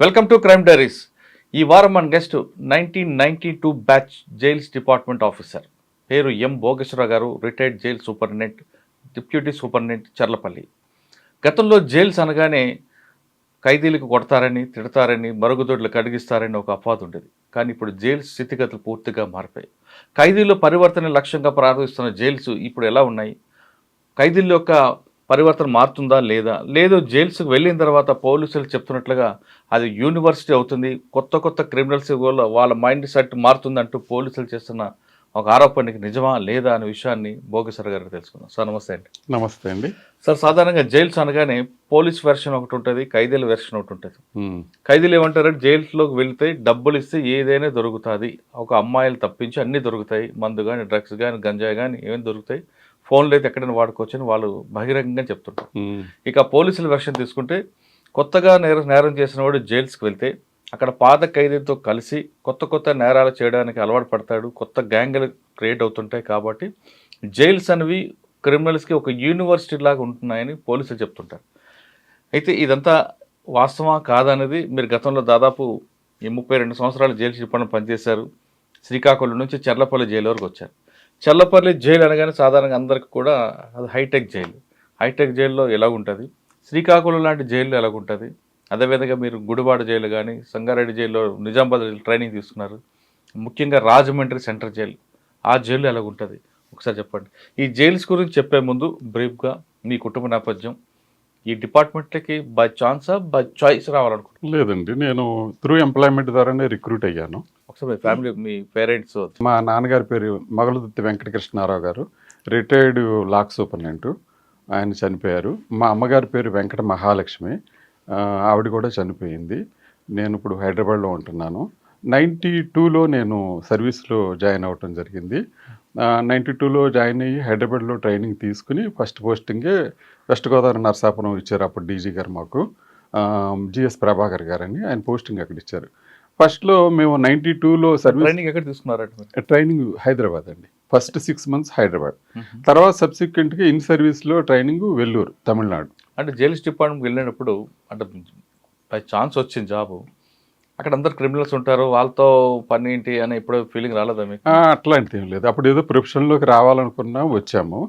Welcome to crime diaries. ఈ వారం మన guest 1992 batch jails department officer, పేరు ఎం భోగేశ్వరరావు గారు, retired jail superintendent, deputy superintendent, Cherlapally. గతంలో జైల్స్ అనగానే ఖైదీలకు కొడతారని, తిడతారని, మరుగుదొడ్లు కడిగిస్తారని ఒక అపవాదు ఉండేది. కానీ ఇప్పుడు జైల్స్ స్థితిగతులు పూర్తిగా మారిపోయాయి. ఖైదీల పరివర్తన లక్ష్యంగా ప్రారంభిస్తున్న జైల్స్ ఇప్పుడు ఎలా ఉన్నాయి? ఖైదీల యొక్క పరివర్తన మారుతుందా లేదో జైల్స్కి వెళ్ళిన తర్వాత పోలీసులు చెప్తున్నట్లుగా అది యూనివర్సిటీ అవుతుంది, కొత్త క్రిమినల్స్ వాళ్ళ మైండ్ సెట్ మారుతుందంటూ పోలీసులు చేస్తున్న ఒక ఆరోపణకి నిజమా లేదా అనే విషయాన్ని భోగేశ్వర గారికి తెలుసుకుందాం. సార్ నమస్తే అండి. నమస్తే అండి. సార్, సాధారణంగా జైల్స్ అనగానే పోలీస్ వెర్షన్ ఒకటి ఉంటుంది, ఖైదీల వెర్షన్ ఒకటి ఉంటుంది. ఖైదీలు ఏమంటారంటే జైల్స్లోకి వెళ్తే డబ్బులు ఇస్తే ఏదైనా దొరుకుతుంది, ఒక అమ్మాయిలు తప్పించి అన్నీ దొరుకుతాయి, మందు కానీ, డ్రగ్స్ కానీ, గంజాయి కానీ ఏమైనా దొరుకుతాయి, ఫోన్లు అయితే ఎక్కడైనా వాడుకోవచ్చని వాళ్ళు బహిరంగంగా చెప్తుంటారు. ఇక పోలీసుల వెర్షన్ తీసుకుంటే కొత్తగా నేరం చేసిన వాడు జైల్స్కి వెళ్తే అక్కడ పాత ఖైదీలతో కలిసి కొత్త నేరాలు చేయడానికి అలవాటు పడతాడు, కొత్త గ్యాంగులు క్రియేట్ అవుతుంటాయి. కాబట్టి జైల్స్ అనేవి క్రిమినల్స్కి ఒక యూనివర్సిటీ లాగా ఉంటున్నాయని పోలీసులు చెప్తుంటారు. అయితే ఇదంతా వాస్తవా కాదనేది, మీరు గతంలో దాదాపు 32 సంవత్సరాలు జైలు డిపార్ట్మెంట్ పనిచేశారు. శ్రీకాకుళం నుంచి చర్లపల్లి జైలు వరకు వచ్చారు. చర్లపల్లి జైలు అనగానే సాధారణంగా అందరికీ కూడా అది హైటెక్ జైలు. హైటెక్ జైల్లో ఎలాగుంటుంది, శ్రీకాకుళం లాంటి జైల్లో ఎలాగుంటుంది, అదేవిధంగా మీరు గుడివాడ జైలు కానీ, సంగారెడ్డి జైల్లో, నిజామాబాద్ జైలు ట్రైనింగ్ తీసుకున్నారు, ముఖ్యంగా రాజమండ్రి సెంట్రల్ జైలు, ఆ జైలు ఎలాగుంటుంది ఒకసారి చెప్పండి. ఈ జైల్స్ గురించి చెప్పే ముందు బ్రీఫ్గా మీ కుటుంబ నేపథ్యం, ఈ డిపార్ట్మెంట్లకి బై ఛాన్సా బై చాయిస్ రావాలనుకుంటున్నాను? లేదండి, నేను త్రూ ఎంప్లాయ్మెంట్ ద్వారానే రిక్రూట్ అయ్యాను. ఒకసారి మీ ఫ్యామిలీ, మీ పేరెంట్స్. మా నాన్నగారి పేరు మగలదుత్తి వెంకటకృష్ణారావు గారు, రిటైర్డ్ లాక్ సూపరింటెండెంట్, ఆయన చనిపోయారు. మా అమ్మగారి పేరు వెంకట మహాలక్ష్మి, ఆవిడ కూడా చనిపోయింది. నేను ఇప్పుడు హైదరాబాద్లో ఉంటున్నాను. 92లో నేను సర్వీస్లో జాయిన్ అవ్వటం జరిగింది. 92లో జాయిన్ అయ్యి హైదరాబాద్లో ట్రైనింగ్ తీసుకుని ఫస్ట్ పోస్టింగే వెస్ట్ గోదావరి నరసాపురం ఇచ్చారు. అప్పుడు డీజీ గారు మాకు జిఎస్ ప్రభాకర్ గారని, ఆయన పోస్టింగ్ అక్కడ ఇచ్చారు. ఫస్ట్లో మేము 92లో సర్వీస్ ట్రైనింగ్ ఎక్కడ తీసుకున్నారంటే? ట్రైనింగ్ హైదరాబాద్ అండి. ఫస్ట్ 6 months హైదరాబాద్, తర్వాత సబ్సిక్వెంట్గా ఇన్ సర్వీస్లో ట్రైనింగ్ వెల్లూరు, తమిళనాడు. అంటే జైల్స్ డిపార్ట్మెంట్కి వెళ్ళినప్పుడు అంటే బై ఛాన్స్ వచ్చింది జాబు, అక్కడ అందరు క్రిమినల్స్ ఉంటారు, వాళ్ళతో పని ఏంటి అని ఎప్పుడో ఫీలింగ్ రాలేదా మీకు? అట్లాంటిది ఏం లేదు. అప్పుడు ఏదో ప్రొఫెషన్లోకి రావాలనుకున్నా వచ్చాము.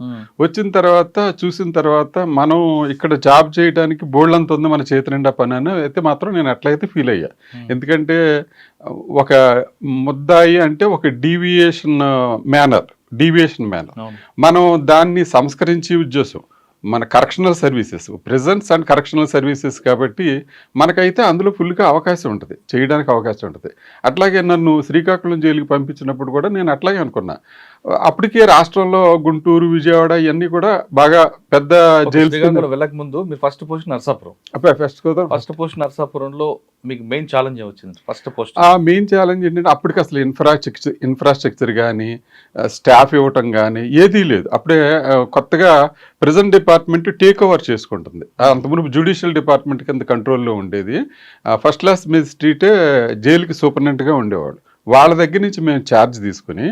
వచ్చిన తర్వాత చూసిన తర్వాత మనం ఇక్కడ జాబ్ చేయడానికి బోల్డంత ఉంది మన చేతి నిండా పని అని అయితే మాత్రం నేను అట్లయితే ఫీల్ అయ్యా. ఎందుకంటే ఒక ముద్దాయి అంటే ఒక డీవియేషన్ మేనర్, మనం దాన్ని సంస్కరించి ఉద్దేశం మన correctional services, prisons and correctional services కాబట్టి మనకైతే అందులో ఫుల్గా అవకాశం ఉంటుంది, చేయడానికి అవకాశం ఉంటుంది. అట్లాగే నన్ను శ్రీకాకుళం జైలుకి పంపించినప్పుడు కూడా నేను అట్లాగే అనుకున్నా. అప్పటికే రాష్ట్రంలో గుంటూరు, విజయవాడ ఇవన్నీ కూడా బాగా పెద్ద జైలు. వెళ్ళక ముందు మీరు first post Narasapuram, first post నరసాపురంలో మీకు మెయిన్ ఛాలెంజ్ వచ్చింది. ఫస్ట్ పోస్ట్ మెయిన్ ఛాలెంజ్ ఏంటంటే అప్పటికి అసలు ఇన్ఫ్రాస్ట్రక్చర్ కానీ, స్టాఫ్ ఇవ్వటం కానీ ఏదీ లేదు. అప్పుడే కొత్తగా ప్రిజన్ డిపార్ట్మెంట్ టేక్ ఓవర్ చేసుకుంటుంది. అంతకుముందు జ్యుడిషియల్ డిపార్ట్మెంట్ కింద కంట్రోల్లో ఉండేది. ఫస్ట్ క్లాస్ మేజిస్ట్రేటే జైలుకి సూపరింటెండెంట్గా ఉండేవాడు. వాళ్ళ దగ్గర నుంచి మేము ఛార్జ్ తీసుకుని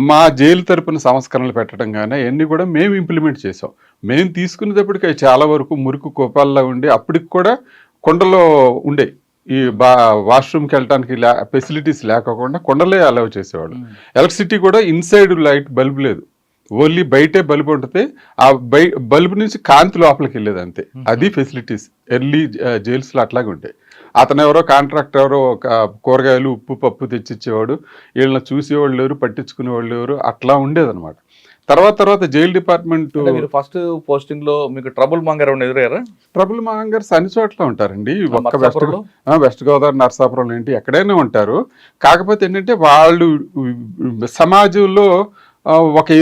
మా జైలు తరపున సంస్కరణలు పెట్టడం కానీ అవన్నీ కూడా మేము ఇంప్లిమెంట్ చేసాం. మేము తీసుకునేటప్పటికి చాలా వరకు మురికి కోపాల్లో ఉండి, అప్పటికి కూడా కొండలో ఉండే ఈ వాష్రూమ్కి వెళ్ళడానికి ఫెసిలిటీస్ లేకపోకుండా కొండలే అలౌ చేసేవాడు. ఎలక్ట్రిసిటీ కూడా ఇన్సైడ్ లైట్ బల్బ్ లేదు, ఓన్లీ బయటే బల్బు ఉంటుంది. ఆ బల్బు నుంచి కాంతి లోపలికి వెళ్ళేది అంతే. అది ఫెసిలిటీస్ ఎర్లీ జైల్స్లో అట్లాగే ఉంటాయి. అతను ఎవరో కాంట్రాక్టర్ ఎవరో కూరగాయలు, ఉప్పు, పప్పు తెచ్చిచ్చేవాడు. వీళ్ళని చూసేవాళ్ళు ఎవరు, పట్టించుకునేవాళ్ళు ఎవరు, అట్లా ఉండేదన్నమాట. తర్వాత జైలు డిపార్ట్మెంట్ ఫస్ట్ పోస్టింగ్ లో మీకు ట్రబుల్ మాంగర్ ఎదురయ్యారా? ట్రబుల్ మాంగర్స్ అన్ని చోట్ల ఉంటారండి. ఒక్క వెస్ట్ గోదావరి నరసాపురం ఏంటి ఎక్కడైనా ఉంటారు. కాకపోతే ఏంటంటే వాళ్ళు సమాజంలో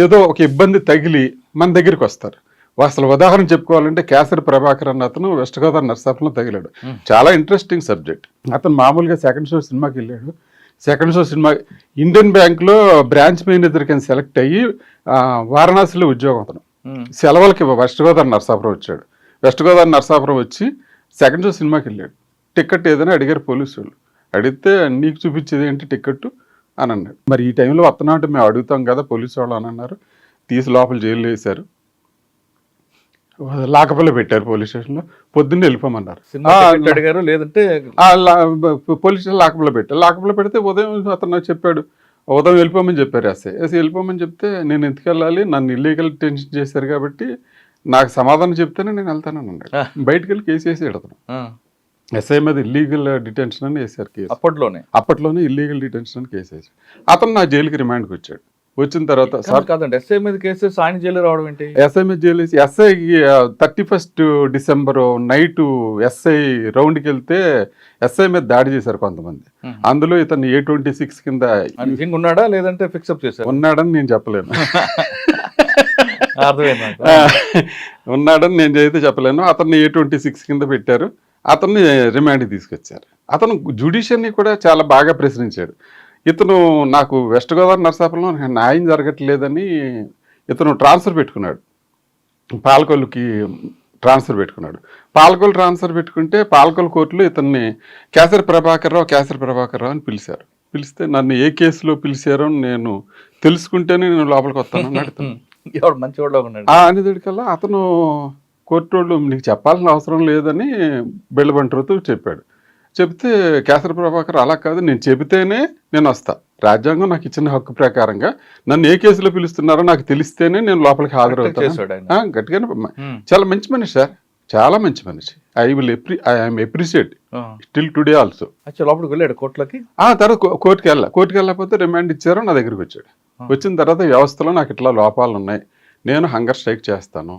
ఏదో ఒక ఇబ్బంది తగిలి మన దగ్గరికి వస్తారు. అసలు ఉదాహరణ చెప్పుకోవాలంటే కేసరి ప్రభాకర్ అన్న అతను వెస్ట్ గోదావరి నరసాపురంలో తగిలాడు. చాలా ఇంట్రెస్టింగ్ సబ్జెక్ట్. అతను మామూలుగా సెకండ్ షో సినిమాకి వెళ్ళాడు. సెకండ్ షో సినిమా ఇండియన్ బ్యాంక్లో బ్రాంచ్ మేనేజర్ కింద సెలెక్ట్ అయ్యి వారణాసిలో ఉద్యోగం. అతను సెలవులకి వెస్ట్ గోదావరి నరసాపురం వచ్చాడు. వెస్ట్ గోదావరి నరసాపురం వచ్చి సెకండ్ షో సినిమాకి వెళ్ళాడు. టికెట్ ఏదైనా అడిగారు పోలీసు వాళ్ళు. అడిగితే నీకు చూపించేది ఏంటి టికెట్ అని అన్నాడు. మరి ఈ టైంలో వస్తున్నా అంటే మేము అడుగుతాం కదా పోలీసు వాళ్ళు అని అన్నారు. తీసి లోపల జైల్లో వేశారు. లాకప్లో పెట్టారు పోలీస్ స్టేషన్లో. పొద్దున్నే వెళ్ళిపోమన్నారు. సినిమా టికెట్ అడిగారు, లేదంటే పోలీస్ స్టేషన్ లాకప్లో పెట్టారు. లాకప్లో పెడితే ఉదయం అతను నాకు చెప్పాడు, ఉదయం వెళ్ళిపోమని చెప్పారు. వెళ్ళిపోమని చెప్తే నేను ఎందుకు వెళ్ళాలి, నన్ను ఇల్లీగల్ డిటెన్షన్ చేశారు కాబట్టి నాకు సమాధానం చెప్తేనే నేను వెళ్తానని అన్నాడు. బయటకు వెళ్ళి కేసు వేసాడు అతను. ఎస్ఐ మీద ఇల్లీగల్ డిటెన్షన్ అని వేశారు కేసు. అప్పట్లోనే ఇల్లీగల్ డిటెన్షన్ అని కేసు వేసాడు. అతను నా జైలుకి రిమాండ్కి వచ్చాడు. వచ్చిన తర్వాత కాదండి, ఎస్ఐ మీద కేసు ఆయన జైలు రావడం ఏంటి? ఎస్ఐ మీద జైలు వేసి ఎస్ఐ 31 డిసెంబర్ నైట్ ఎస్ఐ రౌండ్కి వెళ్తే ఎస్ఐ మీద దాడి చేశారు కొంతమంది. అందులో ఇతను A26 కింద ఉన్నాడా లేదంటే ఫిక్సప్ చేశారు? ఉన్నాడని నేను చెప్పలేను. అర్థమైంది. ఉన్నాడని నేను అయితే చెప్పలేను. అతన్ని A26 కింద పెట్టారు. అతన్ని రిమాండ్కి తీసుకొచ్చారు. అతను జ్యుడిషియర్ని కూడా చాలా బాగా ప్రశ్నించాడు. ఇతను నాకు వెస్ట్ గోదావరి నరసాపురంలో న్యాయం జరగట్లేదని ఇతను ట్రాన్స్ఫర్ పెట్టుకున్నాడు. పాలకొల్లుకి ట్రాన్స్ఫర్ పెట్టుకున్నాడు. పాలకొల్లు ట్రాన్స్ఫర్ పెట్టుకుంటే పాలకొల్లు కోర్టులో ఇతన్ని కేసరి ప్రభాకర్ రావు అని పిలిచారు. పిలిస్తే నన్ను ఏ కేసులో పిలిచారో నేను తెలుసుకుంటేనే నేను లోపలికి వస్తాను అనేదికల్లా అతను కోర్టు వాళ్ళు నీకు చెప్పాల్సిన అవసరం లేదని బెల్లబంటరుతో చెప్పాడు. చెప్తే కేసరి ప్రభాకర్ అలా కాదు, నేను చెబితేనే నేను వస్తా, రాజ్యాంగం నాకు ఇచ్చిన హక్కు ప్రకారంగా నన్ను ఏ కేసులో పిలుస్తున్నారో నాకు తెలిస్తేనే నేను లోపలికి హాజరవుతాను. గట్టిగానే చాలా మంచి మనిషి సార్, చాలా మంచి మనిషి. I'm appreciate still today also. లోపలికి వెళ్ళాడు కోర్టులోకి. తర్వాత కోర్టుకి వెళ్ళకపోతే రిమాండ్ ఇచ్చారు, నా దగ్గరికి వచ్చాడు. వచ్చిన తర్వాత వ్యవస్థలో నాకు ఇట్లా లోపాలు ఉన్నాయి, నేను హంగర్ స్ట్రైక్ చేస్తాను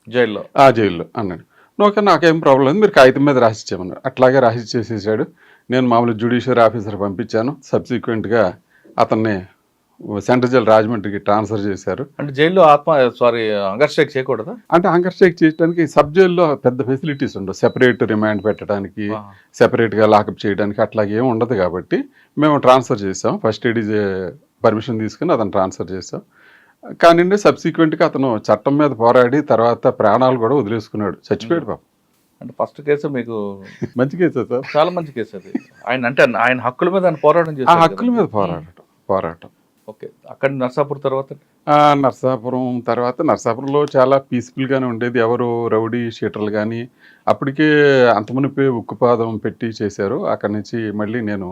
జైల్లో అన్నాడు. ఓకే, నాకేం ప్రాబ్లం లేదు, మీరు కాగితం మీద రాసిచ్చేమన్నారు. అట్లాగే రాసిచ్చేసేసాడు. నేను మామూలు జ్యుడిషియరీ ఆఫీసర్ పంపించాను. సబ్సిక్వెంట్గా అతన్ని సెంట్రల్ జైలు రాజమండ్రికి ట్రాన్స్ఫర్ చేశారు. అంటే జైల్లో హంగర్ స్ట్రైక్ చేయకూడదా? అంటే హంగర్ స్ట్రైక్ చేయడానికి సబ్ జైల్లో పెద్ద ఫెసిలిటీస్ ఉండవు. సెపరేట్ రిమాండ్ పెట్టడానికి, సెపరేట్గా లాకప్ చేయడానికి అట్లాగే ఏమి ఉండదు. కాబట్టి మేము ట్రాన్స్ఫర్ చేసాం. ఫస్ట్ ఏడీ పర్మిషన్ తీసుకుని అతను ట్రాన్స్ఫర్ చేసాం. కానీ సబ్సిక్వెంట్గా అతను చట్టం మీద పోరాడి తర్వాత ప్రాణాలు కూడా వదిలేసుకున్నాడు, చచ్చిపోయాడు పాపం. అంటే ఫస్ట్ కేసు మీకు మంచి కేసు సార్, చాలా మంచి కేసు అది. ఆయన హక్కుల మీద పోరాటం చేశారు. హక్కుల మీద పోరాటం. ఓకే, అక్కడ నర్సాపురం తర్వాత నర్సాపురంలో చాలా పీస్ఫుల్గానే ఉండేది. ఎవరు రౌడీ షీటర్లు కానీ అప్పటికే అంతమునిపే ఉక్కుపాదం పెట్టి చేశారు. అక్కడి నుంచి మళ్ళీ నేను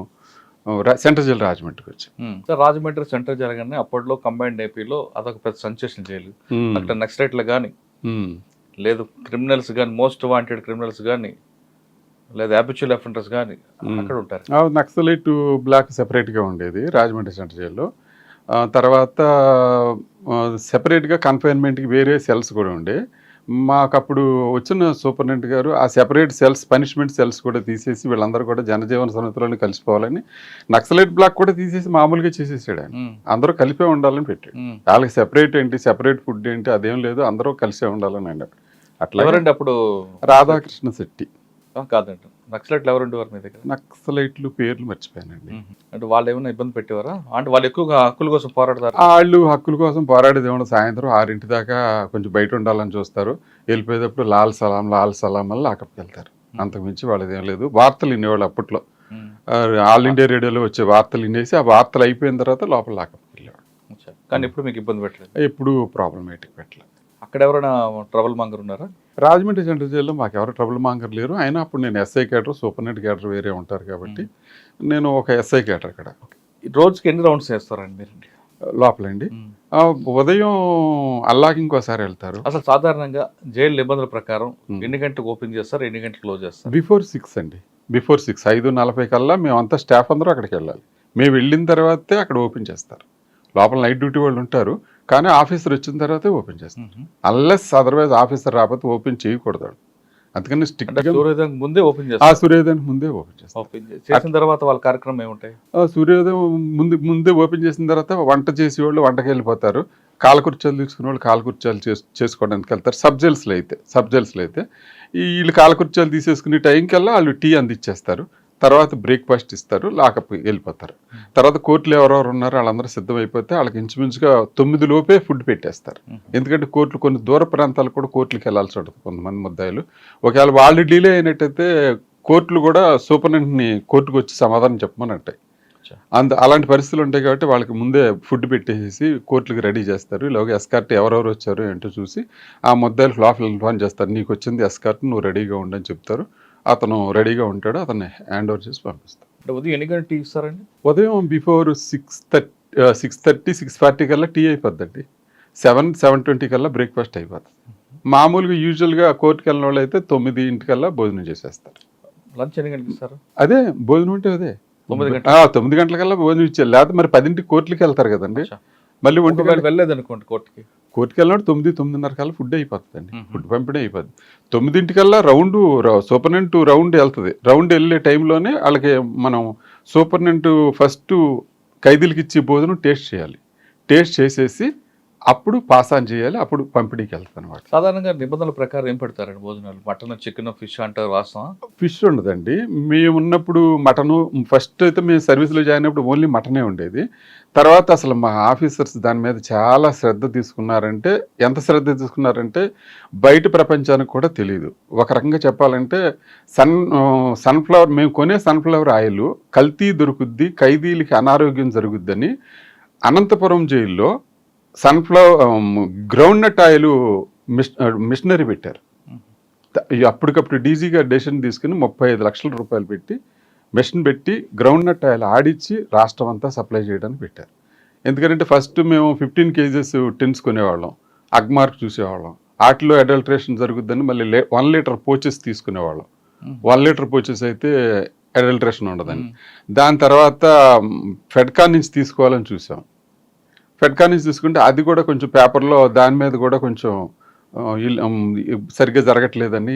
సెంట్రల్ జైలు రాజమండ్రికి వచ్చాను. రాజమండ్రి సెంట్రల్ జైలు కానీ అప్పట్లో కంబైన్డ్ ఏపీలో అదొక పెద్ద సెన్సేషన్ జైలు. అక్కడ నక్సలైట్లు కానీ లేదు, క్రిమినల్స్ కానీ, మోస్ట్ వాంటెడ్ క్రిమినల్స్ కానీ, లేదా హ్యాబిచువల్ అఫెండర్స్ కానీ అక్కడ ఉంటారు. నక్సలైట్ బ్లాక్ సెపరేట్గా ఉండేది రాజమండ్రి సెంట్రల్ జైల్లో. తర్వాత సెపరేట్గా కన్ఫైన్మెంట్కి వేరే సెల్స్ కూడా ఉండే. మాకు అప్పుడు వచ్చిన సూపరింటెండెంట్ గారు ఆ సెపరేట్ సెల్స్, పనిష్మెంట్ సెల్స్ కూడా తీసేసి వీళ్ళందరూ కూడా జనజీవన సమితిలోనే కలిసిపోవాలని, నక్సలైట్ బ్లాక్ కూడా తీసేసి మామూలుగా చేసేసాడు ఆయన. అందరూ కలిపే ఉండాలని పెట్టాడు. వాళ్ళకి సెపరేట్ ఏంటి, సెపరేట్ ఫుడ్ ఏంటి అదేం లేదు, అందరూ కలిసే ఉండాలని అన్నాడు. అట్లా అప్పుడు రాధాకృష్ణ శెట్టి కాదండి, నక్సలైట్లు ఎవరు ఉండేవారు మీ దగ్గర? నక్సలైట్లు పేర్లు మర్చిపోయానండి. అంటే వాళ్ళు ఏమైనా ఇబ్బంది పెట్టేవారా? అంటే వాళ్ళు ఎక్కువగా హక్కుల కోసం పోరాడతారు. వాళ్ళు హక్కుల కోసం పోరాడేది ఏమన్నా సాయంత్రం 6 దాకా కొంచెం బయట ఉండాలని చూస్తారు. వెళ్ళిపోయేటప్పుడు లాల్ సలాం వల్ల లాకప్కి వెళ్తారు. అంతకుమించి వాళ్ళది ఏం లేదు. వార్తలు వినేవాళ్ళు అప్పట్లో. ఆల్ ఇండియా రేడియోలో వచ్చే వార్తలు వినేసి ఆ వార్తలు అయిపోయిన తర్వాత లోపల లాకప్కి వెళ్ళేవాడు. కానీ ఎప్పుడు మీకు ఇబ్బంది పెట్టలేదు? ఎప్పుడు ప్రాబ్లమేటిక్ పెట్టలేదు. అక్కడ ఎవరైనా ట్రబుల్ మాంగర్ ఉన్నారా? రాజమండ్రి సెంట్రల్ జైల్లో మాకు ఎవరు ట్రబుల్ మాంగర్ లేరు. అయినా అప్పుడు నేను ఎస్ఐ క్యాడర్, సూపరింటెండెంట్ క్యాడర్ వేరే ఉంటారు కాబట్టి నేను ఒక ఎస్ఐ క్యాడర్. అక్కడ రోజుకి ఎన్ని రౌండ్స్ చేస్తారండి మీరు లోపలండి? ఉదయం అల్లాకి ఇంకోసారి వెళ్తారు. అసలు సాధారణంగా జైలు నిబంధనల ప్రకారం ఎన్ని గంటలకు ఓపెన్ చేస్తారు, ఎన్ని గంటలకు క్లోజ్ చేస్తారు? బిఫోర్ 6 అండి. బిఫోర్ 6, 5:40 కల్లా మేమంతా స్టాఫ్ అందరూ అక్కడికి వెళ్ళాలి. మేము వెళ్ళిన తర్వాతే అక్కడ ఓపెన్ చేస్తారు. లోపల నైట్ డ్యూటీ వాళ్ళు ఉంటారు, కానీ ఆఫీసర్ వచ్చిన తర్వాతే ఓపెన్ చేస్తారు. అన్లెస్ అదర్వైజ్ ఆఫీసర్ రాకపోతే ఓపెన్ చేయకూడదు. అందుకని సూర్యోదయం ముందే ఓపెన్ చేస్తారు. సూర్యోదయం ముందే ఓపెన్ చేస్తారు. చేసిన తర్వాత వాళ్ళ కార్యక్రమం ఏముంటాయి? సూర్యోదయం ముందే ఓపెన్ చేసిన తర్వాత వంట చేసేవాళ్ళు వంటకి వెళ్ళిపోతారు. కాలకుర్చాలు తీసుకునే వాళ్ళు కాలకుర్చాలు చేసుకోవడానికి వెళ్తారు. సబ్ జైల్స్లో అయితే వీళ్ళు కాలకుర్చాలు తీసేసుకునే టైంకల్లా వాళ్ళు టీ అందిచ్చేస్తారు. తర్వాత బ్రేక్ఫాస్ట్ ఇస్తారు, లాకప్ వెళ్ళిపోతారు. తర్వాత కోర్టులు ఎవరెవరు ఉన్నారో వాళ్ళందరూ సిద్ధమైపోతే వాళ్ళకి ఇంచుమించుగా 9 లోపే ఫుడ్ పెట్టేస్తారు. ఎందుకంటే కోర్టులు కొన్ని దూర ప్రాంతాలకు కూడా కోర్టులకు వెళ్ళాల్సి ఉంటుంది కొంతమంది ముద్దాయిలు. ఒకవేళ వాళ్ళు డిలే అయినట్టయితే కోర్టులు కూడా సూపరింటెండెంట్ని కోర్టుకు వచ్చి సమాధానం చెప్పమని అంటాయి. అచ్చా. అలాంటి పరిస్థితులు ఉంటాయి కాబట్టి వాళ్ళకి ముందే ఫుడ్ పెట్టేసి కోర్టులకు రెడీ చేస్తారు. ఇలాగ ఎస్కార్ట్ ఎవరెవరు వచ్చారు ఏంటో చూసి ఆ ముద్దాయిలకు లోపల ఇన్ఫార్మ్ చేస్తారు, నీకు వచ్చింది ఎస్కార్ట్, నువ్వు రెడీగా ఉండని చెప్తారు. అతను రెడీగా ఉంటాడు, అతన్ని హ్యాండ్ ఓవర్ చేసి పంపిస్తారు. అంటే ఉదయం ఎన్ని గంటలు టీ ఇస్తారండి? ఉదయం బిఫోర్ 6:30 6:40 కల్లా టీ అయిపోద్దండి. 7:20 కల్లా బ్రేక్ఫాస్ట్ అయిపోతుంది. మామూలుగా యూజువల్గా కోర్టుకి వెళ్ళిన వాళ్ళు అయితే 9 కల్లా భోజనం చేసేస్తారు. లంచ్ ఎన్ని గంటలకు ఇస్తారు? అదే భోజనం అంటే అదే 9 గంటలు. 9 గంటలకల్లా భోజనం ఇచ్చారు. లేకపోతే మరి 10కి కోర్టులకి వెళ్తారు కదండి. అచ్చా. మళ్ళీ 1 ఒకవేళ వెళ్ళలేదు అనుకోండి కోర్టుకి, కోర్టుకి వెళ్ళినప్పుడు 9:30 కల్లా ఫుడ్ అయిపోతుందండి. ఫుడ్ పంపిణీ అయిపోద్ది. 9 కల్లా రౌండ్ సూపర్నెంట్ రౌండ్ వెళ్తుంది. రౌండ్ వెళ్ళే టైంలోనే వాళ్ళకి మనం సూపర్నెంట్ ఫస్ట్ ఖైదీలకి ఇచ్చే భోజనం టేస్ట్ చేయాలి. టేస్ట్ చేసేసి అప్పుడు పాస్ ఆన్ చేయాలి, అప్పుడు పంపిణీకి వెళ్తాను అనమాట. సాధారణంగా నిబంధనల ప్రకారం ఏం పెడతారండి భోజనాలు? మటన్, చికెన్, ఫిష్ అంటారు వాస్తవం? ఫిష్ ఉండదండి. మేము ఉన్నప్పుడు మటను, ఫస్ట్ అయితే మేము సర్వీస్లో జాయిన్ అయినప్పుడు ఓన్లీ మటనే ఉండేది. తర్వాత అసలు మా ఆఫీసర్స్ దాని మీద చాలా శ్రద్ధ తీసుకున్నారంటే, ఎంత శ్రద్ధ తీసుకున్నారంటే బయట ప్రపంచానికి కూడా తెలియదు. ఒక రకంగా చెప్పాలంటే సన్ఫ్లవర్ మేము కొనే సన్ఫ్లవర్ ఆయిల్ కల్తీ దొరుకుద్ది, ఖైదీలకి అనారోగ్యం జరుగుద్దని అనంతపురం జైల్లో గ్రౌండ్ నట్ ఆయిల్ మిషనరీ పెట్టారు. అప్పటికప్పుడు డీజీగా డెసిషన్ తీసుకుని 35 లక్షల రూపాయలు పెట్టి మిషన్ పెట్టి గ్రౌండ్ నట్ ఆయిల్ ఆడిచ్చి రాష్ట్రం అంతా సప్లై చేయడానికి పెట్టారు. ఎందుకంటే ఫస్ట్ మేము 15 కేజెస్ టిన్స్ కొనేవాళ్ళం, అగ్మార్క్ చూసేవాళ్ళం, వాటిలో అడల్ట్రేషన్ జరుగుద్దని మళ్ళీ 1 లీటర్ పోచెస్ తీసుకునేవాళ్ళం. 1 లీటర్ పోచెస్ అయితే అడల్ట్రేషన్ ఉండదని. దాని తర్వాత ఫెడ్కా నుంచి తీసుకోవాలని చూసాం. ఫెడ్కా నుంచి తీసుకుంటే అది కూడా కొంచెం పేపర్లో దాని మీద కూడా కొంచెం సరిగ్గా జరగట్లేదని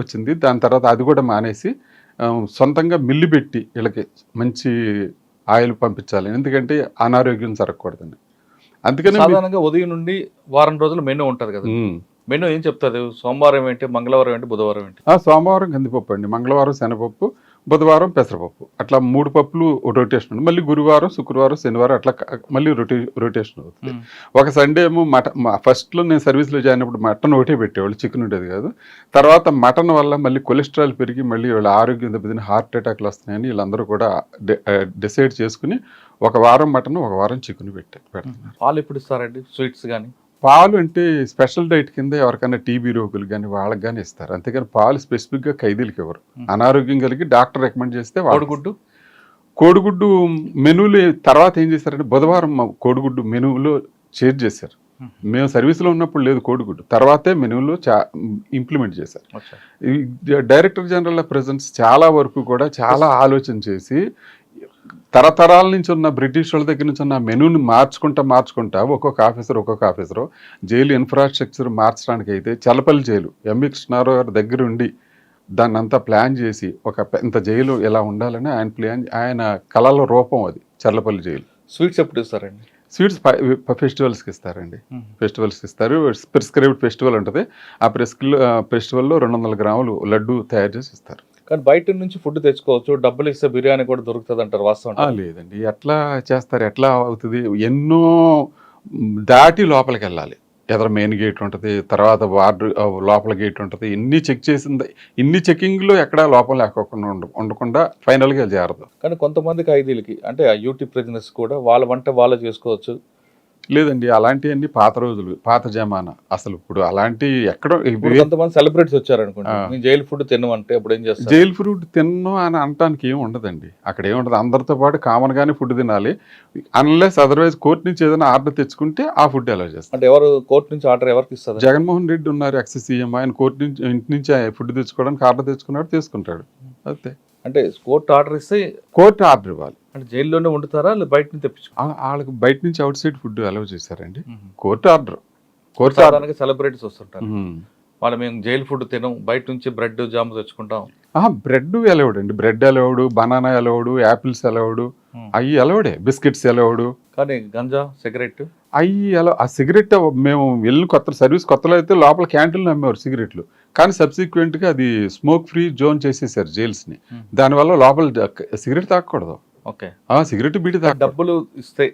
వచ్చింది. దాని తర్వాత అది కూడా మానేసి సొంతంగా మిల్లు పెట్టి వీళ్ళకి మంచి ఆయిల్ పంపించాలి, ఎందుకంటే అనారోగ్యం జరగకూడదని. అందుకని సాధారణంగా ఉదయం నుండి వారం రోజులు మెనూ ఉంటుంది కదా, మెనూ ఏం చెప్తుంది? సోమవారం ఏంటి, మంగళవారం ఏంటి, బుధవారం ఏంటి? సోమవారం కందిపప్పు అండి, మంగళవారం శనగపప్పు, బుధవారం పెసరపప్పు, అట్లా 3 పప్పులు రొటేషన్ ఉంది. మళ్ళీ గురువారం, శుక్రవారం, శనివారం అట్లా మళ్ళీ రొటేషన్ అవుతుంది. ఒక సండే ఏమో ఫస్ట్లో నేను సర్వీస్లో జాయిన్ అయినప్పుడు మటన్ ఒకటే పెట్టేవాళ్ళు, చికెన్ ఉండేది కాదు. తర్వాత మటన్ వల్ల మళ్ళీ కొలెస్ట్రాల్ పెరిగి మళ్ళీ వాళ్ళ ఆరోగ్యం దెబ్బతిని హార్ట్ అటాక్లు వస్తున్నాయని వీళ్ళందరూ కూడా డిసైడ్ చేసుకుని ఒక వారం మటన్, ఒక వారం చికెన్ పెడతారు. పాలు ఎప్పుడు ఇస్తారండి? స్వీట్స్ కానీ? పాలు అంటే స్పెషల్ డైట్ కింద ఎవరికైనా టీబీ రోగులు కానీ వాళ్ళకి కానీ ఇస్తారు. అంతేగాని పాలు స్పెసిఫిక్గా ఖైదీలకి ఎవరు. అనారోగ్యం కలిగి డాక్టర్ రికమెండ్ చేస్తే కోడిగుడ్డు మెనూలు తర్వాత ఏం చేశారంటే బుధవారం కోడిగుడ్డు మెనూలో చేంజ్ చేశారు. మేము సర్వీస్లో ఉన్నప్పుడు లేదు కోడిగుడ్డు, తర్వాతే మెనూలో ఇంప్లిమెంట్ చేశారు. డైరెక్టర్ జనరల్ ఆఫ్ ప్రిజన్స్ చాలా వరకు కూడా చాలా ఆలోచన చేసి తరతరాల నుంచి ఉన్న బ్రిటిష్ వాళ్ళ దగ్గర నుంచి ఉన్న మెనూని మార్చుకుంటా ఒక్కొక్క ఆఫీసరు జైలు ఇన్ఫ్రాస్ట్రక్చర్ మార్చడానికి అయితే చల్లపల్లి జైలు ఎంవి కృష్ణారావు గారి దగ్గర ఉండి దాన్ని అంతా ప్లాన్ చేసి ఒక ఇంత జైలు ఎలా ఉండాలని ఆయన కళల రూపం అది చల్లపల్లి జైలు. స్వీట్స్ ఎప్పుడు ఇస్తారండి? స్వీట్స్ ఫెస్టివల్స్కి ఇస్తారండి. ఫెస్టివల్స్కి ఇస్తారు. ప్రిస్క్రైబ్డ్ ఫెస్టివల్ ఉంటుంది. ఆ ఫెస్టివల్లో 200 గ్రాములు లడ్డు తయారు చేసి ఇస్తారు. కానీ బయట నుంచి ఫుడ్ తెచ్చుకోవచ్చు, డబ్బులు ఇస్తే బిర్యానీ కూడా దొరుకుతుంది అంటారు, వాస్తవం? లేదండి, ఎట్లా చేస్తారు, ఎట్లా అవుతుంది? ఎన్నో దాటి లోపలికి వెళ్ళాలి. ఎదర మెయిన్ గేట్ ఉంటుంది, తర్వాత వార్డు లోపల గేట్ ఉంటుంది. ఇన్ని చెకింగ్లో ఎక్కడా లోపల లేకోకుండా ఉండకుండా ఫైనల్గా చేరదు. కానీ కొంతమంది ఖైదీలకి అంటే ఆ యూటీ ప్రిజనర్స్ కూడా వాళ్ళ వంట వాళ్ళే చేసుకోవచ్చు. లేదండి, అలాంటివన్నీ పాత రోజులు, పాత జమానా. అసలు ఇప్పుడు అలాంటి ఎక్కడో కొంతమంది సెలబ్రిటీస్ వచ్చారనుకోండి, నేను జైలు ఫుడ్ తినమంటే అప్పుడు ఏం చేస్తారు? జైలు ఫుడ్ తిన్ను అని అనటానికి ఏం ఉండదండి. అక్కడ ఏముండదు, అందరితో పాటు కామన్ గానే ఫుడ్ తినాలి. అన్లెస్ అదర్వైజ్ కోర్టు నుంచి ఏదైనా ఆర్డర్ తెచ్చుకుంటే ఆ ఫుడ్ అలౌ చేస్తారు. అంటే ఎవరు కోర్టు నుంచి ఆర్డర్ ఎవరికి ఇస్తారు? జగన్మోహన్ రెడ్డి ఉన్నారు ఎక్స్ సీఎం, ఆయన కోర్టు నుంచి ఇంటి నుంచి ఫుడ్ తెచ్చుకోవడానికి ఆర్డర్ తెచ్చుకున్నాడు, తీసుకుంటాడు అంతే. అంటే కోర్టు ఆర్డర్ ఇస్తే కోర్టు ఆర్డర్ ఇవ్వాలి. అంటే జైల్లోనే వండుతారా బయట నుంచి తెప్పించు? వాళ్ళకి బయట నుంచి అవుట్ సైడ్ ఫుడ్ అలౌ చేశారండి. Court order. సెలబ్రిటీస్ వస్తుంటారు, వాళ్ళు మేము జైలు ఫుడ్ తినం, బయట నుంచి బ్రెడ్ జామ్ తెచ్చుకుంటాం. బ్రెడ్ అలౌడ్ అండి, bread allowed, banana allowed, apples allowed, అవి అలౌడే, బిస్కెట్స్ అలౌడ్. కానీ గంజా, సిగరెట్ ఆ సిగరెట్ మేము వెళ్ళిన కొత్తలో అయితే లోపల క్యాంటీన్లో అమ్మేవారు సిగరెట్లు. కానీ సబ్సిక్వెంట్గా అది స్మోక్ ఫ్రీ జోన్ చేసేసారు జైల్స్ని. దానివల్ల లోపల సిగరెట్ తాగకూడదు. ఓకే, సిగరెట్ బీడి తాగ. డబ్బులు ఇస్తే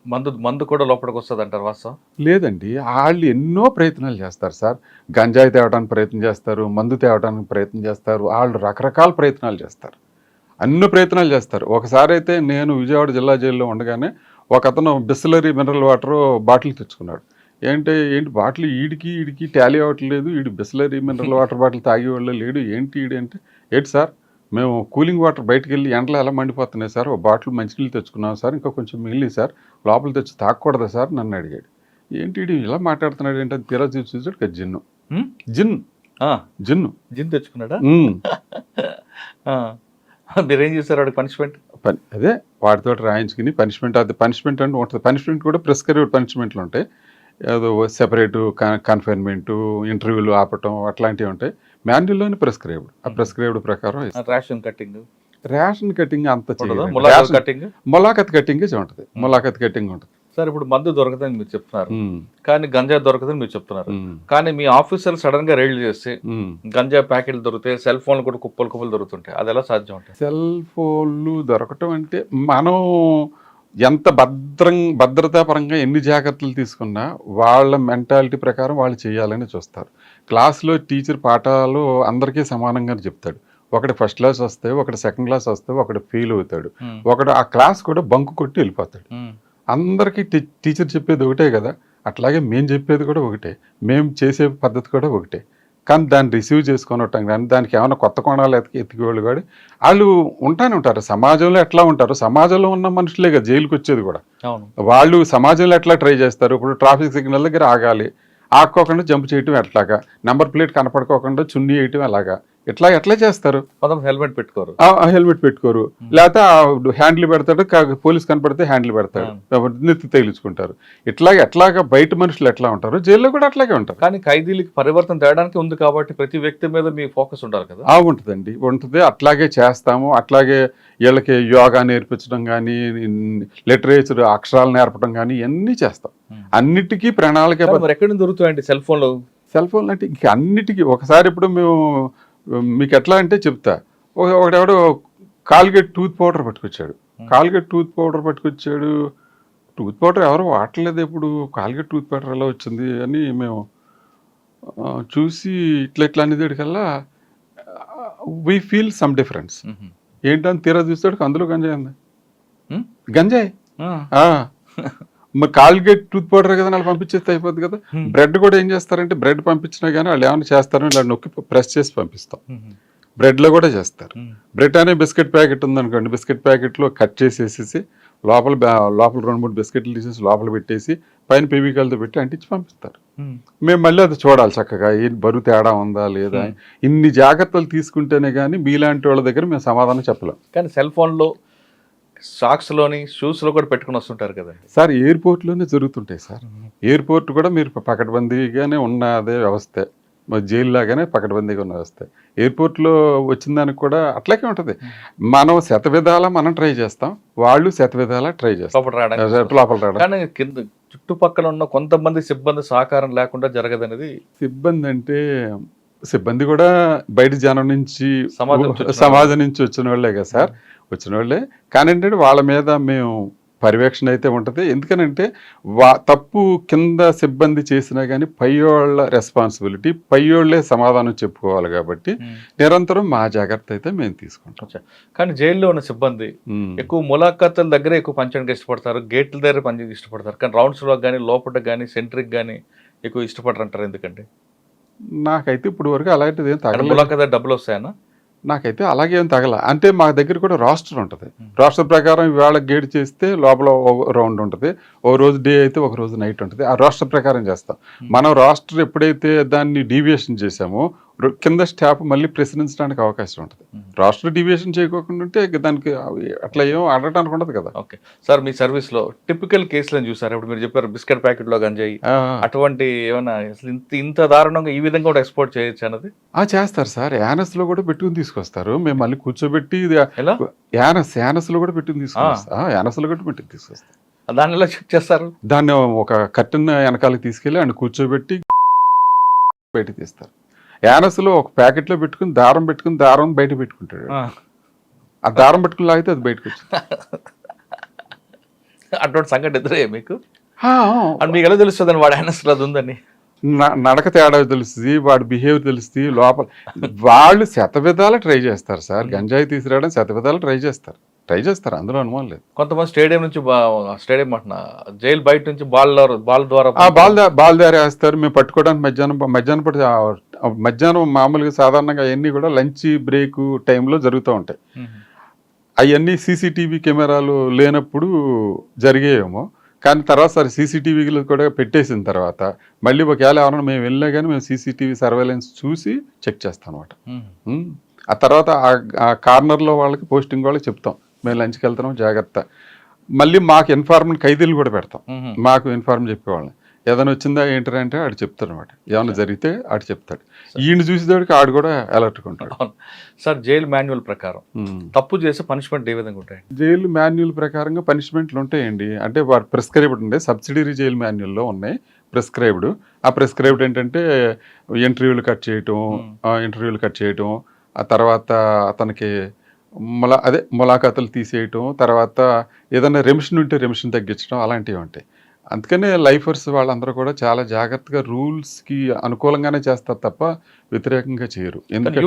మందు కూడా లోపలికి వస్తుంది అంటారు, వాస్తవం? లేదండి, వాళ్ళు ఎన్నో ప్రయత్నాలు చేస్తారు సార్. గంజాయి తేవడానికి ప్రయత్నం చేస్తారు, మందు తేవడానికి ప్రయత్నం చేస్తారు, వాళ్ళు రకరకాల ప్రయత్నాలు చేస్తారు. అన్ని ప్రయత్నాలు చేస్తారు. ఒకసారి అయితే నేను విజయవాడ జిల్లా జైల్లో ఉండగానే ఒక అతను బిస్లరీ మినరల్ వాటర్ బాటిల్ తెచ్చుకున్నాడు. ఏంటి బాటిల్ ఈడికి టాలీ అవ్వట్లేదు, ఈడు బిస్లరీ మినరల్ వాటర్ బాటిల్ తాగేవాళ్ళు లేడు, ఏంటి ఈడు అంటే, ఏంటి సార్ మేము కూలింగ్ వాటర్ బయటకు వెళ్ళి ఎండలో ఎలా మండిపోతున్నాయి సార్, ఒక బాటిల్ మంచినీళ్ళు తెచ్చుకున్నాం సార్, ఇంకా కొంచెం మిగిలి సార్, లోపల తెచ్చి తాగకూడదా సార్ నన్ను అడిగాడు. ఏంటి ఈడు ఇలా మాట్లాడుతున్నాడు ఏంటంటే తీరా చూసాడు కదా జిన్ను. జిన్ను జిన్ తెచ్చుకున్నాడా? మీరేం చేశారు వాడికి పనిష్మెంట్? అదే వాటితో రాయించుకుని పనిష్మెంట్, అది పనిష్మెంట్ అంటే ఉంటుంది. పనిష్మెంట్ కూడా ప్రిస్క్రైబ్డ్ పనిష్మెంట్లు ఉంటాయి. ఏదో సెపరేటు కన్ఫైన్మెంటు, ఇంటర్వ్యూలు ఆపటం అట్లాంటివి ఉంటాయి. మాన్యువల్లోనే ప్రిస్క్రైబ్డ్. ఆ ప్రిస్క్రైబ్డ్ ప్రకారం రేషన్ కటింగ్ అంత ములాఖత్ కటింగ్ ఉంటుంది. ములాఖత్ కటింగ్ ఉంటుంది. సార్ ఇప్పుడు మందు దొరకదని మీరు చెప్తున్నారు, కానీ గంజా దొరకదని మీరు చెప్తున్నారు. కానీ మీ ఆఫీసర్లు సడన్ గా రైళ్లు చేస్తే గంజా ప్యాకెట్లు దొరుకుతాయి, సెల్ ఫోన్లు కూడా కుప్పలు దొరుకుతుంటాయి. అది ఎలా సాధ్యం ఉంటాయి? సెల్ ఫోన్లు దొరకటం అంటే మనం ఎంత భద్రతాపరంగా ఎన్ని జాగ్రత్తలు తీసుకున్నా వాళ్ళ మెంటాలిటీ ప్రకారం వాళ్ళు చేయాలని చూస్తారు. క్లాస్లో టీచర్ పాఠాలు అందరికీ సమానంగా చెప్తాడు. ఒకటి ఫస్ట్ క్లాస్ వస్తే, ఒకటి సెకండ్ క్లాస్ వస్తే, ఒకటి ఫెయిల్ అవుతాడు, ఒకటి ఆ క్లాస్ కూడా బంకు కొట్టి వెళ్ళిపోతాడు. అందరికీ టీచర్ చెప్పేది ఒకటే కదా, అట్లాగే మేము చెప్పేది కూడా ఒకటే, మేము చేసే పద్ధతి కూడా ఒకటే. కానీ దాన్ని రిసీవ్ చేసుకొని ఉంటాం కానీ దానికి ఏమైనా కొత్త కోణాలు ఎత్తికేవాళ్ళు కూడా వాళ్ళు ఉంటారు. సమాజంలో ఎట్లా ఉంటారు, సమాజంలో ఉన్న మనుషులే కదా జైలుకి వచ్చేది కూడా. వాళ్ళు సమాజంలో ఎట్లా ట్రై చేస్తారు, ఇప్పుడు ట్రాఫిక్ సిగ్నల్ దగ్గర ఆగాలి, ఆక్కోకుండా జంప్ చేయటం ఎట్లాగా, నెంబర్ ప్లేట్ కనపడుకోకుండా చున్నీ వేయటం ఎలాగా, ఎట్లా చేస్తారు? హెల్మెట్ పెట్టుకోరు, లేకపోతే హ్యాండిల్ పెడతాడు, పోలీస్ కనపడితే హ్యాండిల్ పెడతాడు, నెత్తి తగిలించుకుంటారు. ఎట్లాగా బయట మనుషులు ఎట్లా ఉంటారు, జైల్లో కూడా అట్లాగే ఉంటారు. కానీ ఖైదీలకి పరివర్తన తేడానికి ఉంది కాబట్టి ప్రతి వ్యక్తి మీద మీ ఫోకస్ ఉండాలి కదా. ఉంటుందండి, ఉంటుంది. అట్లాగే చేస్తాము. అట్లాగే వీళ్ళకి యోగా నేర్పించడం కానీ, లిటరేచర్ అక్షరాలు నేర్పడం కానీ ఇవన్నీ చేస్తాం. అన్నిటికీ ప్రణాళిక. ఎక్కడి నుంచి దొరుకుతాయండి సెల్ ఫోన్లు అంటే ఇంక అన్నిటికీ ఒకసారి ఇప్పుడు మేము మీకు ఎట్లా అంటే చెప్తా. ఒకడెవడో కాల్గేట్ టూత్ పౌడర్ పట్టుకొచ్చాడు. టూత్ పౌడర్ ఎవరు వాడలేదు ఎప్పుడు, కాల్గేట్ టూత్ పౌడర్ ఎలా వచ్చింది అని మేము చూసి ఇట్లా అనేదేకల్లా వీ ఫీల్ సమ్ డిఫరెన్స్. ఏంటని తీరా చూస్తాడు, అందులో గంజాయి ఉంది. గంజాయి మరి కాల్గేట్ టూత్ పౌడర్ కదా వాళ్ళు పంపించేస్తే అయిపోద్ది కదా. బ్రెడ్ కూడా ఏం చేస్తారంటే, బ్రెడ్ పంపించినా కానీ వాళ్ళు ఏమైనా చేస్తారని ఇలా నొక్కి ప్రెస్ చేసి పంపిస్తాం. బ్రెడ్లో కూడా చేస్తారు. బ్రెడ్ అనే బిస్కెట్ ప్యాకెట్ ఉందనుకోండి, బిస్కెట్ ప్యాకెట్లో కట్ చేసేసి లోపల 2-3 బిస్కెట్లు తీసేసి లోపల పెట్టేసి పైన ఫెవికాల్తో పెట్టి అంటించి పంపిస్తారు. మేము మళ్ళీ అది చూడాలి చక్కగా, ఏం బరువు తేడా ఉందా లేదా. ఇన్ని జాగ్రత్తలు తీసుకుంటేనే కానీ మీలాంటి వాళ్ళ దగ్గర మేము సమాధానం చెప్పలేం. కానీ సెల్ ఫోన్లో, సాక్స్లోని, షూస్లో కూడా పెట్టుకుని వస్తుంటారు కదా సార్. ఎయిర్పోర్ట్లోనే జరుగుతుంటాయి సార్. ఎయిర్పోర్ట్ కూడా మీరు పకడ్బందీగానే ఉన్న అదే వ్యవస్థే, మరి జైలు లాగానే పకడ్బందీగా ఉన్న వ్యవస్థ. ఎయిర్పోర్ట్లో వచ్చిన దానికి కూడా అట్లాగే ఉంటుంది. మనం శతవిధాలా మనం ట్రై చేస్తాం, వాళ్ళు శతవిధాలా ట్రై చేస్తాం లోపల రావడం. కానీ కింద చుట్టుపక్కల ఉన్న కొంతమంది సిబ్బంది సహకారం లేకుండా జరగదనేది. సిబ్బంది కూడా బయట జనం నుంచి, సమాజం నుంచి వచ్చిన వాళ్ళే కదా సార్, వచ్చిన వాళ్ళే. కానీ ఏంటంటే వాళ్ళ మీద మేము పర్యవేక్షణ అయితే ఉంటుంది. ఎందుకనంటే తప్పు కింద సిబ్బంది చేసినా కానీ పైవాళ్ళ రెస్పాన్సిబిలిటీ, పైవాళ్లే సమాధానం చెప్పుకోవాలి కాబట్టి నిరంతరం మా జాగ్రత్త అయితే మేము తీసుకుంటాం. కానీ జైల్లో ఉన్న సిబ్బంది ఎక్కువ ములాఖాతుల దగ్గర ఎక్కువ పంచడానికి ఇష్టపడతారు, గేట్ల దగ్గర పంచడానికి ఇష్టపడతారు. కానీ రౌండ్స్లో కానీ, లోపల కానీ, సెంట్రిక్ కానీ ఎక్కువ ఇష్టపడరు అంటారు. ఎందుకంటే నాకైతే ఇప్పుడు వరకు అలాంటిది ఏం తగలలేదు. ములాఖాత డబ్బులు వస్తాయన్నా? నాకైతే అలాగే ఏం తగల. అంటే మా దగ్గర కూడా రాస్టర్ ఉంటుంది. రాస్టర్ ప్రకారం ఇవాళ గేట్ చేస్తే లోపల రౌండ్ ఉంటుంది, ఒక రోజు డే అయితే ఒక రోజు నైట్ ఉంటుంది. ఆ రాస్టర్ ప్రకారం చేస్తాం. మనం రాస్టర్ ఎప్పుడైతే దాన్ని డీవియేషన్ చేసామో కింద స్టాఫ్ మళ్ళీ ప్రశ్నించడానికి అవకాశం ఉంటుంది. రాస్టర్ డీవియేషన్ చేయకోకుండా ఉంటే దానికి అట్లా ఏమో అడగడానికి ఉండదు కదా. ఓకే సార్, మీ సర్వీస్లో టిపికల్ కేసులను చూసారు. ఇప్పుడు మీరు చెప్పారు బిస్కెట్ ప్యాకెట్లో గంజాయి, అటువంటి ఏమన్నా ఇంత దారుణంగా ఈ విధంగా కూడా ఎక్స్పోర్ట్ చేయొచ్చు అన్నది? చేస్తారు సార్. యానస్లో కూడా పెట్టుకుని తీసుకొస్తారు. మేము మళ్ళీ కూర్చోబెట్టి యానస్లో కూడా పెట్టుకుని తీసుకొస్తాం. యానస్లో కూడా పెట్టుకుని తీసుకొస్తాం. దాన్ని ఎలా చెక్ చేస్తారు? దాన్ని ఒక కట్టెన్ వెనకాలకి తీసుకెళ్ళి ఆయన కూర్చోబెట్టి బయట తీస్తారు. యానస్లో ఒక ప్యాకెట్లో పెట్టుకుని దారం బయట పెట్టుకుంటాడు. ఆ దారం పెట్టుకుని లాగితే అది బయటకు వచ్చింది. అటువంటి సంఘటన ఎదురయ్యా మీకు? మీకు ఎలా తెలుస్తుంది వాడు యానస్లో అది ఉందని? నడక తేడా తెలుస్తుంది, వాడి బిహేవియర్ తెలుస్తుంది లోపల. వాళ్ళు శతవిధాలు ట్రై చేస్తారు సార్, గంజాయి తీసుకురావడం శతవిధాలు ట్రై చేస్తారు అందులో అనుమానం లేదు. కొంతమంది స్టేడియం నుంచి స్టేడియం అంటున్నా జైలు బయట నుంచి బాల్ ద్వారా బాల్ దారి వేస్తారు. మేము పట్టుకోవడానికి మధ్యాహ్నం మామూలుగా సాధారణంగా అవన్నీ కూడా లంచ్ బ్రేక్ టైంలో జరుగుతూ ఉంటాయి. అవన్నీ సీసీటీవీ కెమెరాలు లేనప్పుడు జరిగేయేమో, కానీ తర్వాత సరే సీసీటీవీలు కూడా పెట్టేసిన తర్వాత మళ్ళీ ఒకవేళ ఎవరైనా మేము వెళ్ళినా కానీ మేము సీసీటీవీ సర్వేలెన్స్ చూసి చెక్ చేస్తాం అనమాట. ఆ తర్వాత ఆ కార్నర్లో వాళ్ళకి పోస్టింగ్ వాళ్ళకి చెప్తాం మేము లంచ్కి వెళ్తున్నాం జాగ్రత్త. మళ్ళీ మాకు ఇన్ఫార్మల్ ఖైదీలు కూడా పెడతాం, మాకు ఇన్ఫార్మ్ చెప్పేవాళ్ళని. ఏదైనా వచ్చిందా ఏంటంటే ఆడు చెప్తాడు అనమాట, ఏమైనా జరిగితే ఆడు చెప్తాడు. ఈయన చూసేవాడికి ఆడు కూడా అలర్ట్గా ఉంటాడు. సార్ జైలు మాన్యువల్ ప్రకారం తప్పు చేస్తే పనిష్మెంట్ ఏ విధంగా ఉంటాయి? జైలు మాన్యువల్ ప్రకారంగా పనిష్మెంట్లు ఉంటాయండి. అంటే వారు ప్రిస్క్రైబ్డ్ ఉండే సబ్సిడరీ జైలు మాన్యువల్లో ఉన్నాయి ప్రిస్క్రైబ్డ్. ఆ ప్రిస్క్రైబ్డ్ ఏంటంటే ఇంటర్వ్యూలు కట్ చేయటం, ఆ తర్వాత అతనికి ములాఖాతులు తీసేయటం, తర్వాత ఏదైనా రెమిషన్ ఉంటే రెమిషన్ తగ్గించడం, అలాంటివి ఉంటాయి. అందుకనే లైఫర్స్ వాళ్ళందరూ కూడా చాలా జాగ్రత్తగా రూల్స్కి అనుకూలంగానే చేస్తారు తప్ప వ్యతిరేకంగా చేయరు. ఎందుకంటే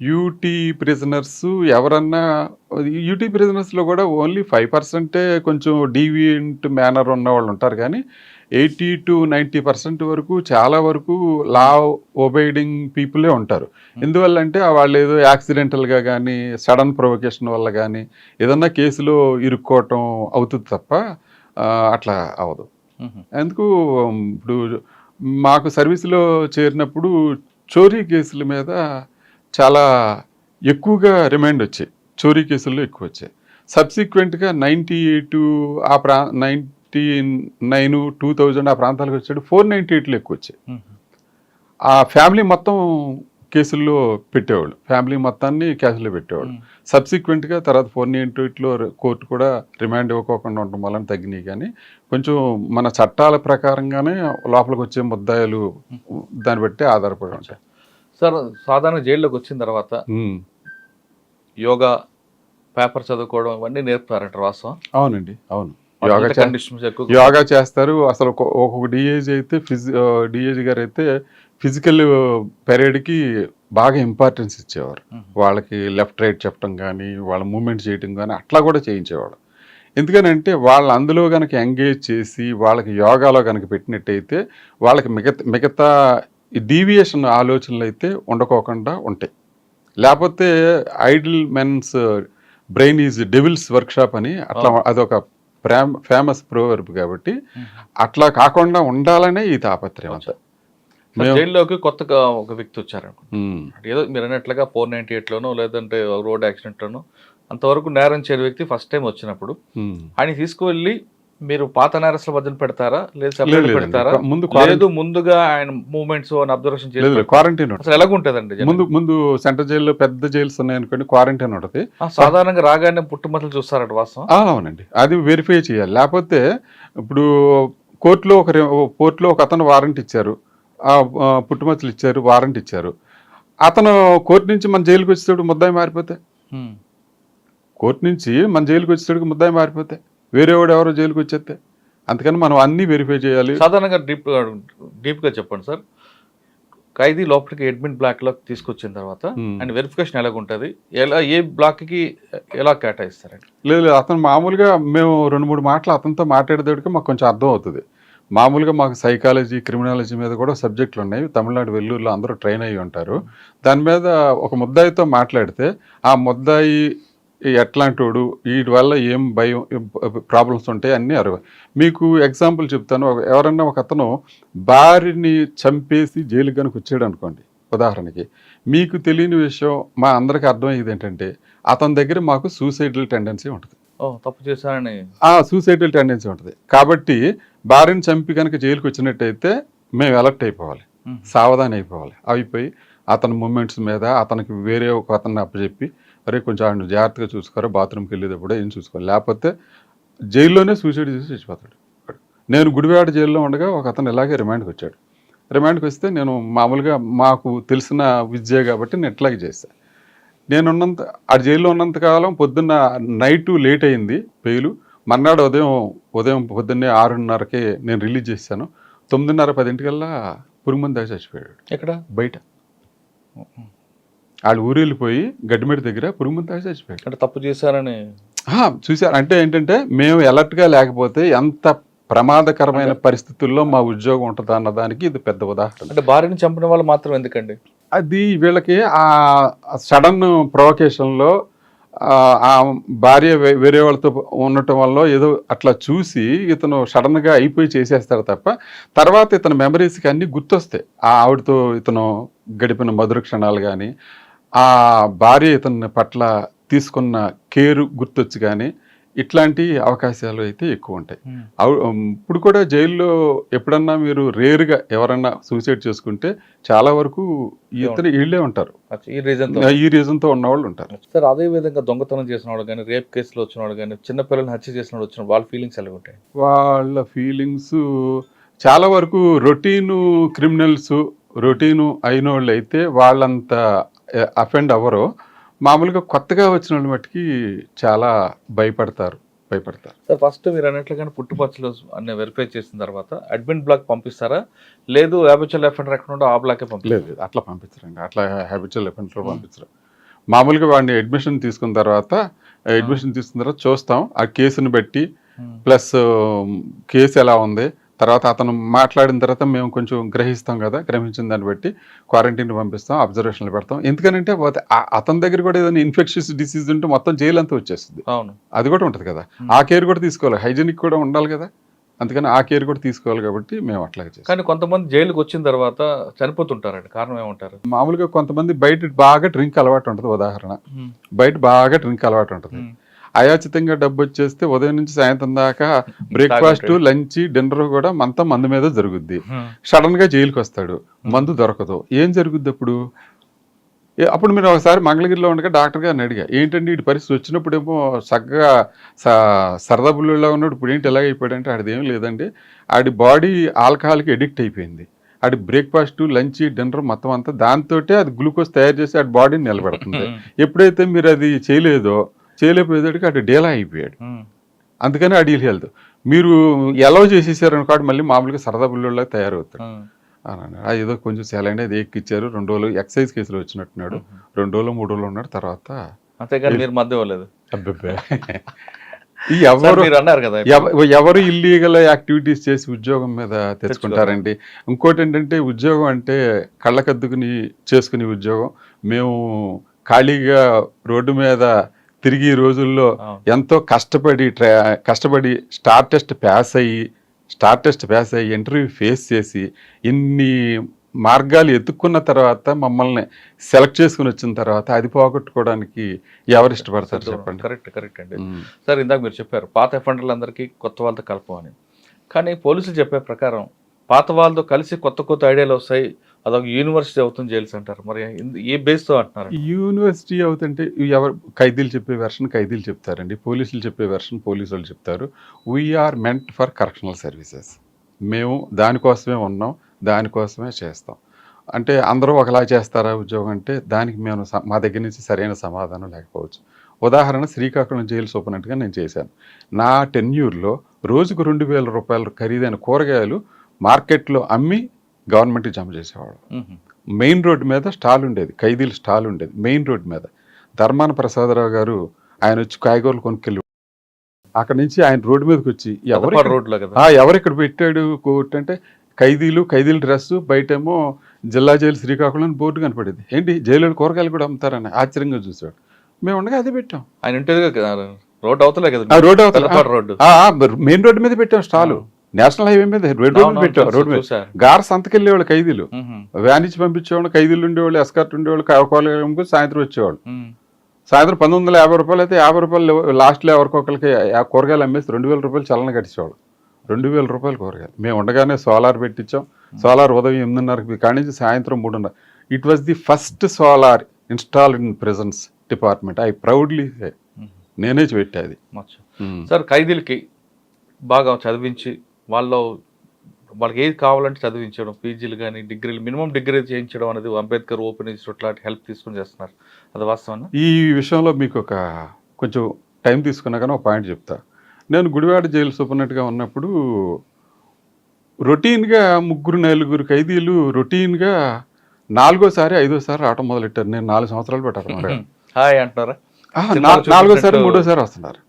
యూటీ ప్రిజనర్స్ ఎవరన్నా యూటీ ప్రిజనర్స్లో కూడా ఓన్లీ 5% కొంచెం డీవియంట్ మేనర్ ఉన్న వాళ్ళు ఉంటారు, కానీ 80 to 90% వరకు చాలా వరకు లా ఒబైడింగ్ పీపులే ఉంటారు. ఎందువల్ల అంటే వాళ్ళు ఏదో యాక్సిడెంటల్గా కానీ సడన్ ప్రొవొకేషన్ వల్ల కానీ ఏదన్నా కేసులో ఇరుక్కోవటం అవుతుంది తప్ప అట్లా అవ్వదు. ఎందుకు ఇప్పుడు మాకు సర్వీస్లో చేరినప్పుడు చోరీ కేసుల మీద చాలా ఎక్కువగా రిమైండ్ వచ్చాయి, చోరీ కేసుల్లో ఎక్కువ వచ్చాయి. సబ్సిక్వెంట్గా 98 99 2000 ఆ ప్రాంతాలకు వచ్చాడు 498లో ఎక్కువ వచ్చాయి. ఆ ఫ్యామిలీ మొత్తం కేసుల్లో పెట్టేవాళ్ళు, ఫ్యామిలీ మొత్తాన్ని కేసులో పెట్టేవాళ్ళు. సబ్సిక్వెంట్గా తర్వాత 498లో కోర్టు కూడా రిమాండ్ ఇవ్వకోకుండా ఉండడం వలన తగ్గినాయి. కానీ కొంచెం మన చట్టాల ప్రకారంగానే లోపలికి వచ్చే ముద్దాయిలు దాన్ని బట్టి ఆధారపడి ఉంటాయి. సార్ సాధారణ జైల్లోకి వచ్చిన తర్వాత యోగా, పేపర్ చదువుకోవడం ఇవన్నీ నేర్పుతారంట వాస్తవం? అవునండి, అవును. యోగా చేస్తారు. అసలు ఒక్కొక్క డిఏజీ అయితే డిఏజీ గారు అయితే ఫిజికల్ పెరేడ్కి బాగా ఇంపార్టెన్స్ ఇచ్చేవారు. వాళ్ళకి లెఫ్ట్ రైట్ చెప్పడం కానీ వాళ్ళ మూమెంట్ చేయటం కానీ అట్లా కూడా చేయించేవాడు. ఎందుకనంటే వాళ్ళు అందులో కనుక ఎంగేజ్ చేసి వాళ్ళకి యోగాలో కనుక పెట్టినట్టయితే వాళ్ళకి మిగతా డీవియేషన్ ఆలోచనలు అయితే ఉండకోకుండా ఉంటాయి. లేకపోతే idle men's brain is devil's workshop అని అట్లా అదొక ఫేమస్ ప్రోవర్బ్. కాబట్టి అట్లా కాకుండా ఉండాలనే ఈ తాపత్రయం అంతా. జైల్లోకి కొత్తగా ఒక వ్యక్తి వచ్చారు, ఏదో మీరు అన్నట్లుగా 498లోనో లేదంటే రోడ్ యాక్సిడెంట్లోనో అంతవరకు నేరం చేయని వ్యక్తి ఫస్ట్ టైం వచ్చినప్పుడు ఆయన తీసుకువెళ్ళి మీరు పాత నేరస్తుల మధ్యన పెడతారా లేదా సెపరేట్ పెడతారా? లేదు ముందుగా ఆయన మూవ్మెంట్స్ అబ్జర్వేషన్ చేసి క్వారంటైన్ అసలు ఎలాగుంటదండి? ముందు సెంట్రల్ జైల్లో పెద్ద జైల్స్ ఉన్నాయనుకోండి, క్వారంటైన్ ఉంటుంది. సాధారణంగా రాగానే పుట్టుమతలు చూస్తారట వాస్తవం? అవునండి, అది వెరిఫై చేయాలి. లేకపోతే ఇప్పుడు కోర్టులో ఒక అతను వారెంట్ ఇచ్చారు, పుట్టుమచ్చలు ఇచ్చారు, వారెంట్ ఇచ్చారు. అతను కోర్టు నుంచి మన జైలుకి వచ్చేటప్పుడు ముద్దాయి మారిపోతే, కోర్టు నుంచి మన జైలుకి వచ్చేటప్పుడు ముద్దాయి మారిపోతే వేరే వాడు ఎవరో జైలుకి వచ్చేస్తే, అందుకని మనం అన్నీ వెరిఫై చేయాలి. సాధారణంగా డీప్గా చెప్పండి సార్, ఖైదీ లోపలికి అడ్మిన్ బ్లాక్లోకి తీసుకొచ్చిన తర్వాత అండ్ వెరిఫికేషన్ ఎలాగుంటుంది, ఏ బ్లాక్కి ఎలా కేటాయిస్తారండి? లేదు, అతను మామూలుగా మేము 2-3 మాటలు అతనితో మాట్లాడేటప్పటికి మాకు కొంచెం అర్థం అవుతుంది. మామూలుగా మాకు సైకాలజీ, క్రిమినాలజీ మీద కూడా సబ్జెక్టులు ఉన్నాయి. తమిళనాడు వెల్లూరులో అందరూ ట్రైన్ అయ్యి ఉంటారు. దాని మీద ఒక ముద్దాయితో మాట్లాడితే ఆ ముద్దాయి ఎట్లాంటోడు, వీటి వల్ల ఏం భయం ప్రాబ్లమ్స్ ఉంటాయి అన్నీ మీకు ఎగ్జాంపుల్ చెప్తాను. ఎవరన్నా ఒక అతను భార్యని చంపేసి జైలు కనుక వచ్చాడు అనుకోండి ఉదాహరణకి, మీకు తెలియని విషయం మా అందరికీ అర్థమయ్యేది ఏంటంటే అతని దగ్గర మాకు సూసైడల్ టెండెన్సీ ఉంటుంది. తప్పు చేశారని సూసైడల్ టెండెన్సీ ఉంటుంది. కాబట్టి భార్యని చంపి కనుక జైలుకి వచ్చినట్టయితే మేము అలర్ట్ అయిపోవాలి, సావధానం అయిపోయి అతని మూమెంట్స్ మీద అతనికి వేరే ఒక అతన్ని అప్పచెప్పి అరే కొంచెం ఆయన జాగ్రత్తగా చూసుకోరా, బాత్రూమ్కి వెళ్ళేటప్పుడు ఏం చూసుకోవాలి, లేకపోతే జైల్లోనే సూసైడ్ చేసి చచ్చిపోతాడు. నేను గుడివాడ జైల్లో ఉండగా ఒక అతను ఇలాగే రిమాండ్కి వచ్చాడు. రిమాండ్కి వస్తే నేను మామూలుగా మాకు తెలిసిన విద్య కాబట్టి నేను ఎట్లాగే చేశాను. ఆ జైల్లో ఉన్నంతకాలం పొద్దున్న నైటు లేట్ అయింది బెయిలు. మర్నాడు ఉదయం పొద్దున్నే 6:30కే నేను రిలీజ్ చేశాను. 9:30, 10 పురుగుమంది దాచి చచ్చిపోయాడు ఎక్కడ? బయట. వాళ్ళు ఊరు వెళ్ళిపోయి గడ్డిమెడి దగ్గర పురుగుమంది దాచి చచ్చిపోయాడు. అంటే తప్పు చేశారని చూశారు. అంటే ఏంటంటే మేము అలర్ట్గా లేకపోతే ఎంత ప్రమాదకరమైన పరిస్థితుల్లో మా ఉద్యోగం ఉంటుంది అన్నదానికి ఇది పెద్ద ఉదాహరణ. అంటే భార్యని చంపిన వాళ్ళు మాత్రం ఎందుకండి? అది వీళ్ళకి ఆ సడన్ ప్రొవకేషన్లో ఆ భార్య వేరే వాళ్ళతో ఉండటం వల్ల ఏదో అట్లా చూసి ఇతను సడన్గా అయిపోయి చేసేస్తాడు తప్ప తర్వాత ఇతని మెమరీస్కి అన్నీ గుర్తొస్తాయి. ఆ ఆవిడతో ఇతను గడిపిన మధుర క్షణాలు కానీ, ఆ భార్య ఇతని పట్ల తీసుకున్న కేరు గుర్తొచ్చి కానీ, ఇట్లాంటి అవకాశాలు అయితే ఎక్కువ ఉంటాయి. ఇప్పుడు కూడా జైల్లో ఎప్పుడన్నా మీరు రేరుగా ఎవరన్నా సూసైడ్ చేసుకుంటే చాలా వరకు వీళ్ళే ఉంటారు, ఈ రీజన్తో ఉన్నవాళ్ళు ఉంటారు. సార్ అదే విధంగా దొంగతనం చేసిన వాళ్ళు కానీ, రేప్ కేసులో వచ్చిన వాళ్ళు కానీ, చిన్నపిల్లల్ని హత్య చేసిన వాళ్ళు వచ్చిన వాళ్ళ ఫీలింగ్స్ ఎలా ఉంటాయి? వాళ్ళ ఫీలింగ్స్ చాలా వరకు రొటీను అయిన వాళ్ళు అయితే వాళ్ళంత అఫెండ్ అవ్వరు. మామూలుగా కొత్తగా వచ్చిన వాళ్ళు మట్టుకి చాలా భయపడతారు. సార్ ఫస్ట్ మీరు అన్నట్లుగానే పుట్టుపచ్చలు అన్ని వెరిఫై చేసిన తర్వాత అడ్మిన్ బ్లాక్ పంపిస్తారా, లేదు హ్యాబిచువల్ అఫెండర్ ఎక్కడ ఉందో ఆ బ్లాకే పంపిస్తారు? లేదు, అట్లా పంపించరండి. అట్లా హ్యాబిచువల్ అఫెండర్ పంపించరు. మామూలుగా వాడిని అడ్మిషన్ తీసుకున్న తర్వాత చూస్తాం ఆ కేసుని బట్టి, ప్లస్ కేసు ఎలా ఉంది, తర్వాత అతను మాట్లాడిన తర్వాత మేము కొంచెం గ్రహిస్తాం కదా, గ్రహించిన దాన్ని బట్టి క్వారంటైన్ పంపిస్తాం, అబ్జర్వేషన్లు పెడతాం. ఎందుకనంటే అతని దగ్గర కూడా ఏదైనా ఇన్ఫెక్షన్స్ డిసీజ్ ఉంటే మొత్తం జైలు అంతా వచ్చేస్తుంది. అవును, అది కూడా ఉంటుంది కదా, ఆ కేర్ కూడా తీసుకోవాలి, హైజీనిక్ కూడా ఉండాలి కదా, అందుకని ఆ కేర్ కూడా తీసుకోవాలి కాబట్టి మేము అట్లాగే చేస్తాం. కానీ కొంతమంది జైలుకి వచ్చిన తర్వాత చనిపోతుంటారండి, కారణం ఏమంటారు? మామూలుగా కొంతమంది బయట బాగా డ్రింక్ అలవాటు ఉంటుంది. ఉదాహరణ, బయట బాగా డ్రింక్ అలవాటు ఉంటుంది, అయాచితంగా డబ్బు వచ్చేస్తే ఉదయం నుంచి సాయంత్రం దాకా బ్రేక్ఫాస్ట్, లంచ్, డిన్నర్ కూడా అంతా మందు మీద జరుగుద్ది. సడన్ గా జైలుకి వస్తాడు, మందు దొరకదు, ఏం జరుగుద్ది అప్పుడు? అప్పుడు మీరు ఒకసారి మంగళగిరిలో ఉండగా డాక్టర్ గారిని అడిగా, ఏంటండి ఈ పరిస్థితి వచ్చినప్పుడేమో చక్కగా సరదా బుల్లులా ఉన్నాడు, ఇప్పుడు ఏంటి ఎలాగ అయిపోయాడంటే ఆడిదేం లేదండి, ఆడి బాడీ ఆల్కహాల్కి ఎడిక్ట్ అయిపోయింది. ఆడి బ్రేక్ఫాస్ట్, లంచ్, డిన్నర్ మొత్తం అంతా దాంతో అది గ్లూకోజ్ తయారు చేసి ఆడి బాడీని నిలబెడుతుంది. ఎప్పుడైతే మీరు అది చేయలేకపోయేదానికి అటు డేలా అయిపోయాడు. అందుకని అడిగి హెల్త్ మీరు ఎలా చేసేసారనుకోండి మళ్ళీ మామూలుగా సరదా బుల్లోలా తయారవుతాడు. ఏదో కొంచెం సేలండి అది ఎక్కిచ్చారు, 2 రోజులు ఎక్సైజ్ కేసులు వచ్చినట్టున్నాడు, 2 రోజులు 3 రోజులు ఉన్నాడు, తర్వాత అంతేగాని మీరు మధ్య ఇవ్వలేదు. అబ్బబ్బే ఎవరు ఇల్లీగల్ యాక్టివిటీస్ చేసి ఉద్యోగం మీద తెచ్చుకుంటారండి. ఇంకోటి ఏంటంటే ఉద్యోగం అంటే కళ్ళకద్దుకుని చేసుకునే ఉద్యోగం. మేము ఖాళీగా రోడ్డు మీద తిరిగి రోజుల్లో ఎంతో కష్టపడి స్టార్ టెస్ట్ పాస్ అయ్యి ఇంటర్వ్యూ ఫేస్ చేసి ఇన్ని మార్గాలు ఎత్తుక్కున్న తర్వాత మమ్మల్ని సెలెక్ట్ చేసుకుని వచ్చిన తర్వాత అది పోగొట్టుకోవడానికి ఎవరు ఇష్టపడతారు చెప్పండి? కరెక్ట్ అండి. సార్ ఇందాక మీరు చెప్పారు పాత అఫెండర్లందరికీ కొత్త వాళ్ళతో కలపమని, కానీ పోలీసులు చెప్పే ప్రకారం పాత వాళ్ళతో కలిసి కొత్త ఐడియాలు వస్తాయి, అదొక యూనివర్సిటీ అవుతుంది జైల్స్ అంటారు. మరి ఏ బేస్తో అంటున్నారు? యూనివర్సిటీ అవుతుంటే ఎవరు ఖైదీలు చెప్పే వెర్షన్ ఖైదీలు చెప్తారండి, పోలీసులు చెప్పే వెర్షన్ పోలీసు వాళ్ళు చెప్తారు. We are meant for correctional services, మేము దానికోసమే ఉన్నాం, దానికోసమే చేస్తాం. అంటే అందరూ ఒకలా చేస్తారా ఉద్యోగం అంటే దానికి మేము మా దగ్గర నుంచి సరైన సమాధానం లేకపోవచ్చు. ఉదాహరణ, శ్రీకాకుళం జైలు సూపరింటెండెంట్గా నేను చేశాను. నా టెన్యూర్లో రోజుకు 2,000 రూపాయలు ఖరీదైన కూరగాయలు మార్కెట్లో అమ్మి గవర్నమెంట్కి జమ చేసేవాడు. మెయిన్ రోడ్డు మీద స్టాల్ ఉండేది, ఖైదీల స్టాల్ ఉండేది మెయిన్ రోడ్డు మీద. ధర్మాన ప్రసాదరావు గారు ఆయన వచ్చి కాయగూరలు కొనుక్కెళ్ళి అక్కడ నుంచి ఆయన రోడ్డు మీదకి వచ్చి ఎవరు ఇక్కడ పెట్టాడు కోర్టు అంటే ఖైదీల డ్రెస్సు, బయటేమో జిల్లా జైలు శ్రీకాకుళం బోర్డు కనపడేది. ఏంటి జైలు కూరగాయలు కూడా అమ్ముతారని ఆశ్చర్యంగా చూసాడు. మేము ఉండగా అదే పెట్టాం. ఆయన రోడ్డు అవతలే కదా, రోడ్డు అవతల మెయిన్ రోడ్డు మీద పెట్టాం స్టాలు. నేషనల్ హైవే మీద రోడ్డు మీద పెట్టాం. రోడ్డు మీద గార సంతకెళ్ళేవాళ్ళు ఖైదీలు, వ్యాన్ ఇచ్చి పంపించేవాళ్ళు, ఖైదీలు ఉండేవాళ్ళు, ఎస్కార్ట్ ఉండేవాళ్ళు, కూరగాయలు సాయంత్రం వచ్చేవాళ్ళు. సాయంత్రం 1950 రూపాయలు అయితే 50 రూపాయలు లాస్ట్లో ఎవరికొకరికి కూరగాయలు అమ్మేసి 2,000 రూపాయలు చలన కట్టించేవాళ్ళు. 2,000 రూపాయలు కూరగాయలు. మేము ఉండగానే సోలార్ పెట్టించాం. సోలార్ ఉదయం 8:30 కాడి నుంచి సాయంత్రం 3:30. It was the first solar installed in prisons department. I proudly నేనే పెట్టేది. సార్ ఖైదీలకి బాగా చదివించి వాళ్ళకి ఏది కావాలంటే చదివించడం, పీజీలు కానీ డిగ్రీలు, మినిమం డిగ్రీ చేయించడం అనేది అంబేద్కర్ ఓపెన్ ఇన్స్టిట్యూట్ లాంటి హెల్ప్ తీసుకుని చేస్తున్నారు. అది వాస్తవం? ఈ విషయంలో మీకు కొంచెం టైం తీసుకున్నా కానీ ఒక పాయింట్ చెప్తా. నేను గుడివాడ జైలు సూపరింటెండెంట్గా ఉన్నప్పుడు రొటీన్గా 3-4 ఖైదీలు రొటీన్గా 4ఓసారి 5ఓసారి రావటం మొదలెట్టారు. నేను 4 సంవత్సరాలు పెట్టాను. హాయ్ అంటున్నారా? 4ఓసారి 3ఓసారి వస్తున్నారు.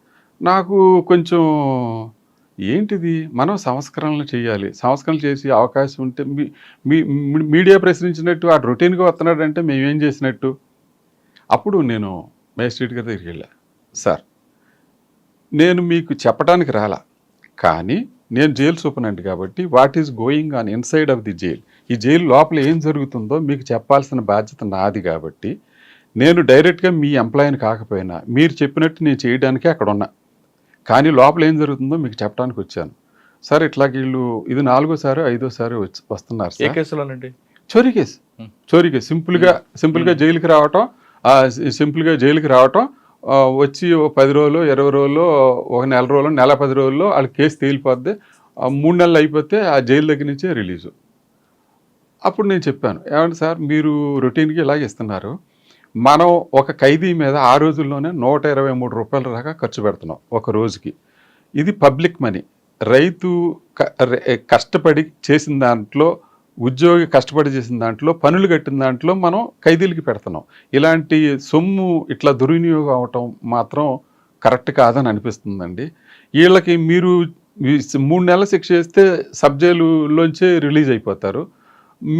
నాకు కొంచెం ఏంటిది, మనం సంస్కరణలు చేయాలి, సంస్కరణలు చేసి అవకాశం ఉంటే మీడియా ప్రశ్నించినట్టు ఆ రొటీన్గా వస్తున్నాడు అంటే మేమేం చేసినట్టు. అప్పుడు నేను మేజిస్ట్రేట్ గారి దగ్గరికి వెళ్ళా. సార్, నేను మీకు చెప్పడానికి రాలా, కానీ నేను జైలు సూపరింటెండెంట్ కాబట్టి what is going on inside of the jail, ఈ జైలు లోపల ఏం జరుగుతుందో మీకు చెప్పాల్సిన బాధ్యత నాది. కాబట్టి నేను డైరెక్ట్గా మీ ఎంప్లాయీని కాకపోయినా మీరు చెప్పినట్టు నేను చేయడానికి అక్కడ ఉన్నా, కానీ లోపల ఏం జరుగుతుందో మీకు చెప్పడానికి వచ్చాను. సార్, ఇట్లా వీళ్ళు ఇది 4ఓసారి 5ఓసారి వస్తున్నారు ఏ సార్. కేసులోనండి? చోరీ కేసు. సింపుల్గా జైలుకి రావటం, వచ్చి 10 రోజులు 20 రోజులు, ఒక నెల రోజులు, నెల 10 రోజుల్లో వాళ్ళ కేసు తేలిపోద్ది. 3 నెలలు అయిపోతే ఆ జైలు దగ్గర నుంచే రిలీజు. అప్పుడు నేను చెప్పాను, ఏమంటే సార్, మీరు రొటీన్గా ఇలాగ ఇస్తున్నారు, మనం ఒక ఖైదీ మీద ఆ రోజుల్లోనే 123 రూపాయల దాకా ఖర్చు పెడుతున్నాం ఒక రోజుకి. ఇది పబ్లిక్ మనీ. రైతు కష్టపడి చేసిన దాంట్లో, ఉద్యోగి కష్టపడి చేసిన దాంట్లో, పనులు కట్టిన దాంట్లో మనం ఖైదీలకి పెడుతున్నాం. ఇలాంటి సొమ్ము ఇట్లా దుర్వినియోగం అవటం మాత్రం కరెక్ట్ కాదని అనిపిస్తుందండి. వీళ్ళకి మీరు 3 నెలల శిక్ష వేస్తే సబ్ జైలులోంచే రిలీజ్ అయిపోతారు.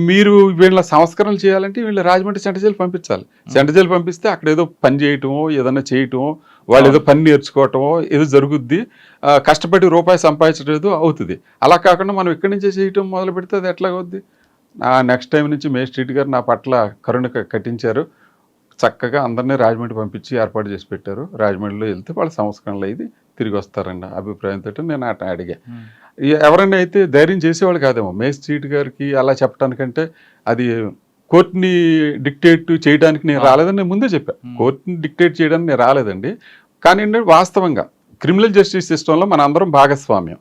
మీరు వీళ్ళ సంస్కరణలు చేయాలంటే వీళ్ళు రాజమండ్రి సెంట్రల్ జైలు పంపించాలి. సెంట్రల్ జైలు పంపిస్తే అక్కడ ఏదో పని చేయటమో, ఏదైనా చేయటమో, వాళ్ళు ఏదో పని నేర్చుకోవటమో ఏదో జరుగుద్ది. కష్టపడి రూపాయి సంపాదించడం ఏదో అవుతుంది. అలా కాకుండా మనం ఇక్కడి నుంచే చేయటం మొదలు పెడితే అది ఎట్లా అవుద్ది. నెక్స్ట్ టైం నుంచి మేజిస్ట్రేట్ గారు నా పట్ల కరుణ కట్టించారు. చక్కగా అందరినీ రాజమండ్రి పంపించి ఏర్పాటు చేసి పెట్టారు. రాజమండ్రిలో వెళ్తే వాళ్ళ సంస్కరణలు అయింది తిరిగి వస్తారన్న అభిప్రాయంతో నేను అడిగా. ఎవరైనా అయితే ధైర్యం చేసేవాళ్ళు కాదేమో మేజిస్ట్రేట్ గారికి అలా చెప్పడానికంటే. అది కోర్టుని డిక్టేట్ చేయడానికి నేను రాలేదని నేను ముందే చెప్పాను. కోర్టుని డిక్టేట్ చేయడానికి నేను రాలేదండి. కానీ వాస్తవంగా క్రిమినల్ జస్టిస్ సిస్టంలో మన అందరం భాగస్వామ్యం.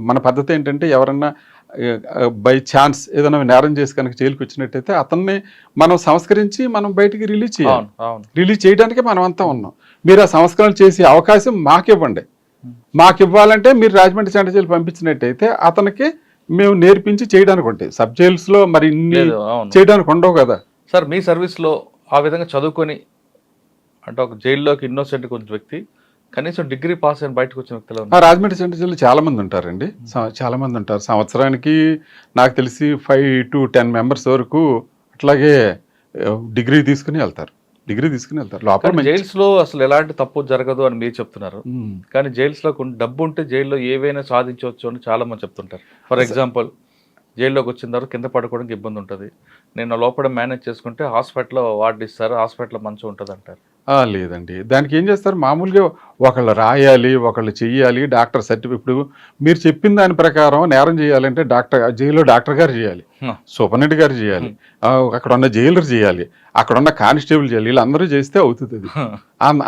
మన పద్ధతి ఏంటంటే, ఎవరన్నా బై ఛాన్స్ ఏదైనా నేరం చేసి కనుక జైలుకి వచ్చినట్టయితే అతన్ని మనం సంస్కరించి మనం బయటికి రిలీజ్ చేయాలి. రిలీజ్ చేయడానికే మనం అంతా ఉన్నాం. మీరు ఆ సంస్కరణలు చేసే అవకాశం మాకివ్వండి. మాకు ఇవ్వాలంటే మీరు రాజమండ్రి సెంట్రల్ జైలు పంపించినట్టయితే అతనికి మేము నేర్పించి చేయడానికి ఉంటాయి. సబ్ జైల్స్లో మరి ఇన్ని చేయడానికి ఉండవు కదా సార్. మీ సర్వీస్లో ఆ విధంగా చదువుకొని, అంటే ఒక జైల్లోకి ఇన్నోసెంట్ కొంచెం వ్యక్తి కనీసం డిగ్రీ పాస్ అయిన బయటకు వచ్చిన వ్యక్తులు రాజమండ్రి సెంట్రల్ జైలు చాలా మంది ఉంటారండి. చాలా మంది ఉంటారు. సంవత్సరానికి నాకు తెలిసి 5 to 10 మెంబర్స్ వరకు అట్లాగే డిగ్రీ తీసుకుని వెళ్తారు. లోపల జైల్స్ లో అసలు ఎలాంటి తప్పు జరగదు అని మీరు చెప్తున్నారు, కానీ జైల్స్ లో డబ్బు ఉంటే జైల్లో ఏవైనా సాధించవచ్చు అని చాలా మంది చెప్తుంటారు. ఫర్ ఎగ్జాంపుల్, జైల్లోకి వచ్చిన తర్వాత కింద పడుకోవడానికి ఇబ్బంది ఉంటుంది, నేను లోపల మేనేజ్ చేసుకుంటే హాస్పిటల్లో వార్డు ఇస్తారు, హాస్పిటల్లో మంచిగా ఉంటుంది అంటారు. లేదండి, దానికి ఏం చేస్తారు, మామూలుగా ఒకళ్ళు రాయాలి, ఒకళ్ళు చెయ్యాలి, డాక్టర్ సర్టిఫికేట్. ఇప్పుడు మీరు చెప్పిన దాని ప్రకారం నేరం చేయాలంటే జైల్లో డాక్టర్ గారు చేయాలి, సూపరింటెండెంట్ గారు చేయాలి, అక్కడ ఉన్న జైలర్ చేయాలి, అక్కడ ఉన్న కానిస్టేబుల్ చేయాలి. వీళ్ళందరూ చేస్తే అవుతుంది. అది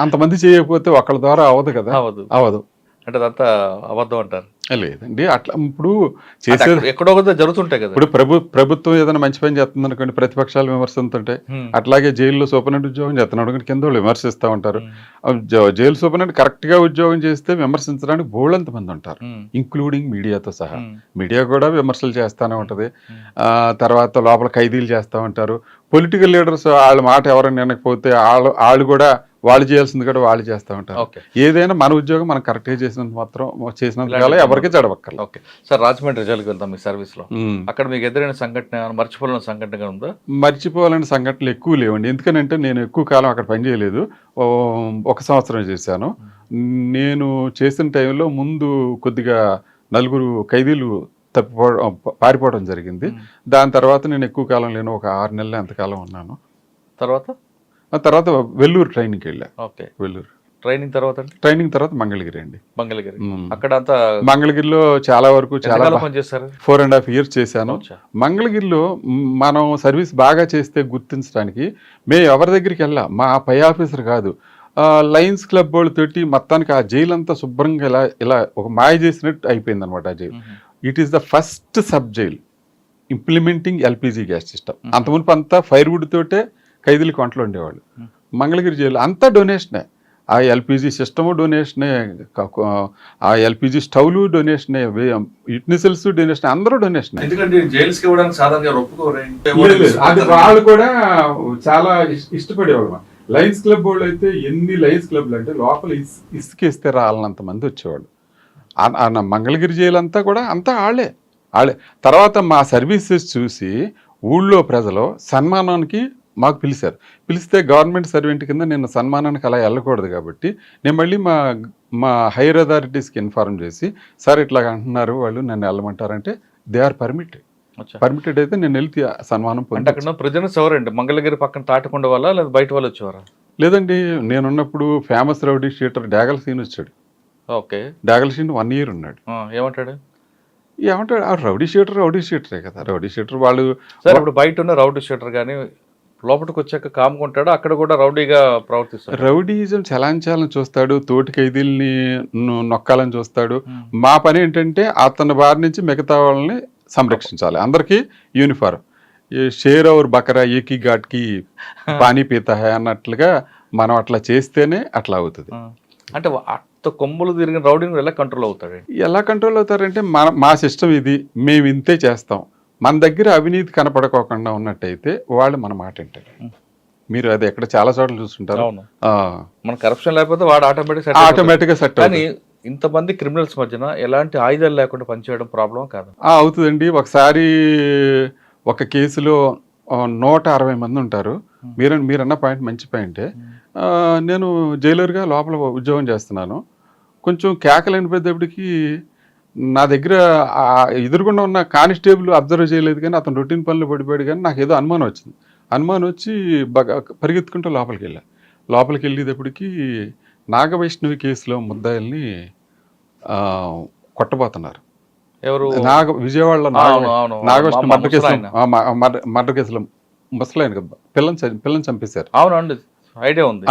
అంతమంది చేయకపోతే ఒకళ్ళ ద్వారా అవ్వదు కదా. అవ్వదు అంటే అదంతా అబద్ధం అంటారు. లేదండి, అట్లా ఇప్పుడు చేసేది ఎక్కడో జరుగుతుంటాయి కదా. ఇప్పుడు ప్రభుత్వం ఏదైనా మంచి పని చేస్తుంది అనుకోండి, ప్రతిపక్షాలు విమర్శిస్తుంటాయి. అట్లాగే జైల్లో సూపరింటెండెంట్ ఉద్యోగం చేస్తున్నాడు అనుకోండి, కింద వాళ్ళు విమర్శిస్తూ ఉంటారు. జైలు సూపరింటెండెంట్ కరెక్ట్ గా ఉద్యోగం చేస్తే విమర్శించడానికి బోల్డంత మంది ఉంటారు, ఇంక్లూడింగ్ మీడియాతో సహా. మీడియా కూడా విమర్శలు చేస్తూనే ఉంటది. తర్వాత లోపల ఖైదీలు చేస్తూ ఉంటారు. పొలిటికల్ లీడర్స్ వాళ్ళ మాట ఎవరైనా వినకపోతే వాళ్ళు కూడా వాళ్ళు చేయాల్సింది కూడా వాళ్ళు చేస్తూ ఉంటారు. ఏదైనా మన ఉద్యోగం మనం కరెక్ట్గా చేసినందువల్ల ఎవరికి చెడవక్కర్లేదు. ఓకే సార్, రాజమండ్రి రిజల్ట్కి వెళ్తాం మీ సర్వీస్లో. అక్కడ మీకు ఎదురైన సంఘటన, మర్చిపోలేని సంఘటన ఉందా? మర్చిపోవాలని సంఘటనలు ఎక్కువ లేవండి. ఎందుకనంటే నేను ఎక్కువ కాలం అక్కడ పనిచేయలేదు, 1 సంవత్సరం చేశాను. నేను చేసిన టైంలో ముందు కొద్దిగా 4 ఖైదీలు పారిపోవడం జరిగింది. దాని తర్వాత నేను ఎక్కువ కాలం లేను, ఒక 6 నెలలు ఎంతకాలం ఉన్నాను. తర్వాత వెల్లూరు ట్రైనింగ్కి వెళ్ళా. వెల్లూరు ట్రైనింగ్ తర్వాత మంగళగిరి అండి. అక్కడ మంగళగిరిలో చాలా వరకు 4.5 years చేశాను. మంగళగిరిలో మనం సర్వీస్ బాగా చేస్తే గుర్తించడానికి మేము ఎవరి దగ్గరికి వెళ్ళా, మా పై ఆఫీసర్ కాదు, లయన్స్ క్లబ్ వాళ్ళతోటి మొత్తానికి ఆ జైలు అంతా శుభ్రంగా ఇలా ఒక మాయ చేసినట్టు అయిపోయింది అనమాట ఆ jail. It is the first sub jail implementing LPG gas system. అంతమునుపు అంతా ఫైర్వుడ్ తోటే ఖైదీలకు వంటలు ఉండేవాళ్ళు. మంగళగిరి జైలు అంతా డొనేషనే. ఆ ఎల్పిజి సిస్టము డొనేషనే, ఆ ఎల్పిజి స్టవ్లు డొనేషనే, యుటెన్సిల్స్ డొనేషన్, అందరూ డొనేషన్. ఎందుకంటే జైల్స్ కి ఇవ్వడానికి సాధారణంగా ఒప్పుకోరే. అది వాళ్ళు కూడా చాలా ఇష్టపడేవాళ్ళు. లయన్స్ క్లబ్ వాళ్ళు అయితే ఎన్ని లయన్స్ క్లబ్లు అంటే లోపల ఇసుకేస్తే రాలనంత మంది వచ్చేవాళ్ళు. మంగళగిరి జైలు అంతా కూడా అంతా వాళ్ళే. తర్వాత మా సర్వీసెస్ చూసి ఊళ్ళో ప్రజలు సన్మానానికి మాకు పిలిచారు. పిలిస్తే గవర్నమెంట్ సర్వెంట్ కింద నేను సన్మానానికి అలా వెళ్ళకూడదు కాబట్టి నేను మళ్ళీ మా హైయర్ అథారిటీస్కి ఇన్ఫార్మ్ చేసి, సార్ ఇట్లా అంటున్నారు వాళ్ళు, నన్ను వెళ్ళమంటారంటే దే ఆర్ పర్మిటెడ్ అయితే నేను వెళ్ళి సన్మానం అంటే అక్కడ ప్రజెంట్స్ ఎవరండి? మంగళగిరి పక్కన తాటికొండ వాళ్ళ లేదా బయట వాళ్ళు వచ్చేవారా? లేదండి, నేనున్నప్పుడు famous rowdy sheeter Degala scene వచ్చాడు. ఓకే. డాగల్ సీన్ 1 year ఉన్నాడు. ఏమంటాడు? ఆ రౌడీ షీటరే కదా. రౌడీ షీటర్ వాళ్ళు సార్ ఇప్పుడు బయట ఉన్న రౌడీ షీటర్ కానీ లోపలికి వచ్చాక కాముకుంటాడు, అక్కడ కూడా రౌడీగా ప్రవర్తిస్తాడు. రౌడీజం చలాంచాలని చూస్తాడు, తోటి ఖైదీల్ని నొక్కాలని చూస్తాడు. మా పని ఏంటంటే అతని బారి నుంచి మిగతా వాళ్ళని సంరక్షించాలి. అందరికీ యూనిఫారం, షేర్ ఔర్ బకరా ఏకీ ఘాట్కి పానీ పీతా హై అన్నట్లుగా మనం అట్లా చేస్తేనే అట్లా అవుతుంది. అంటే కొమ్ములు తిరిగిన రౌడీని ఎలా కంట్రోల్ అవుతాడు? ఎలా కంట్రోల్ అవుతారంటే మా సిస్టమ్ ఇది, మేము ఇంతే చేస్తాం. మన దగ్గర అవినీతి కనపడకోకుండా ఉన్నట్టయితే వాళ్ళు మన మాట వింటారు. మీరు అది ఎక్కడ చాలా చోట్ల చూస్తుంటారు. మన కరప్షన్ లేకపోతే వాడు ఆటోమేటిక్గా సెట్. కానీ ఇంతమంది క్రిమినల్స్ మధ్యన ఎలాంటి ఆయుధాలు లేకుండా పనిచేయడం ప్రాబ్లం కాదు? అవుతుందండి. ఒకసారి ఒక కేసులో 160 మంది ఉంటారు. మీరన్న పాయింట్ మంచి పాయింటే. నేను జైలర్గా లోపల ఉద్యోగం చేస్తున్నాను. కొంచెం కేకలు వినిపోయేటప్పటికి నా దగ్గర ఎదురుగుండా ఉన్న కానిస్టేబుల్ అబ్జర్వ్ చేయలేదు, కానీ అతను రొటీన్ పనులు పడిపోయాడు. కానీ నాకు ఏదో అనుమానం వచ్చింది. అనుమానం వచ్చి పరిగెత్తుకుంటూ లోపలికి వెళ్ళేటప్పటికి నాగవైష్ణవి కేసులో ముద్దాయిల్ని కొట్టబోతున్నారు. ఎవరు? విజయవాడలో నాగవైష్ణవి మర్డర్ కేసులో ముసలాయన కదా, పిల్లని చంపేశారు. అవునండి, ఐడియా ఉంది.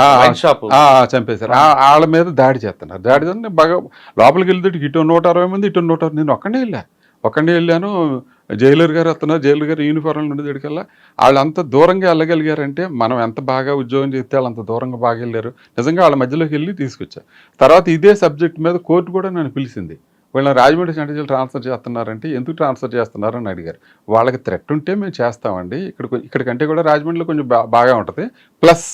చంపేశారు. వాళ్ళ మీద దాడి చేస్తున్నారు. దాడి బాగా లోపలికి వెళ్తే ఇటు 160 మంది, ఇటు 160. నేను ఒక్కడే వెళ్ళాను. జైలర్ గారు వస్తున్నారు. జైలర్ గారు యూనిఫారంలో ఉండేదికల్లా వాళ్ళంత దూరంగా వెళ్ళగలిగారంటే మనం ఎంత బాగా ఉద్యోగం చేస్తే వాళ్ళు అంత దూరంగా బాగా వెళ్ళారు. నిజంగా వాళ్ళ మధ్యలోకి వెళ్ళి తీసుకొచ్చారు. తర్వాత ఇదే సబ్జెక్ట్ మీద కోర్టు కూడా నన్ను పిలిచింది. వీళ్ళని రాజమండ్రి సెంట్రల్ జైలు ట్రాన్స్ఫర్ చేస్తున్నారంటే ఎందుకు ట్రాన్స్ఫర్ చేస్తున్నారని అడిగారు. వాళ్ళకి థ్రెట్ ఉంటే మేము చేస్తామండి, ఇక్కడికంటే కూడా రాజమండ్రిలో కొంచెం బాగా ఉంటుంది, ప్లస్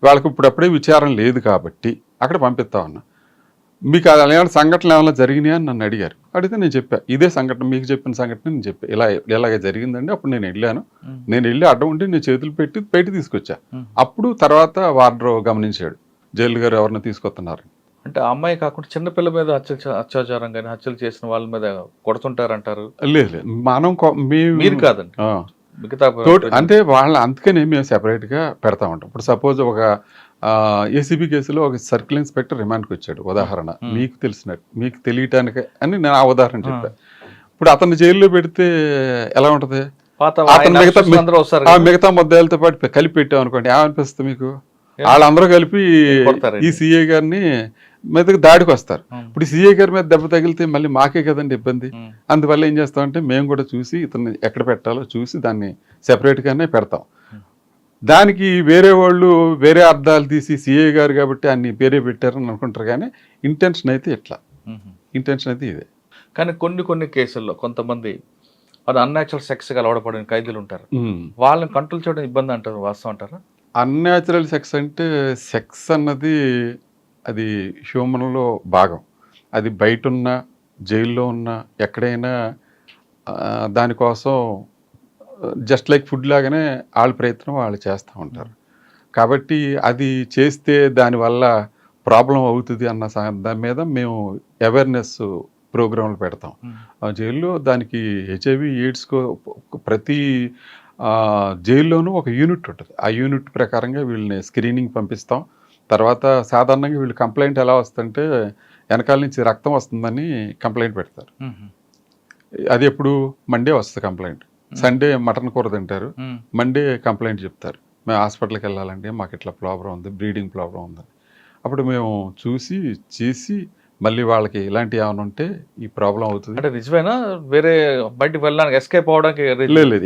వాళ్ళకి ఇప్పుడప్పుడే విచారం లేదు కాబట్టి అక్కడ పంపిస్తామన్నా. మీకు అలాంటి సంఘటనలు ఏమైనా జరిగినాయి అని నన్ను అడిగారు. అడిగితే నేను చెప్పాను, ఇదే సంఘటన మీకు చెప్పిన సంఘటన నేను చెప్పాను, ఇలాగే జరిగిందండి. అప్పుడు నేను వెళ్ళి అడ్డం ఉండి నేను చేతులు పెట్టి తీసుకొచ్చా. అప్పుడు తర్వాత వార్డర్ గమనించాడు, జైలు గారు ఎవరిని తీసుకొస్తున్నారు. అంటే ఆ అమ్మాయి కాకుండా చిన్నపిల్ల మీద అత్యాచారం కానీ హత్యలు చేసిన వాళ్ళ మీద కొడుతుంటారంటారు. లేదు, మీరు కాదండి, అంటే వాళ్ళ అందుకని మేము సెపరేట్గా పెడతా ఉంటాం. ఇప్పుడు సపోజ్ ఒక ఏసీబీ కేసులో ఒక సర్కిల్ ఇన్స్పెక్టర్ రిమాండ్కి వచ్చాడు, ఉదాహరణ మీకు తెలిసినట్టు, మీకు తెలియటానికి అని నేను ఆ ఉదాహరణ చెప్పాను. ఇప్పుడు అతన్ని జైల్లో పెడితే ఎలా ఉంటుంది? మిగతా ముద్దాయిలతో పాటు కలిపి పెట్టాం అనుకోండి, ఏమనిపిస్తుంది మీకు? వాళ్ళందరూ కలిపి ఈ సిఐ గారిని మీదకి దాడికి వస్తారు. ఇప్పుడు సిఐ గారి మీద దెబ్బ తగిలితే మళ్ళీ మాకే కదండి ఇబ్బంది. అందువల్ల ఏం చేస్తామంటే మేము కూడా చూసి ఇతన్ని ఎక్కడ పెట్టాలో చూసి దాన్ని సెపరేట్గానే పెడతాం. దానికి వేరే వాళ్ళు వేరే అర్థాలు తీసి సిఐ గారు కాబట్టి అన్ని వేరే పెట్టారని అనుకుంటారు, కానీ ఇంటెన్షన్ అయితే ఇదే. కానీ కొన్ని కేసుల్లో కొంతమంది అది అన్యాచురల్ సెక్స్గా అలవాటుపడిన ఖైదీలు ఉంటారు, వాళ్ళని కంట్రోల్ చేయడం ఇబ్బంది అంటారు, వాస్తవం అంటారా? అన్యాచురల్ సెక్స్ అంటే సెక్స్ అన్నది అది హ్యూమన్లో భాగం. అది బయట ఉన్న జైల్లో ఉన్న ఎక్కడైనా దానికోసం జస్ట్ లైక్ ఫుడ్ లాగానే వాళ్ళ ప్రయత్నం వాళ్ళు చేస్తూ ఉంటారు. కాబట్టి అది చేస్తే దానివల్ల ప్రాబ్లం అవుతుంది అన్న దాని మీద మేము అవేర్నెస్ ప్రోగ్రాంలు పెడతాం జైల్లో. దానికి HIV AIDS ప్రతి జైల్లోనూ ఒక యూనిట్ ఉంటుంది. ఆ యూనిట్ ప్రకారంగా వీళ్ళని స్క్రీనింగ్ పంపిస్తాం. తర్వాత సాధారణంగా వీళ్ళు కంప్లైంట్ ఎలా వస్తుందంటే వెనకాల నుంచి రక్తం వస్తుందని కంప్లైంట్ పెడతారు. అది ఎప్పుడు మండే వస్తుంది కంప్లైంట్. సండే మటన్ కూర తింటారు, మండే కంప్లైంట్ చెప్తారు, మేము హాస్పిటల్కి వెళ్ళాలంటే మాకు ఇట్లా ప్రాబ్లం ఉంది, బ్రీడింగ్ ప్రాబ్లం ఉందని. అప్పుడు మేము చేసి మళ్ళీ వాళ్ళకి ఇలాంటివి ఏమైనా ఉంటే ఈ ప్రాబ్లం అవుతుంది. అంటే నిజమేనా వేరే బయటికి వెళ్ళడానికి ఎస్కేప్ అవడానికి లేదు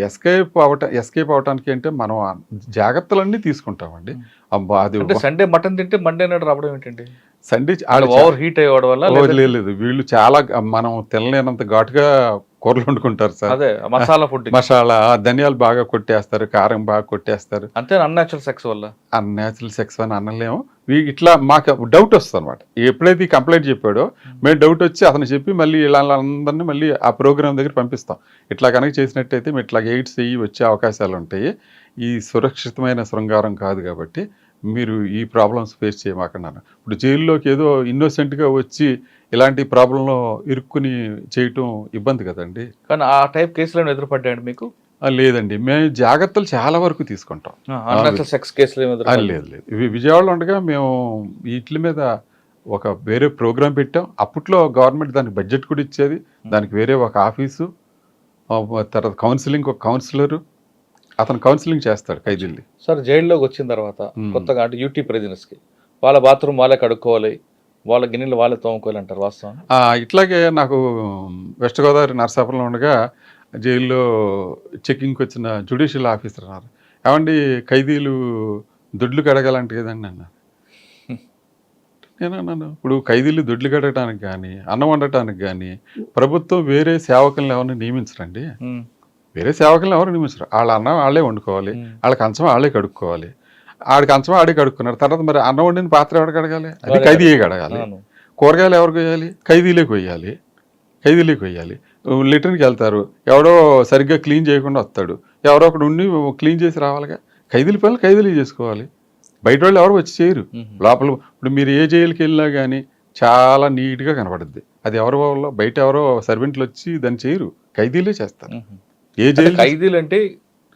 ఎస్కేప్ అవటానికి అంటే మనం ఆ జాగ్రత్తలన్నీ తీసుకుంటామండి. అబ్బా అది అంటే సండే మటన్ తింటే మండే నాడు రావడం ఏంటండి? సండే ఓవర్ హీట్ అయ్యడం వల్ల లేదు వీళ్ళు చాలా మనం తినలేనంత ఘాటుగా కూరలు వండుకుంటారు సార్. అదే మసాలా ఫుడ్ మసాలా ధనియాలు బాగా కొట్టేస్తారు, కారం బాగా కొట్టేస్తారు. అంతే అన్యాచురల్ సెక్స్ వల్ల. అన్యాచురల్ సెక్స్ అని అనలేము. ఇట్లా మాకు డౌట్ వస్తుంది అనమాట. ఎప్పుడైతే ఈ కంప్లైంట్ చెప్పాడో మేము డౌట్ వచ్చి అతను చెప్పి మళ్ళీ ఇలా అందరినీ మళ్ళీ ఆ ప్రోగ్రామ్ దగ్గర పంపిస్తాం. ఇట్లా కనుక చేసినట్టయితే మేము ఇట్లా ఎయిడ్స్ వచ్చే అవకాశాలు ఉంటాయి. ఈ సురక్షితమైన శృంగారం కాదు కాబట్టి మీరు ఈ ప్రాబ్లమ్స్ ఫేస్ చేయమాకన్నాను. ఇప్పుడు జైల్లోకి ఏదో ఇన్నోసెంట్గా వచ్చి ఇలాంటి ప్రాబ్లంలో ఇరుక్కుని చేయటం ఇబ్బంది కదండి. కానీ ఆ టైప్ కేసులను ఎదురుపడ్డాయండి మీకు? లేదండి, మేము జాగ్రత్తలు చాలా వరకు తీసుకుంటాం. అన్యాచురల్ సెక్స్ కేసులు లేదు విజయవాడలో ఉండగా మేము వీటి మీద ఒక వేరే ప్రోగ్రాం పెట్టాం. అప్పట్లో గవర్నమెంట్ దానికి బడ్జెట్ కూడా ఇచ్చేది. దానికి వేరే ఒక ఆఫీసు, తర్వాత కౌన్సిలింగ్ ఒక కౌన్సిలరు, అతను కౌన్సిలింగ్ చేస్తాడు ఖైదీల్ని. సార్ జైల్లోకి వచ్చిన తర్వాత కొత్తగా అంటే యూటీ ప్రిజనర్స్కి వాళ్ళ బాత్రూమ్ వాళ్ళే కడుక్కోవాలి, వాళ్ళ గిన్నెలు వాళ్ళే తోముకోవాలి అంటారు, వాస్తవం? ఇట్లాగే నాకు వెస్ట్ గోదావరి నరసాపురంలో ఉండగా జైల్లో చెకింగ్కి వచ్చిన జ్యుడిషియల్ ఆఫీసర్ అన్నారు, ఏమండి ఖైదీలు దొడ్లు కడగాలంటే కదండి అన్నారు. నేను అన్నాను, ఇప్పుడు ఖైదీలు దొడ్లు కడగడానికి కానీ అన్నం వండటానికి కానీ ప్రభుత్వం వేరే సేవకులను ఎవరిని నియమించరండి. వేరే సేవకులను ఎవరు నియమించరు. వాళ్ళ అన్నం వాళ్ళే వండుకోవాలి, వాళ్ళ కంచం వాళ్ళే కడుక్కోవాలి. ఆడి కంచం ఆడే కడుక్కున్నారు. తర్వాత మరి అన్నం వండిన పాత్ర ఎవరు కడగాలి? అది ఖైదీయే కడగాలి. కూరగాయలు ఎవరు కొయ్యాలి? ఖైదీలే కొయ్యాలి. లిటర్కి వెళ్తారు, ఎవడో సరిగ్గా క్లీన్ చేయకుండా వస్తాడు, ఎవరో ఒకడు ఉండి క్లీన్ చేసి రావాలిగా. ఖైదీల పనులు ఖైదీలే చేసుకోవాలి, బయట వాళ్ళు ఎవరు వచ్చి చేయరు. లోపల ఇప్పుడు మీరు ఏ జైలుకి వెళ్ళినా కానీ చాలా నీట్గా కనపడుద్ది. అది ఎవరి వల్ల బయట ఎవరో సర్వెంట్లు వచ్చి దాన్ని చేయరు, ఖైదీలే చేస్తారు. ఏ జైలు ఖైదీలు అంటే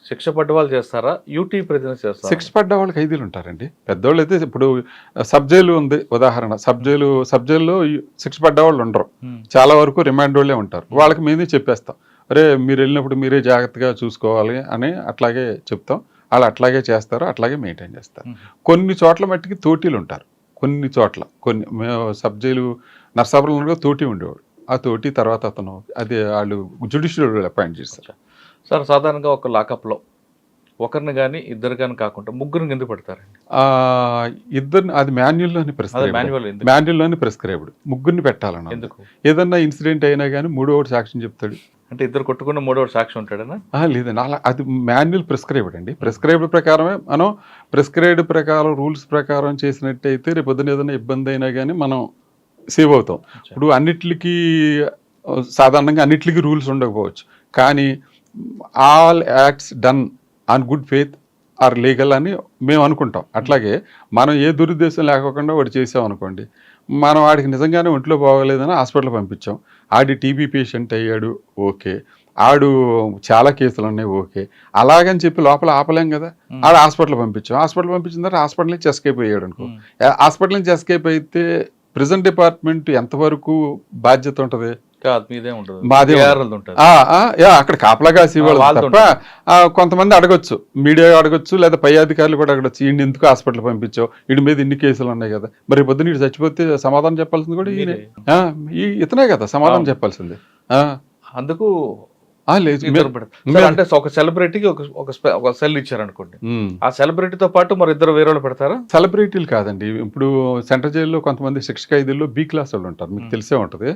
శిక్ష పడ్డ వాళ్ళు చేస్తారా, యూటీ ప్రిజనర్స్ చేస్తారా? శిక్ష పడ్డ వాళ్ళు ఖైదీలు ఉంటారండి. పెద్దవాళ్ళు అయితే ఇప్పుడు సబ్ జైలు ఉంది ఉదాహరణ, సబ్ జైల్లో శిక్ష పడ్డ వాళ్ళు ఉండరు, చాలా వరకు రిమాండ్ వాళ్ళే ఉంటారు. వాళ్ళకి మేమే చెప్పేస్తాం, అరే మీరు వెళ్ళినప్పుడు మీరే జాగ్రత్తగా చూసుకోవాలి అని అట్లాగే చెప్తాం. వాళ్ళు అట్లాగే చేస్తారు, అట్లాగే మెయింటైన్ చేస్తారు. కొన్ని చోట్ల మట్టికి తోటీలు ఉంటారు, కొన్ని మేము సబ్ జైలు నరసాపురంలో తోటి ఉండేవాడు. ఆ తోటి తర్వాత అతను అది వాళ్ళు జ్యుడిషియల్ అపాయింట్ చేస్తారు. సార్ సాధారణంగా ఒక లాకప్లో ఒకరిని కానీ ఇద్దరు కానీ కాకుండా ముగ్గురిని ఎందుకు పెడతారండి? ఇద్దరిని అది మాన్యుల్లోని ప్రిస్క్రైబ్డ్ ముగ్గురిని పెట్టాలన్నా. ఎందుకు? ఏదన్నా ఇన్సిడెంట్ అయినా కానీ మూడోవాడు సాక్ష్యం చెప్తాడు. అంటే ఇద్దరు కొట్టుకున్న మూడోవాడు సాక్ష్యం ఉంటాడనా? లేదండి, అలా అది మాన్యువల్ ప్రిస్క్రైబ్డ్ అండి. ప్రిస్క్రైబ్డ్ ప్రకారమే మనం ప్రిస్క్రైబ్డ్ ప్రకారం రూల్స్ ప్రకారం చేసినట్టయితే రేపు పొద్దున ఏదైనా ఇబ్బంది అయినా కానీ మనం సేవ్ అవుతాం. ఇప్పుడు సాధారణంగా అన్నిటికీ రూల్స్ ఉండకపోవచ్చు, కానీ all acts done on good faith are legal అని మేము అనుకుంటాం. అట్లాగే మనం ఏ దురుద్దేశం లేకుండా వాడు చేసాం అనుకోండి, మనం వాడికి నిజంగానే ఒంట్లో బాగోలేదని హాస్పిటల్ పంపించాం, ఆడి టీబీ పేషెంట్ అయ్యాడు, ఓకే, ఆడు చాలా కేసులు ఉన్నాయి, ఓకే, అలాగని చెప్పి లోపల ఆపలేం కదా. ఆడ హాస్పిటల్ పంపించాం, పంపించిన తర్వాత హాస్పిటల్ నుంచి ఎస్కేప్ అయ్యాడు అనుకో, హాస్పిటల్ నుంచి ఎస్కేప్ అయితే ప్రిజన్ డిపార్ట్మెంట్ ఎంతవరకు బాధ్యత ఉంటుంది? అక్కడ కాపలా కాసి వాళ్ళు తప్ప కొంతమంది అడగొచ్చు, మీడియా అడగొచ్చు, లేదా పై అధికారులు కూడా అడగొచ్చు, ఈయన ఎందుకు హాస్పిటల్ పంపించావు, వీడి మీద ఇన్ని కేసులు ఉన్నాయి కదా, మరి పొద్దున్న వీడు చచ్చిపోతే సమాధానం చెప్పాల్సింది కూడా ఇతనే కదా సమాధానం చెప్పాల్సింది. అందుకు అంటే ఒక సెలబ్రిటీకి ఒక సెల్ ఇచ్చారనుకోండి, ఆ సెలబ్రిటీతో పాటు మరి ఇద్దరు వేరే వాళ్ళు పెడతారా? సెలబ్రిటీలు కాదండి. ఇప్పుడు సెంట్రల్ జైల్లో కొంతమంది శిక్ష ఖైదీల్లో బి క్లాస్ వాళ్ళు ఉంటారు, మీకు తెలిసే ఉంటుంది.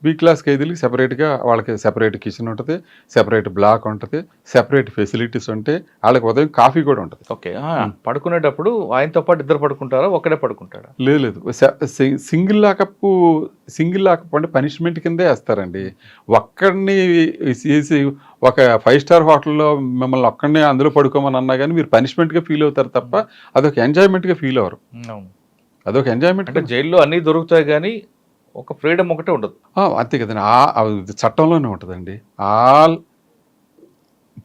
బి క్లాస్ ఖైదీలకి సెపరేట్ గా వాళ్ళకి సెపరేట్ కిచెన్ ఉంటుంది, సెపరేట్ బ్లాక్ ఉంటుంది, సెపరేట్ ఫెసిలిటీస్ ఉంటాయి, వాళ్ళకి ఉదయం కాఫీ కూడా ఉంటుంది. ఓకే, పడుకునేటప్పుడు ఆయనతో పాటు ఇద్దరు పడుకుంటారా, ఒక్కడే పడుకుంటాడా? లేదు, సింగిల్ లాకప్ అంటే పనిష్మెంట్ కిందే వేస్తారండి. ఒక్కడిని చేసి ఒక 5 స్టార్ హోటల్లో మిమ్మల్ని ఒక్కడనే అందులో పడుకోమని అన్నా కానీ మీరు పనిష్మెంట్గా ఫీల్ అవుతారు తప్ప అదొక ఎంజాయ్మెంట్గా ఫీల్ అవ్వరు. అదొక ఎంజాయ్మెంట్. అంటే జైల్లో అన్నీ దొరుకుతాయి కానీ ఒక ఫ్రీడమ్ ఒకటే ఉండదు. అంతే కదండి, చట్టంలోనే ఉంటుందండి. ఆల్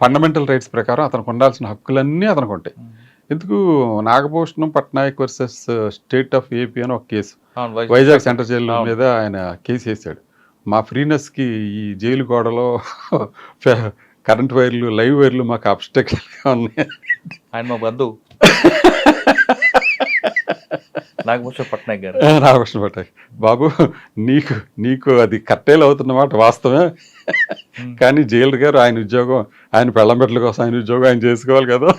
ఫండమెంటల్ రైట్స్ ప్రకారం అతనికి ఉండాల్సిన హక్కులన్నీ అతనికి ఉంటాయి. ఎందుకు Nagabhushanam Patnaik versus state of AP అని ఒక కేసు వైజాగ్ సెంట్రల్ జైలు మీద ఆయన కేసు వేసాడు. మా ఫ్రీనెస్కి ఈ జైలు గోడలో కరెంట్ వైర్లు, లైవ్ వైర్లు మాకు అబ్స్ట్రక్షన్గా ఉన్నాయి. ఆయన మా బంధువు నాగభూషణ్ పట్నాయక్ గారు. నాగభూషణ పట్నాయక్ బాబు, నీకు నీకు అది కట్టేలు అవుతున్నమాట వాస్తవమే, కానీ జైలర్ గారు ఆయన ఉద్యోగం, ఆయన పెళ్ళం బిడ్డల కోసం ఆయన ఉద్యోగం ఆయన చేసుకోవాలి కదా,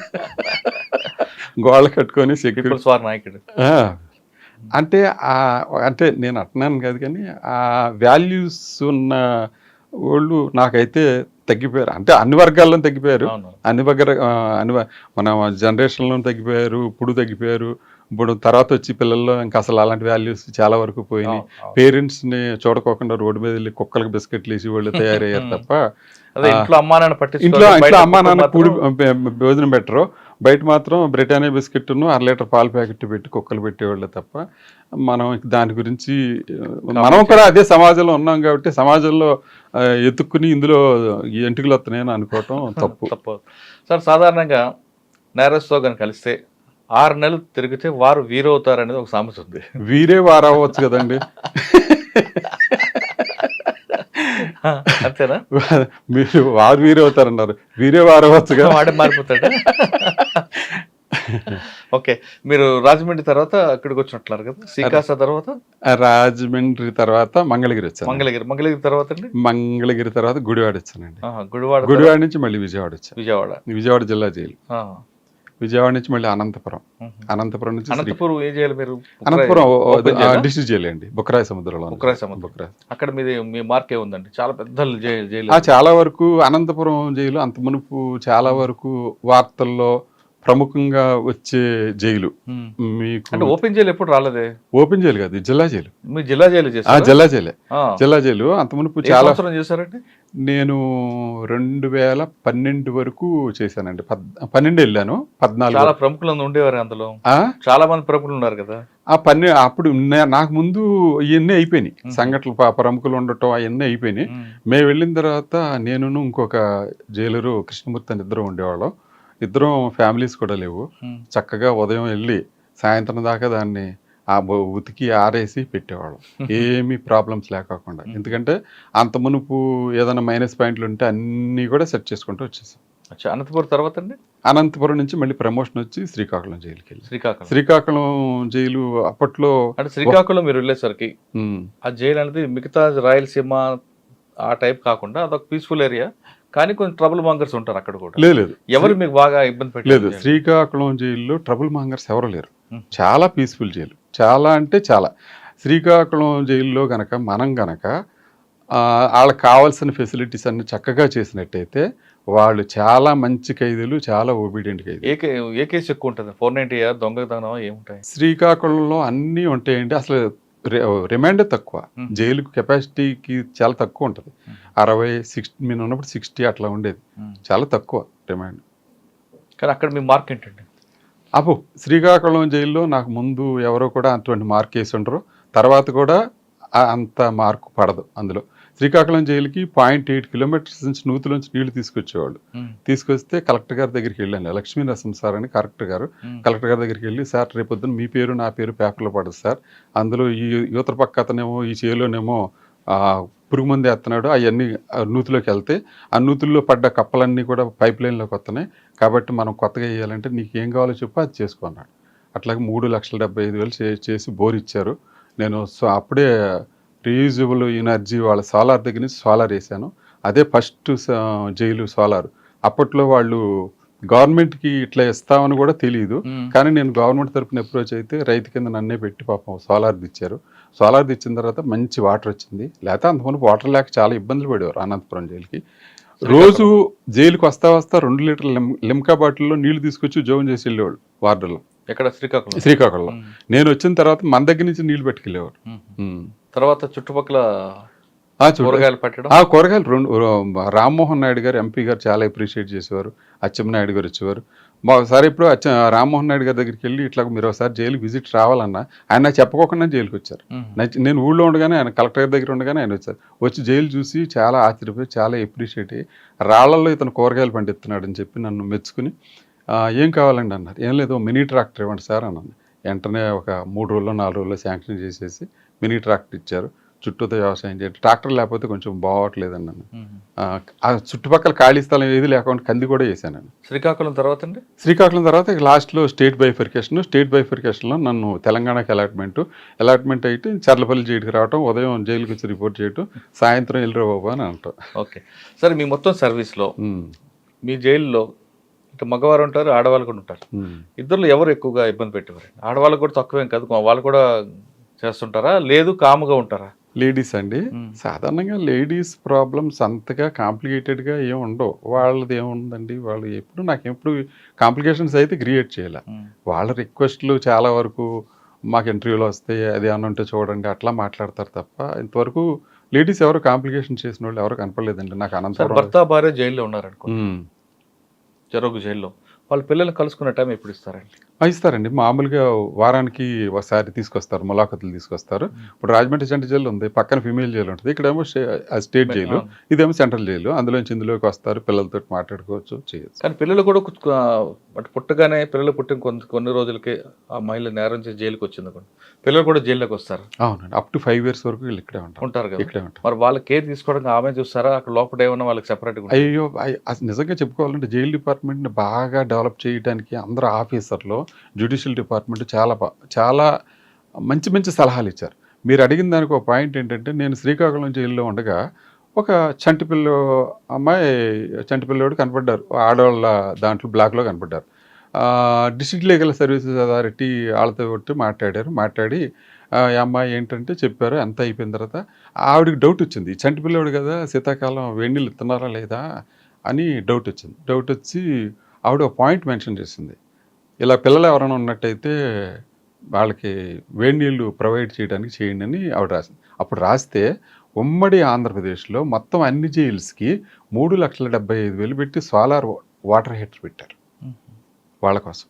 గోడలు కట్టుకొని సెక్యూరిటీ పీపుల్స్ వార్ నాయకుడు. అంటే అంటే నేను అంటున్నాను కాదు, కానీ ఆ వాల్యూస్ ఉన్న వాళ్ళు నాకైతే తగ్గిపోయారు. అంటే అన్ని వర్గాల్లో తగ్గిపోయారు, అవును. అన్ని మన జనరేషన్లో తగ్గిపోయారు, ఇప్పుడు తగ్గిపోయారు. ఇప్పుడు తర్వాత వచ్చి పిల్లల్లో ఇంకా అసలు అలాంటి వాల్యూస్ చాలా వరకు పోయినాయి. పేరెంట్స్ని చూడకోకుండా రోడ్డు మీద వెళ్ళి కుక్కలకు బిస్కెట్లు వేసి వాళ్ళు తయారయ్యారు తప్ప, అదే ఇంట్లో అమ్మా నాన్న ఇంట్లో అమ్మా నాన్న కూడి భోజనం పెట్టరు, బయట మాత్రం బ్రిటానియా బిస్కెట్ను 1 లీటర్ పాల ప్యాకెట్ పెట్టి కుక్కలు పెట్టేవాళ్ళు తప్ప, మనం దాని గురించి మనం కూడా అదే సమాజంలో ఉన్నాం కాబట్టి సమాజంలో ఎత్తుక్కుని ఇందులో ఎంటుకలు వస్తున్నాయని అనుకోవటం తప్పు. సార్, సాధారణంగా నేరస్తుతో కనుక కలిస్తే 6 నెలలు తిరిగితే వారు వీరవుతారు అనేది ఒక సామెత ఉంది. వీరే వారు అవ్వచ్చు కదండి. అంతేనా? మీరు వారు వీరే అవుతారన్నారు, వీరే వారు అవ్వచ్చుగా. వాడే మారిపోతాడా? ఓకే, మీరు రాజమండ్రి తర్వాత ఇక్కడికి వచ్చినట్లున్నారు కదా, శ్రీకాకుళం తర్వాత? రాజమండ్రి తర్వాత మంగళగిరి వచ్చాను. మంగళగిరి తర్వాత అండి? మంగళగిరి తర్వాత గుడివాడ వచ్చానండి. గుడివాడ నుంచి మళ్ళీ విజయవాడ వచ్చాను. విజయవాడ జిల్లా జైలు. విజయవాడ నుంచి మళ్ళీ అనంతపురం నుంచి అనంతపురం ఏం చేయాలి మీరు? అనంతపురం డిస్ట్రిక్ట్ జైలు అండి, బుక్కరాయ సముద్రంలో. అక్కడ మీ మార్క్ ఏముందండి? చాలా పెద్ద జైలు. చాలా వరకు అనంతపురం జైలు అంత మునుపు చాలా వరకు వార్తల్లో ప్రముఖంగా వచ్చే జైలు. మీకు అంటే ఓపెన్ జైలు ఎప్పుడు రాలేదే? ఓపెన్ జైలు కాదు, జిల్లా జైలు. మీ జిల్లా జైలు చేశారు? జిల్లా జైలు అంత మునుపు చాలా చేశారండి. నేను 2012 వరకు చేశానండి. 12 వెళ్ళాను, 14. చాలా ప్రముఖులు ఉండేవారు అందులో, చాలా మంది ప్రముఖులు ఉన్నారు కదా. అప్పుడు నాకు ముందు ఇవన్నీ అయిపోయినాయి సంఘటనలు, ప్రముఖులు ఉండటం అవన్నీ అయిపోయినాయి. మేము వెళ్ళిన తర్వాత నేను ఇంకొక జైలరు కృష్ణమూర్తి అని ఇద్దరు ఉండేవాళ్ళం. ఇద్దరం ఫ్యామిలీస్ కూడా లేవు. చక్కగా ఉదయం వెళ్ళి సాయంత్రం దాకా దాన్ని ఉతికి ఆరేసి పెట్టేవాళ్ళం, ఏమీ ప్రాబ్లమ్స్ లేకోకుండా. ఎందుకంటే అంత మునుపు ఏదైనా మైనస్ పాయింట్లు ఉంటే అన్నీ కూడా సెట్ చేసుకుంటూ వచ్చేసాం. అనంతపురం తర్వాత అండి? అనంతపురం నుంచి మళ్ళీ ప్రమోషన్ వచ్చి శ్రీకాకుళం జైలుకి వెళ్ళి. శ్రీకాకుళం జైలు అప్పట్లో అంటే శ్రీకాకుళం మీరు వెళ్ళేసరికి ఆ జైలు అనేది మిగతా రాయలసీమ ఆ టైప్ కాకుండా అదొక పీస్ఫుల్ ఏరియా, కానీ కొంచెం ట్రబుల్ మాంగర్స్ ఉంటారు అక్కడ కూడా. లేదు, ఎవరు మీకు బాగా ఇబ్బంది పెట్టలేదు? శ్రీకాకుళం జైల్లో ట్రబుల్ మాంగర్స్ ఎవరు లేరు, చాలా పీస్ఫుల్ జైలు. చాలా అంటే చాలా. శ్రీకాకుళం జైల్లో గనక మనం గనక వాళ్ళకి కావాల్సిన ఫెసిలిటీస్ అన్ని చక్కగా చేసినట్టయితే వాళ్ళు చాలా మంచి ఖైదీలు, చాలా ఒబీడియంట్ ఖైదీలు. ఏ కేసు ఎక్కువ ఉంటుంది? 490 దొంగతనం ఏముంటాయి? శ్రీకాకుళంలో అన్నీ ఉంటాయండి. అసలు రిమాండ్ తక్కువ, జైలుకు కెపాసిటీకి చాలా తక్కువ ఉంటుంది. 60-60 మేము ఉన్నప్పుడు 60 అట్లా ఉండేది, చాలా తక్కువ రిమాండ్. కానీ అక్కడ మీ మార్క్ ఏంటండి? శ్రీకాకుళం జైల్లో నాకు ముందు ఎవరో కూడా అటువంటి మార్క్ వేసి ఉండరు, తర్వాత కూడా అంత మార్కు పడదు అందులో. శ్రీకాకుళం జైలుకి 0.8 కిలోమీటర్స్ నుంచి నూతులోంచి నీళ్లు తీసుకొచ్చేవాళ్ళు. తీసుకొస్తే కలెక్టర్ గారి దగ్గరికి వెళ్ళాను, లక్ష్మీ నరసింహ సార్ అని కలెక్టర్ గారు దగ్గరికి వెళ్ళి, సార్ రేపొద్దున మీ పేరు నా పేరు పేపర్లో పడదు సార్, అందులో ఈ యువతల పక్క అతనేమో ఈ చేలోనేమో పురుగు మంది వేస్తున్నాడు, అవన్నీ నూతిలోకి వెళ్తే ఆ నూతుల్లో పడ్డ కప్పలన్నీ కూడా పైప్ లైన్లోకి వస్తున్నాయి, కాబట్టి మనం కొత్తగా వేయాలంటే నీకు ఏం కావాలో చెప్పి అది చేసుకున్నాడు. అట్లాగే 3,75,000 చేసి బోర్ ఇచ్చారు. నేను అప్పుడే రీయూజబుల్ ఎనర్జీ వాళ్ళ సోలార్ దగ్గర నుంచి సోలార్ వేసాను. అదే ఫస్ట్ జైలు సోలార్. అప్పట్లో వాళ్ళు గవర్నమెంట్కి ఇట్లా ఇస్తామని కూడా తెలియదు, కానీ నేను గవర్నమెంట్ తరఫున అప్రోచ్ అయితే రైతు కింద నన్నే పెట్టి పాపం సోలార్ తెచ్చారు. సోలార్ తెచ్చిన తర్వాత మంచి వాటర్ వచ్చింది. లేకపోతే అంతకుముందు వాటర్ లేక చాలా ఇబ్బందులు పడేవారు అనంతపురం జైలుకి. రోజు జైలుకి వస్తా 2 లీటర్ల లిమ్కా బాటిల్లో నీళ్లు తీసుకొచ్చి ఉద్యోగం చేసి వెళ్ళేవాళ్ళు వార్డులో. ఎక్కడ? శ్రీకాకుళంలో. నేను వచ్చిన తర్వాత మన దగ్గర నుంచి నీళ్లు పెట్టుకెళ్ళేవాడు. తర్వాత చుట్టుపక్కల కూరగాయలు పెట్టడం, కూరగాయలు రామ్మోహన్ నాయుడు గారు ఎంపీ గారు చాలా అప్రిషియేట్ చేసేవారు. అచ్చెన్నాయుడు గారు వచ్చేవారు. ఒకసారి ఇప్పుడు రామ్మోహన్ నాయుడు గారి దగ్గరికి వెళ్ళి ఇట్లా మీరు ఒకసారి జైలు విజిట్ రావాలన్నా ఆయన నాకు చెప్పకోకుండా జైలుకి వచ్చారు. నేను ఊళ్ళో ఉండగానే ఆయన కలెక్టర్ గారి దగ్గర ఉండగానే ఆయన వచ్చారు. వచ్చి జైలు చూసి చాలా ఆశ్చర్యపోయి చాలా అప్రిషియేట్ అయ్యి రాళ్లలో ఇతను కూరగాయలు పండిస్తున్నాడు అని చెప్పి నన్ను మెచ్చుకుని ఏం కావాలండి అన్నారు. ఏం లేదు, మినీ ట్రాక్టర్ ఇవ్వండి సార్ అన్నాను. వెంటనే ఒక 3 రోజుల్లో 4 రోజుల్లో శాంక్షన్ చేసేసి మినీ ట్రాక్టర్ ఇచ్చారు. చుట్టూతో వ్యవసాయం చేయడం, ట్రాక్టర్ లేకపోతే కొంచెం బాగోట్లేదండి నన్ను. ఆ చుట్టుపక్కల ఖాళీ స్థలం ఏది లేకుండా కంది కూడా వేసాను. శ్రీకాకుళం తర్వాత అండి? శ్రీకాకుళం తర్వాత లాస్ట్లో స్టేట్ బైఫర్కేషన్లో నన్ను తెలంగాణకి అలాట్మెంట్ అయితే చర్లపల్లి జైలుకి రావటం, ఉదయం జైలుకి వచ్చి రిపోర్ట్ చేయటం, సాయంత్రం వెళ్ళిరా బాబు అని అంటాం. ఓకే. సరే, మీ మొత్తం సర్వీస్లో మీ జైల్లో ఇటు మగవారు ఉంటారు, ఆడవాళ్ళు కూడా ఉంటారు. ఇద్దరు ఎవరు ఎక్కువగా ఇబ్బంది పెట్టేవారు? ఆడవాళ్ళు కూడా తక్కువేం కాదు, వాళ్ళు కూడా చేస్తుంటారా, లేదు కాముగా ఉంటారా? లేడీస్ అండి, సాధారణంగా లేడీస్ ప్రాబ్లమ్స్ అంతగా కాంప్లికేటెడ్గా ఏమి ఉండవు. వాళ్ళది ఏముందండి, వాళ్ళు నాకెప్పుడు కాంప్లికేషన్స్ అయితే క్రియేట్ చేయాలి. వాళ్ళ రిక్వెస్ట్లు చాలా వరకు మాకు ఇంటర్వ్యూలో వస్తాయి, అది ఏమన్నా ఉంటే చూడండి అట్లా మాట్లాడతారు తప్ప ఇంతవరకు లేడీస్ ఎవరు కాంప్లికేషన్ చేసిన వాళ్ళు ఎవరు కనపడలేదండి నాకు. అనంతరం భర్త భార్య జైల్లో ఉన్నారనుకో, జరుగు జైల్లో, వాళ్ళ పిల్లల్ని కలుసుకునే టైం ఎప్పుడు ఇస్తారండి? ఇస్తారండి, మామూలుగా వారానికి ఒకసారి తీసుకొస్తారు, ములాఖతులు తీసుకొస్తారు. ఇప్పుడు రాజమండ్రి సెంట్రల్ జైలు ఉంది, పక్కన ఫీమేల్ జైలు ఉంటుంది, ఇక్కడేమో స్టేట్ జైలు, ఇదేమో సెంట్రల్ జైలు. అందులోంచి ఇందులోకి వస్తారు, పిల్లలతో మాట్లాడుకోవచ్చు, చేయొచ్చు. కానీ పిల్లలు కూడా పుట్టగానే పిల్లలు పుట్టిన కొన్ని రోజులకి ఆ మహిళ నేరం చేసి జైలుకి వచ్చింది అనుకోండి, పిల్లలు కూడా జైల్లోకి వస్తారు. అవునండి, అప్ టు 5 years వరకు వీళ్ళు ఇక్కడే ఉంటారు కదా. ఇక్కడే ఉంటారు. మరి వాళ్ళ కేర్ తీసుకోవడానికి ఆమె చూస్తారా, అక్కడ లోపల ఏమన్నా వాళ్ళకి సెపరేట్గా? అయ్యో, నిజంగా చెప్పుకోవాలంటే జైలు డిపార్ట్మెంట్ని బాగా డెవలప్ చేయడానికి అందరూ ఆఫీసర్లు, జ్యుడిషియల్ డిపార్ట్మెంట్ చాలా మంచి మంచి సలహాలు ఇచ్చారు. మీరు అడిగిన దానికి ఒక పాయింట్ ఏంటంటే, నేను శ్రీకాకుళం జైల్లో ఉండగా ఒక చంటిపిల్లోడు కనపడ్డారు, ఆడవాళ్ళ దాంట్లో బ్లాక్లో కనపడ్డారు. డిస్ట్రిక్ట్ లీగల్ సర్వీసెస్ అథారిటీ వాళ్ళతో కొట్టి మాట్లాడి అమ్మాయి ఏంటంటే చెప్పారు. అంతా అయిపోయిన తర్వాత ఆవిడకి డౌట్ వచ్చింది, చంటిపిల్లోడు కదా, శీతాకాలం వేడి నీళ్ళు ఇస్తున్నారా లేదా అని డౌట్ వచ్చి ఆవిడ ఒక పాయింట్ మెన్షన్ చేసింది, ఇలా పిల్లలు ఎవరైనా ఉన్నట్టయితే వాళ్ళకి వేడి నీళ్ళు ప్రొవైడ్ చేయడానికి చేయండి అని ఆవిడ రాసింది. అప్పుడు రాస్తే ఉమ్మడి ఆంధ్రప్రదేశ్లో మొత్తం అన్ని జైల్స్కి 3,75,000 పెట్టి సోలార్ వాటర్ హీటర్ పెట్టారు వాళ్ళ కోసం.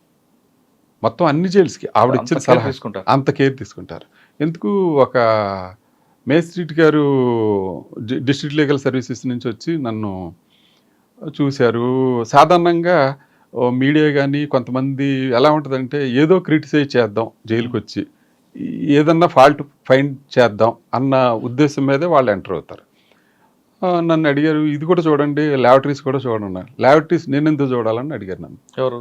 మొత్తం అన్ని జైల్స్కి ఆవిడ ఇచ్చిన సలహా అంత కేర్ తీసుకుంటారు. ఎందుకు ఒక మేజిస్ట్రేట్ గారు డిస్ట్రిక్ట్ లీగల్ సర్వీసెస్ నుంచి వచ్చి నన్ను చూశారు. సాధారణంగా మీడియా కానీ కొంతమంది ఎలా ఉంటుందంటే, ఏదో క్రిటిసైజ్ చేద్దాం జైలుకి వచ్చి, ఏదన్నా ఫాల్ట్ ఫైండ్ చేద్దాం అన్న ఉద్దేశం మీదే వాళ్ళు ఎంటర్ అవుతారు. నన్ను అడిగారు, ఇది కూడా చూడండి, ల్యాబొరేటరీస్ కూడా చూడండి. ల్యాబొరేటరీస్ నేను ఎందుకు చూడాలని అడిగారు నన్ను. ఎవరు?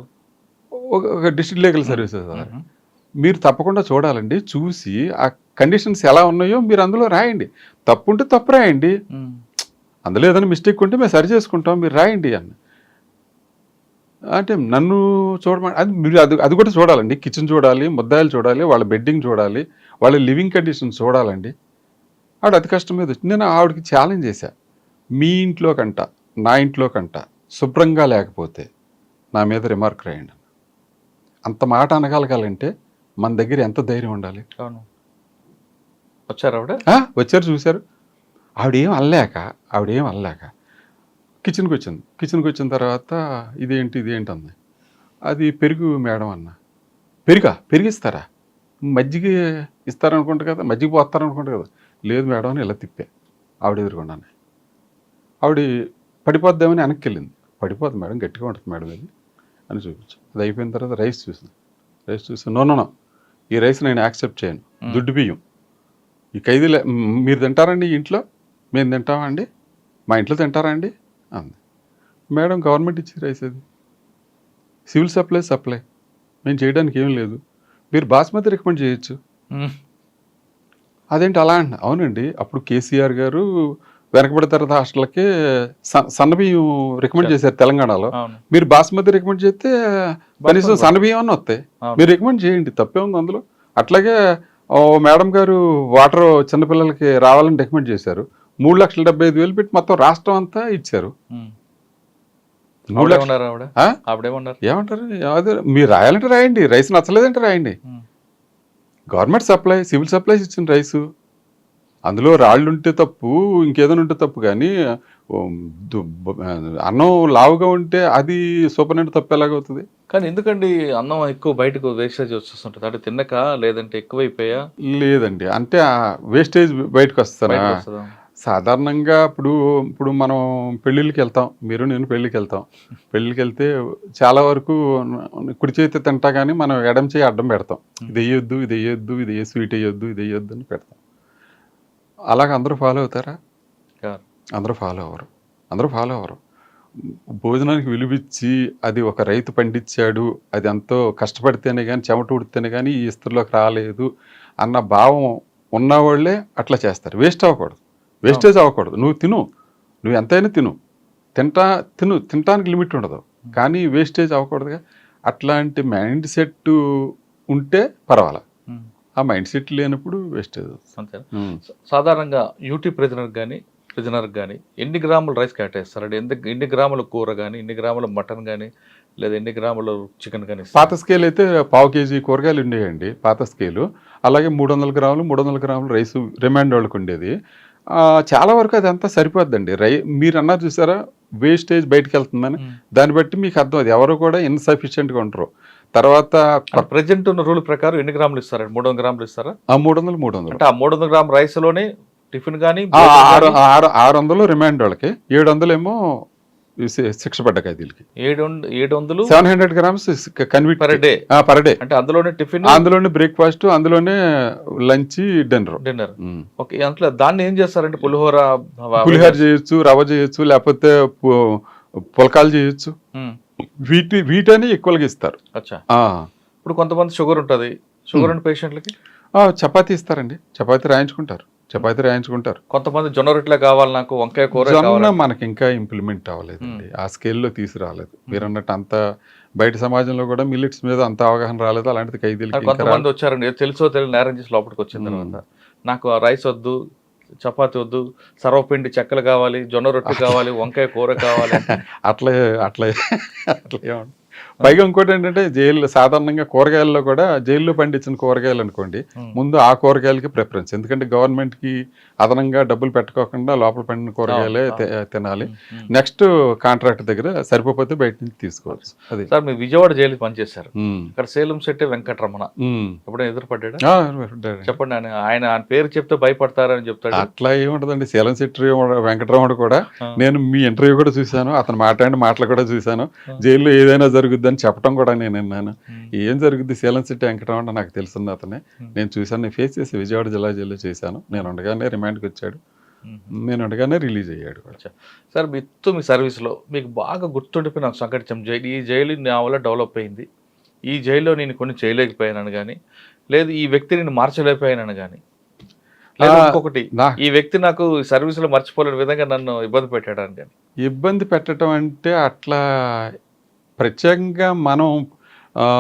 ఒక డిస్ట్రిక్ట్ లీగల్ సర్వీసెస్. మీరు తప్పకుండా చూడాలండి, చూసి ఆ కండిషన్స్ ఎలా ఉన్నాయో మీరు అందులో రాయండి, తప్పు ఉంటే తప్పు రాయండి, అందులో ఏదైనా మిస్టేక్ ఉంటే మేము సరి చేసుకుంటాం, మీరు రాయండి అన్న. అంటే నన్ను చూడమని, అది మీరు అది కూడా చూడాలండి, కిచెన్ చూడాలి, ముద్దాయిలు చూడాలి, వాళ్ళ బెడ్డింగ్ చూడాలి, వాళ్ళ లివింగ్ కండిషన్స్ చూడాలండి. ఆవిడ అతి కష్టం మీద వచ్చి నేను ఆవిడకి ఛాలెంజ్ చేశా, మీ ఇంట్లో కంట నా ఇంట్లో కంట శుభ్రంగా లేకపోతే నా మీద రిమార్క్ రాయండి. అంత మాట అనగలగాలంటే మన దగ్గర ఎంత ధైర్యం ఉండాలి. వచ్చారు ఆవిడ? వచ్చారు, చూశారు. ఆవిడేం అల్లాక కిచెన్కి వచ్చిన తర్వాత ఇదేంటి అంది. అది పెరుగు మేడం అన్న. పెరిగిస్తారా, మజ్జిగ ఇస్తారనుకుంటా కదా, మజ్జిగ పోస్తారనుకుంటా కదా. లేదు మేడం అని ఇలా తిప్పా ఆవిడ ఎదురుకున్నాను. ఆవిడ పడిపోద్దామని వెనక్కి వెళ్ళింది. పడిపోద్ది మేడం, గట్టిగా ఉంటుంది మేడం ఇది అని చూపించాను. అది అయిపోయిన తర్వాత రైస్ చూసి నో, ఈ రైస్ నేను యాక్సెప్ట్ చేయను, దుడ్డు బియ్యం, ఈ ఖైదీలే మీరు తింటారండి ఈ ఇంట్లో, మేము తింటామా అండి, మా ఇంట్లో తింటారా అండి అంది. మేడం గవర్నమెంట్ ఇచ్చే రైస్ అది, సివిల్ సప్లై, మేము చేయడానికి ఏం లేదు, మీరు బాస్మతి రికమెండ్ చేయొచ్చు. అదేంటి అలా అండి? అవునండి, అప్పుడు కేసీఆర్ గారు వెనకబడిన హాస్టల్కి సన్నబియ్యం రికమెండ్ చేశారు తెలంగాణలో. మీరు బాస్మతి రికమెండ్ చేస్తే కనీసం సన్నబియ్యం అని వస్తాయి, మీరు రికమెండ్ చేయండి, తప్పే ఉంది అందులో. అట్లాగే మేడం గారు వాటర్ చిన్నపిల్లలకి రావాలని రికమెండ్ చేశారు, 3,75,000 పెట్టి మొత్తం రాష్ట్రం అంతా ఇచ్చారు. ఏమంటారు, మీరు రాయాలంటే రాయండి, రైస్ నచ్చలేదంటే రాయండి. గవర్నమెంట్ సప్లై, సివిల్ సప్లైస్ ఇచ్చిన రైసు, అందులో రాళ్ళు ఉంటే తప్పు, ఇంకేదైనా ఉంటే తప్పు, కానీ అన్నం లావుగా ఉంటే అది సూపరింటెండెంట్ తప్పు ఎలాగవుతుంది? కానీ ఎందుకండి అన్నం ఎక్కువ బయటకు వేస్టేజ్ వచ్చేస్తుంటుంది, అంటే తిన్నక లేదంటే ఎక్కువైపోయా? లేదండి, అంటే వేస్టేజ్ బయటకు వస్తారా? సాధారణంగా ఇప్పుడు మనం పెళ్ళిళ్ళకి వెళ్తాం, మీరు నేను పెళ్ళికి వెళ్తే చాలా వరకు కుడి చేతి తింటా కానీ మనం ఎడం చేయి అడ్డం పెడతాం, ఇది వేయొద్దు, ఇది వేయొద్దు, ఇది స్వీట్ వేయొద్దు, ఇది వేయొద్దు అని పెడతాం. అలాగ అందరూ ఫాలో అవుతారా? కాదు. అందరూ ఫాలో అవ్వరు. భోజనానికి విలువిచ్చి అది ఒక రైతు పండించాడు, అది ఎంతో కష్టపడితేనే కానీ చెమట ఉడితేనే కానీ ఈ ఇస్త్రీలోకి రాలేదు అన్న భావం ఉన్నవాళ్ళే అట్లా చేస్తారు. వేస్టేజ్ అవ్వకూడదు. నువ్వు ఎంతైనా తినటానికి లిమిట్ ఉండదు, కానీ వేస్టేజ్ అవ్వకూడదుగా. అట్లాంటి మైండ్ సెట్ ఉంటే పర్వాలా, ఉమ్. ఆ మైండ్ సెట్ లేనప్పుడు వేస్టేజ్ అంతేనా? సాధారణంగా యూటీ ప్రిజనర్ కానీ ఎన్ని గ్రాముల రైస్ కేటాయిస్తారండి? ఎన్ని గ్రాముల కూర కానీ, ఎన్ని గ్రాముల మటన్ కానీ, లేదా ఎన్ని గ్రాముల చికెన్ కానీ? పాత స్కేల్ అయితే 1/2 కేజీ కూరగాయలు ఉండేయండి పాత స్కేలు. అలాగే 300 గ్రాములు రైస్ రిమైండ్ వాళ్ళకి ఉండేది. చాలా వరకు అదంతా సరిపోద్దండి. మీరు అన్నారు చూసారా వేస్టేజ్ బయటకు వెళ్తుందని, దాన్ని బట్టి మీకు అర్థం. అది ఎవరు కూడా ఇన్సఫిషియెంట్గా ఉంటారు. తర్వాత ప్రజెంట్ ఉన్న రూల్ ప్రకారం ఎన్ని గ్రాములు ఇస్తారండి? 300 గ్రాములు ఇస్తారా? 300 అంటే ఆ 300 గ్రాముల రైస్లోనే టిఫిన్ కానీ 600 రిమైండ్ వాళ్ళకి, 700 ఏమో శిక్ష పడ్డ ఖైదీలకి. 700 700 గ్రామ్స్ కన్విట్ పర్ డే. అంటే అందులోనే టిఫిన్, అందులోనే బ్రేక్ఫాస్ట్, అందులోనే లంచ్, డిన్నర్. ఓకే. అందులో దాన్ని ఏం చేస్తారంటే పులిహోర చేయొచ్చు, రవ్వ చేయొచ్చు, లేకపోతే పుల్కాలు చేయొచ్చు. వీటని ఎక్కువగా ఇస్తారు. అచ్చా. ఇప్పుడు కొంతమంది షుగర్ ఉంటుంది, షుగర్ ఉన్న పేషెంట్లకి చపాతీ ఇస్తారండి. చపాతీ రాయించుకుంటారు. కొంతమంది జొన్న రొట్టెలే కావాలి నాకు, వంకాయ కూర జొన్న మనకి ఇంకా ఇంప్లిమెంట్ అవ్వలేదండి, ఆ స్కేల్లో తీసుకురాలేదు. మీరు అన్నట్టు అంత బయట సమాజంలో కూడా మిల్లెట్స్ మీద అంత అవగాహన రాలేదు. అలాంటిది ఖైదీలకి కొంతమంది వచ్చారండి, తెలుసో తెలియని నేరం చేసి లోపలికి వచ్చిన తర్వాత నాకు రైస్ వద్దు, చపాతి వద్దు, సర్వపిండి చెక్కలు కావాలి, జొన్న రొట్టె కావాలి, వంకాయ కూర కావాలి. అట్లే పైగా ఇంకోటి ఏంటంటే జైల్లో సాధారణంగా కూరగాయల్లో కూడా జైల్లో పండించిన కూరగాయలు అనుకోండి, ముందు ఆ కూరగాయలకి ప్రిఫరెన్స్. ఎందుకంటే గవర్నమెంట్కి అదనంగా డబ్బులు పెట్టుకోకుండా లోపల పండిన కూరగాయలే తినాలి. నెక్స్ట్ కాంట్రాక్ట్ దగ్గర సరిపోతే బయట నుంచి తీసుకోవచ్చు. అది సార్ మీరు విజయవాడ జైలు పనిచేశారు, అక్కడ సేలం శెట్టి వెంకటరమణ ఎప్పుడైనా ఎదురుపడ్డా? చెప్పండి. ఆయన పేరు చెప్తే భయపడతారని చెప్తాడు. అట్లా ఏముంటదండి. సేలం శెట్టి వెంకటరమణ కూడా నేను మీ ఇంటర్వ్యూ కూడా చూశాను, అతను మాట్లాడిన మాటలు కూడా చూశాను. జైల్లో ఏదైనా జరుగుద్దని చెప్పడం కూడా నేను విన్నాను. ఏం జరుగుద్ది సేలం శెట్టి వెంకటరమణ నాకు తెలుసున్న అతనే, నేను చూశాను. నేను ఫేస్ చేసి విజయవాడ జిల్లా జైల్లో చేశాను. నేను ఉండగానే రిమాండ్కి వచ్చాడు, నేను ఉండగానే రిలీజ్ అయ్యాడు. సార్ మీ సర్వీస్లో మీకు బాగా గుర్తుండిపోయిన సంఘటన, ఈ జైలు నా వల్ల డెవలప్ అయింది, ఈ జైల్లో నేను కొన్ని చేయలేకపోయానని కానీ, లేదు ఈ వ్యక్తి నేను మార్చలేకపోయానని కానీ, లేదా ఇంకొకటి ఈ వ్యక్తి నాకు సర్వీస్లో మర్చిపోలేని విధంగా నన్ను ఇబ్బంది పెట్టాడని కానీ? ఇబ్బంది పెట్టడం అంటే అట్లా ప్రత్యేకంగా మనం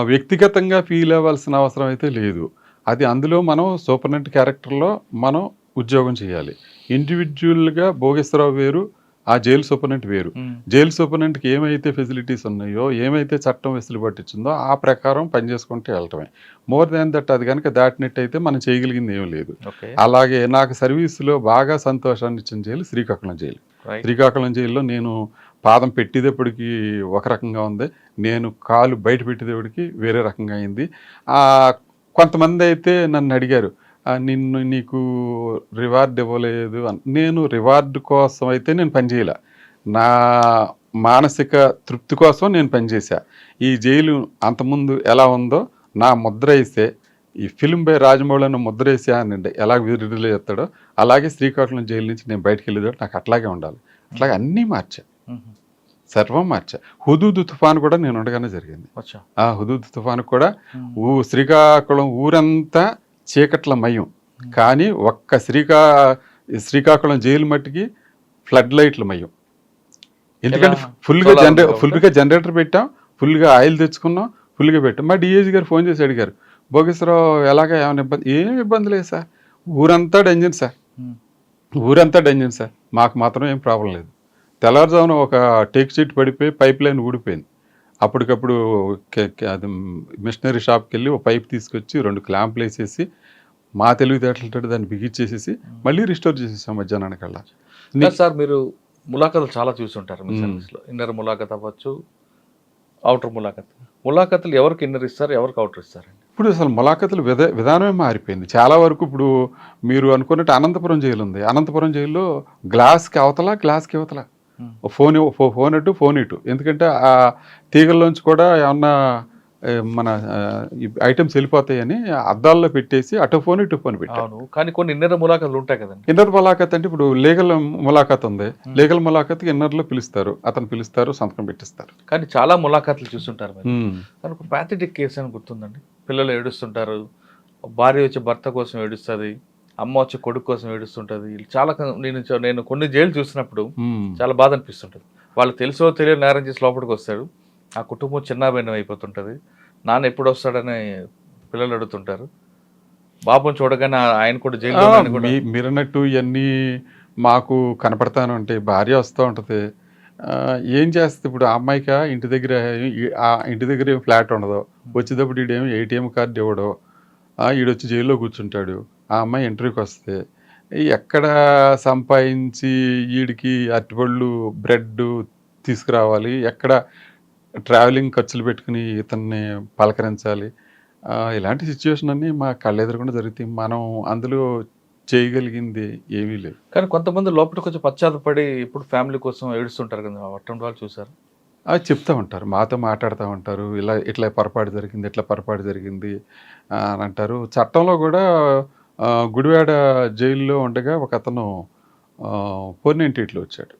వ్యక్తిగతంగా ఫీల్ అవ్వాల్సిన అవసరం అయితే లేదు. అది అందులో మనం సూపరింటెండెంట్ క్యారెక్టర్లో మనం ఉద్యోగం చేయాలి. ఇండివిజువల్గా భోగేశ్వరరావు వేరు, ఆ జైలు సూపరింటెండెంట్ వేరు. జైలు సూపరింటెండెంట్కి ఏమైతే ఫెసిలిటీస్ ఉన్నాయో, ఏమైతే చట్టం వెసులుబాటు ఇచ్చిందో ఆ ప్రకారం పనిచేసుకుంటూ వెళ్ళటమే. మోర్ దాన్ దట్ అది కనుక దాటినట్టు అయితే మనం చేయగలిగింది ఏం లేదు. అలాగే నాకు సర్వీసులో బాగా సంతోషాన్ని ఇచ్చిన జైలు శ్రీకాకుళం జైలు. శ్రీకాకుళం జైల్లో నేను పాదం పెట్టేటప్పటికి ఒక రకంగా ఉంది, నేను కాలు బయట పెట్టేటప్పటికి వేరే రకంగా అయింది. కొంతమంది అయితే నన్ను అడిగారు, నీకు రివార్డ్ ఇవ్వలేదు అని. నేను రివార్డు కోసం అయితే నేను పనిచేయలే, నా మానసిక తృప్తి కోసం నేను పనిచేశా. ఈ జైలు అంతకుముందు ఎలా ఉందో నా ముద్ర వేస్తే, ఈ ఫిల్మ్ బై రాజమౌళి అన్న ముద్ర వేసా అని ఎలా విడుదల చేస్తాడో అలాగే శ్రీకాకుళం జైలు నుంచి నేను బయటకు వెళ్ళేదో నాకు అట్లాగే ఉండాలి. అట్లాగే అన్నీ మార్చా, సర్వం మార్చా. హుదూద్ తుఫాను కూడా నేను ఉండగానే జరిగింది. ఆ హుదూద్ తుఫాను కూడా శ్రీకాకుళం ఊరంతా చీకట్ల మయం, కానీ ఒక్క శ్రీకాకుళం జైలు మట్టికి ఫ్లడ్ లైట్ల మయం. ఎందుకంటే ఫుల్గా జనరేటర్ పెట్టాం, ఫుల్గా ఆయిల్ తెచ్చుకున్నాం, ఫుల్గా పెట్టాం. మా డిఏజీ గారు ఫోన్ చేసి అడిగారు, భోగేశ్వరరావు ఎలాగా ఏమైనా ఇబ్బంది? ఏం ఇబ్బంది లేదు సార్, ఊరంతా డేంజర్ సార్, మాకు మాత్రం ఏం ప్రాబ్లం లేదు. తెల్లవారుజామున ఒక టేక్ షీట్ పడిపోయి పైప్ లైన్ ఊడిపోయింది. అప్పటికప్పుడు అది మిషనరీ షాప్కి వెళ్ళి ఒక పైప్ తీసుకొచ్చి 2 క్లాంపులు వేసేసి మా తెలివితేటలతో దాన్ని బిగించేసేసి మళ్ళీ రిస్టోర్ చేసేసాం మధ్యాహ్నానికల్లా. సార్ మీరు ములాఖతులు చాలా చూసుంటారు మీ సర్వీస్లో, ఇన్నర్ ములాఖత్ అవ్వచ్చు, అవుటర్ ములాఖతులు ఎవరికి ఇన్నర్ ఇస్తారు, ఎవరికి అవుటర్ ఇస్తారండి? ఇప్పుడు అసలు ములాఖతులు విధానమే మారిపోయింది చాలా వరకు. ఇప్పుడు మీరు అనుకున్నట్టు అనంతపురం జైలు ఉంది, అనంతపురం జైల్లో గ్లాస్కి అవతల ఫోన్ అటు ఫోన్ ఇటు. ఎందుకంటే ఆ తీగల్లోంచి కూడా ఏమన్నా మన ఈ ఐటమ్స్ వెళ్ళిపోతాయని అద్దాల్లో పెట్టేసి అటు ఫోన్ ఇటు ఫోన్ పెట్టారు. అవును, కానీ కొన్ని ఇన్నర్ ములాఖతులు ఉంటాయి కదండి. ఇన్నర్ ములాఖత్ అంటే ఇప్పుడు లీగల్ ములాఖత్ ఉంది. లీగల్ ములాఖత్ ఇన్నర్లో పిలుస్తారు, అతను పిలుస్తారు, సంతకం పెట్టిస్తారు. కానీ చాలా ములాఖతులు చూస్తుంటారు మీరు. ఉమ్. కానీ ఒక ప్యాథటిక్ కేసు అని గుర్తుందండి. పిల్లలు ఏడుస్తుంటారు, భార్య వచ్చి భర్త కోసం ఏడుస్తుంది, అమ్మ వచ్చి కొడుకు కోసం ఏడుస్తుంటుంది. చాలా నేను కొన్ని జైలు చూసినప్పుడు చాలా బాధ అనిపిస్తుంటుంది. వాళ్ళు తెలుసో తెలియని నేరం చేసి లోపలికి వస్తాడు, ఆ కుటుంబం చిన్నాభిన్నం అయిపోతుంటుంది. నాన్న ఎప్పుడు వస్తాడని పిల్లలు అడుగుతుంటారు. బాబుని చూడగానే ఆయన కూడా జైలు మీరన్నట్టు ఇవన్నీ మాకు కనపడతాను అంటే భార్య వస్తూ ఉంటుంది. ఏం చేస్తుంది ఇప్పుడు ఆ అమ్మాయికి ఇంటి దగ్గర ఏం ఫ్లాట్ ఉండదు, వచ్చేటప్పుడు ఈడేమో ఏటీఎం కార్డు ఇవ్వడో, ఈడొచ్చి జైల్లో కూర్చుంటాడు. ఆ అమ్మాయి ఇంటర్వ్యూకి వస్తే ఎక్కడ సంపాదించి వీడికి అరటిపళ్ళు బ్రెడ్ తీసుకురావాలి, ఎక్కడ ట్రావెలింగ్ ఖర్చులు పెట్టుకుని ఇతన్ని పలకరించాలి. ఇలాంటి సిచ్యువేషన్ అన్నీ మా కళ్ళెదురకుండా జరుగుతాయి. మనం అందులో చేయగలిగింది ఏమీ లేదు. కానీ కొంతమంది లోపల కొంచెం పశ్చాత్తపడి ఇప్పుడు ఫ్యామిలీ కోసం ఏడుస్తుంటారు కదా, అటువంటి వాళ్ళు చూసారు? అది చెప్తూ ఉంటారు, మాతో మాట్లాడుతూ ఉంటారు. ఇట్లా పొరపాటు జరిగింది అని అంటారు. చట్టంలో కూడా గుడివాడ జైల్లో ఉండగా ఒక అతను 498లో వచ్చాడు.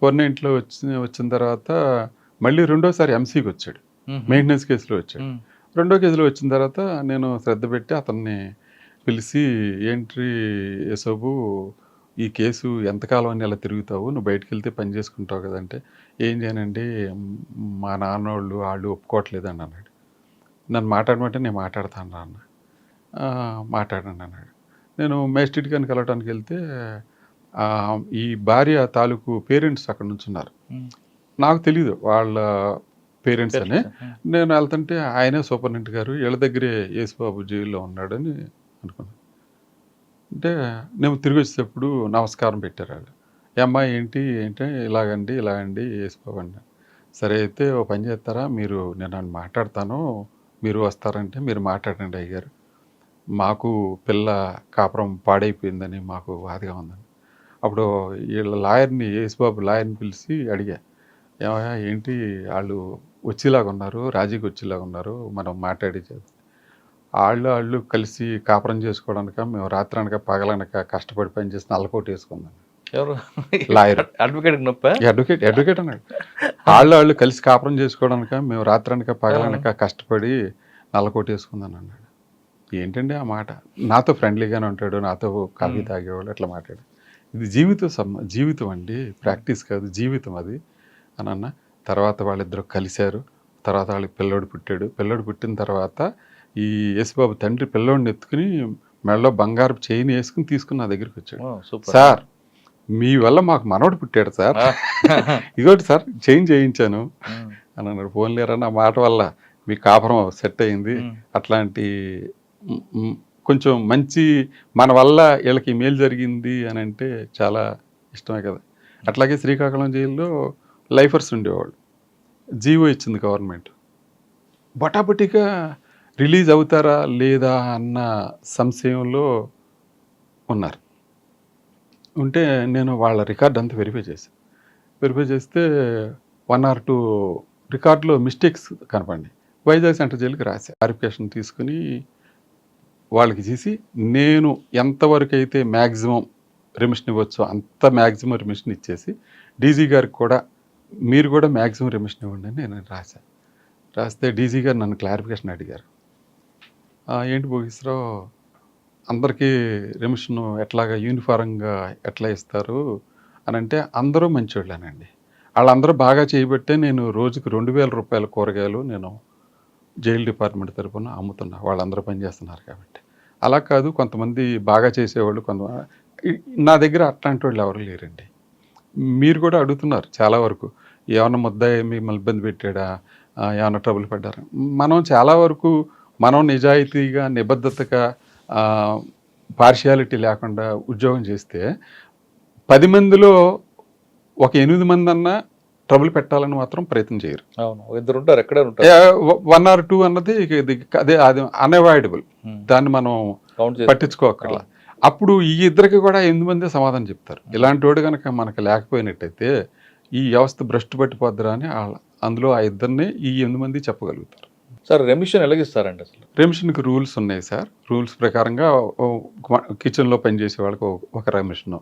498లో వచ్చిన తర్వాత మళ్ళీ రెండోసారి ఎంసీకి వచ్చాడు, మెయింటెనెన్స్ కేసులో వచ్చాడు. రెండో కేసులో వచ్చిన తర్వాత నేను శ్రద్ధ పెట్టి అతన్ని పిలిచి, ఏంటి యశోబు ఈ కేసు ఎంతకాలం అని ఇలా తిరుగుతావు, నువ్వు బయటకు వెళ్తే పని చేసుకుంటావు కదంటే, ఏం చేయనండి మా నాన్నోళ్ళు వాళ్ళు ఒప్పుకోవట్లేదండి అన్నాడు. నన్ను మాట్లాడమంటే నేను మాట్లాడతాను అన్న. మాట్లాడండి అన్నాడు. నేను మేజిస్ట్రేట్ గారిని కలవడానికి వెళ్తే ఈ భార్య తాలూకు పేరెంట్స్ అక్కడ నుంచి ఉన్నారు. నాకు తెలీదు వాళ్ళ పేరెంట్స్ అని. నేను వెళ్తుంటే ఆయనే సూపరింటెండెంట్ గారు, వీళ్ళ దగ్గరే యేసుబాబు జైల్లో ఉన్నాడని అనుకున్నాను. అంటే నేను తిరిగి వచ్చేటప్పుడు నమస్కారం పెట్టారు వాళ్ళు. ఈ అమ్మాయి ఏంటి ఇలాగండి యేసుబాబు అండి. సరే అయితే ఓ పని చేస్తారా, నేను మాట్లాడతాను, మీరు వస్తారంటే మీరు మాట్లాడండి అయ్యారు, మాకు పిల్ల కాపురం పాడైపోయిందని మాకు బాధగా ఉందని. అప్పుడు వీళ్ళ లాయర్ని, యేసుబాబు లాయర్ని పిలిచి అడిగా, ఏమయ్యా ఏంటి వాళ్ళు వచ్చేలాగా ఉన్నారు, రాజీకి వచ్చేలాగా ఉన్నారు, మనం మాట్లాడి వాళ్ళు కలిసి కాపురం చేసుకోవడానిక, మేము రాత్రనక పగలనక కష్టపడి పనిచేసి నల్లకోట వేసుకుందాం. ఎవరు? లాయర్. అడ్వకేట్ అన్నాడు. వాళ్ళు కలిసి కాపురం చేసుకోవడానిక, మేము రాత్రనక పగలనక కష్టపడి నల్లకోట వేసుకుందాం అన్నాడు. ఏంటండి ఆ మాట? నాతో ఫ్రెండ్లీగానే ఉంటాడు, నాతో కాఫీ తాగేవాళ్ళు, అట్లా మాట్లాడు. ఇది జీవితం అండి, ప్రాక్టీస్ కాదు, జీవితం అది అని అన్న. తర్వాత వాళ్ళిద్దరూ కలిశారు. తర్వాత వాళ్ళకి పిల్లోడు పుట్టాడు. పిల్లోడు పుట్టిన తర్వాత ఈ యేసుబాబు తండ్రి పిల్లోడిని ఎత్తుకుని మెడలో బంగారు చైన్ వేసుకుని తీసుకుని నా దగ్గరికి వచ్చాడు. సార్ మీ వల్ల మాకు మనవడు పుట్టాడు సార్, ఇదోటి సార్ చైన్ చేయించాను అని అన్నాడు. ఫోన్లేరా నా మాట వల్ల మీ కాపురం సెట్ అయింది, అట్లాంటి కొంచెం మంచి మన వల్ల వీళ్ళకి మేలు జరిగింది అని అంటే చాలా ఇష్టమే కదా. అట్లాగే శ్రీకాకుళం జైల్లో లైఫర్స్ ఉండేవాళ్ళు. జీవో ఇచ్చింది గవర్నమెంట్, బటాబటిగా రిలీజ్ అవుతారా లేదా అన్న సంశయంలో ఉన్నారు. ఉంటే నేను వాళ్ళ రికార్డ్ అంతా వెరిఫై చేస్తే 1 or 2 రికార్డులో మిస్టేక్స్ కనపడి వైజాగ్ సెంట్రల్ జైలుకి రాశా. క్లారిఫికేషన్ తీసుకుని వాళ్ళకి చేసి, నేను ఎంతవరకు అయితే మ్యాక్సిమం రిమిషన్ ఇవ్వచ్చో అంత మ్యాక్సిమం రిమిషన్ ఇచ్చేసి, డీజీ గారికి కూడా మీరు కూడా మ్యాక్సిమం రిమిషన్ ఇవ్వండి అని నేను రాస్తే డీజీ గారు నన్ను క్లారిఫికేషన్ అడిగారు. ఏంటి భోగేశ్వరరావు అందరికీ రిమిషన్ ఎట్లాగా యూనిఫారంగా ఎట్లా ఇస్తారు అని అంటే, అందరూ మంచివాళ్ళేనండి, వాళ్ళందరూ బాగా చేయబట్టే నేను రోజుకి 2000 రూపాయల కూరగాయలు నేను జైలు డిపార్ట్మెంట్ తరఫున అమ్ముతున్నా, వాళ్ళందరూ పనిచేస్తున్నారు కాబట్టి. అలా కాదు, కొంతమంది బాగా చేసేవాళ్ళు, నా దగ్గర అట్లాంటి వాళ్ళు ఎవరు లేరండి. మీరు కూడా అడుగుతున్నారు చాలా వరకు, ఏమన్నా ముద్దాయి మిమ్మల్ని ఇబ్బంది పెట్టాడా, ఏమన్నా ట్రబుల్ పడ్డారా. మనం చాలా వరకు మనం నిజాయితీగా, నిబద్ధతగా, పార్షియాలిటీ లేకుండా ఉద్యోగం చేస్తే 10 మందిలో ఒక 8 మంది అన్నా ట్రబుల్ పెట్టాలని మాత్రం ప్రయత్నం చేయరు. అవును, ఇద్దరు ఉంటారు, ఎక్కడే ఉంటారు. 1 or 2 అన్నది అది అన్అవాయిడబుల్, దాన్ని మనం పట్టించుకోకర్లా. అప్పుడు ఈ ఇద్దరికి కూడా 8 మంది సమాధానం చెప్తారు. ఇలాంటి వాడు కనుక మనకు లేకపోయినట్టయితే ఈ వ్యవస్థ భ్రష్టు పట్టిపోద్దురా అని అందులో ఆ ఇద్దరిని ఈ 8 మంది చెప్పగలుగుతారు. సార్ రెమిషన్ ఎలాగిస్తారండి అసలు? రెమిషన్కి రూల్స్ ఉన్నాయి సార్. రూల్స్ ప్రకారంగా కిచెన్లో పనిచేసే వాళ్ళకి ఒక రెమిషను,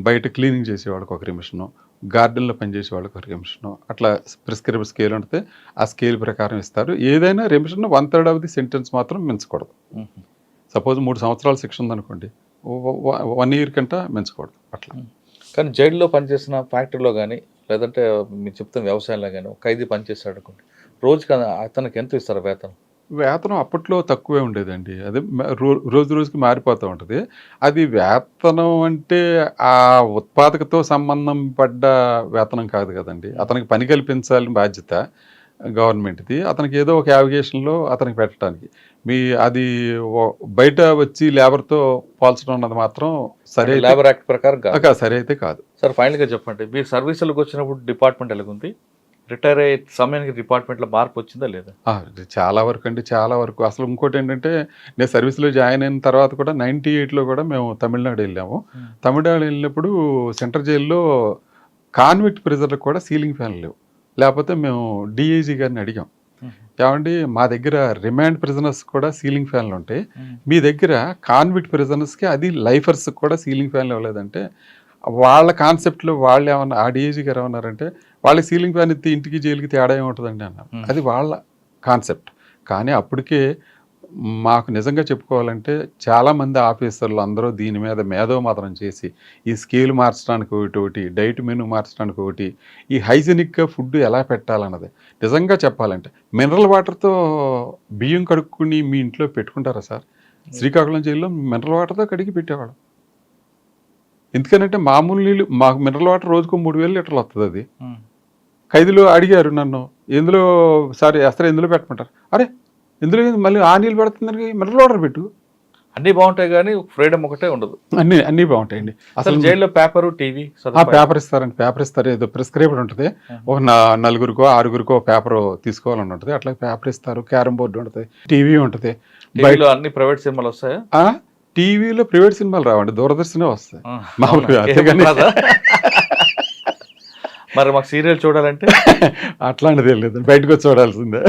బయట క్లీనింగ్ చేసే వాళ్ళకి ఒక రెమిషను, గార్డెన్లో పనిచేసే వాళ్ళకి ఒక రెమిషను, అట్లా ప్రిస్క్రైబ్ స్కేల్ ఉంటుంది. ఆ స్కేల్ ప్రకారం ఇస్తారు. ఏదైనా రెమిషన్ 1/3 ఆఫ్ ది సెంటెన్స్ మాత్రం మించకూడదు. సపోజ్ 3 సంవత్సరాల శిక్ష ఉందనుకోండి, 1 ఇయర్ కంటే మించకూడదు అట్లా. కానీ జైల్లో పనిచేసిన ఫ్యాక్టరీలో కానీ లేదంటే మీరు చెప్తున్న వ్యవసాయంలో కానీ ఒక ఖైదీ పనిచేస్తాడు అనుకోండి, రోజుకి అతనికి ఎంత ఇస్తారు వేతనం? వేతనం అప్పట్లో తక్కువే ఉండేదండి. అదే రోజు రోజుకి మారిపోతూ ఉంటుంది. అది వేతనం అంటే ఆ ఉత్పాదకతో సంబంధం పడ్డ వేతనం కాదు కదండి. అతనికి పని కల్పించాలని బాధ్యత గవర్నమెంట్ది. అతనికి ఏదో ఒక యావిగేషన్లో అతనికి పెట్టడానికి అది బయట వచ్చి లేబర్తో పోల్చడం అన్నది మాత్రం సరే, లేబర్ యాక్ట్ ప్రకారం సరే అయితే కాదు. సార్ ఫైనల్గా చెప్పండి, మీరు సర్వీసులకు వచ్చినప్పుడు డిపార్ట్మెంట్ ఎలాగుంది? రిటైర్ అయ్యే సమయానికి డిపార్ట్మెంట్లో మార్పు వచ్చిందా లేదా? చాలా వరకు అండి, చాలా వరకు. అసలు ఇంకోటి ఏంటంటే, నేను సర్వీస్లో జాయిన్ అయిన తర్వాత కూడా 98లో కూడా మేము తమిళనాడు వెళ్ళాము. తమిళనాడు వెళ్ళినప్పుడు సెంట్రల్ జైల్లో కాన్విక్ట్ ప్రిజన్లకు కూడా సీలింగ్ ఫ్యాన్లు లేవు. లేకపోతే మేము డిఐజీ గారిని అడిగాం, ఏమండి మా దగ్గర రిమాండ్ ప్రిజనర్స్ కూడా సీలింగ్ ఫ్యాన్లు ఉంటాయి, మీ దగ్గర కాన్విక్ట్ ప్రిజనర్స్కి అది లైఫర్స్ కూడా సీలింగ్ ఫ్యాన్లు ఇవ్వలేదంటే, వాళ్ళ కాన్సెప్ట్లో వాళ్ళు ఏమన్నా, ఆ డిఐజీ గారు ఏమన్నారంటే, వాళ్ళకి సీలింగ్ ఫ్యాన్ ఎత్తి ఇంటికి జైలుకి తేడా ఏముంటుందండి అన్నారు. అది వాళ్ళ కాన్సెప్ట్. కానీ అప్పటికే మాకు నిజంగా చెప్పుకోవాలంటే చాలామంది ఆఫీసర్లు అందరూ దీని మీద మేధోమథనం చేసి, ఈ స్కేల్ మార్చడానికి ఒకటి, డైట్ మెనూ మార్చడానికి ఒకటి, ఈ హైజెనిక్గా ఫుడ్ ఎలా పెట్టాలన్నది. నిజంగా చెప్పాలంటే మినరల్ వాటర్తో బియ్యం కడుక్కుని మీ ఇంట్లో పెట్టుకుంటారా సార్? శ్రీకాకుళం జైల్లో మినరల్ వాటర్తో కడిగి పెట్టేవాడు. ఎందుకనంటే మామూలు నీళ్ళు, మాకు మినరల్ వాటర్ రోజుకు 3000 లీటర్లు వస్తుంది. అది ఖైదీలు అడిగారు నన్ను, ఎందులో సార్ వేస్తారు, ఎందులో పెట్టమంటారు. అరే ఎందులో మళ్ళీ ఆ నీళ్ళు పెడుతుందని మినరల్ వాటర్ పెట్టు. అన్నీ బాగుంటాయి కానీ ఫ్రీడమ్ ఒకటే ఉండదు. అన్నీ బాగుంటాయండి. అసలు జైల్లో పేపరు, టీవీ పేపర్ ఇస్తారండి. పేపర్ ఇస్తారు, ఏదో ప్రిస్క్రైబ్డ్ ఉంటుంది. ఒక 4గురికో 6గురికో పేపర్ తీసుకోవాలని ఉంటుంది. అట్లా పేపర్ ఇస్తారు. క్యారమ్ బోర్డు ఉంటుంది, టీవీ ఉంటుంది. బయట అన్ని ప్రైవేట్ సినిమాలు వస్తాయా? టీవీలో ప్రైవేట్ సినిమాలు రావండి, దూరదర్శనే వస్తాయి మామూలుగా. అంతేగాని మరి మాకు సీరియల్ చూడాలంటే అట్లాంటిది ఏం లేదు, బయటకు వచ్చి చూడాల్సిందే.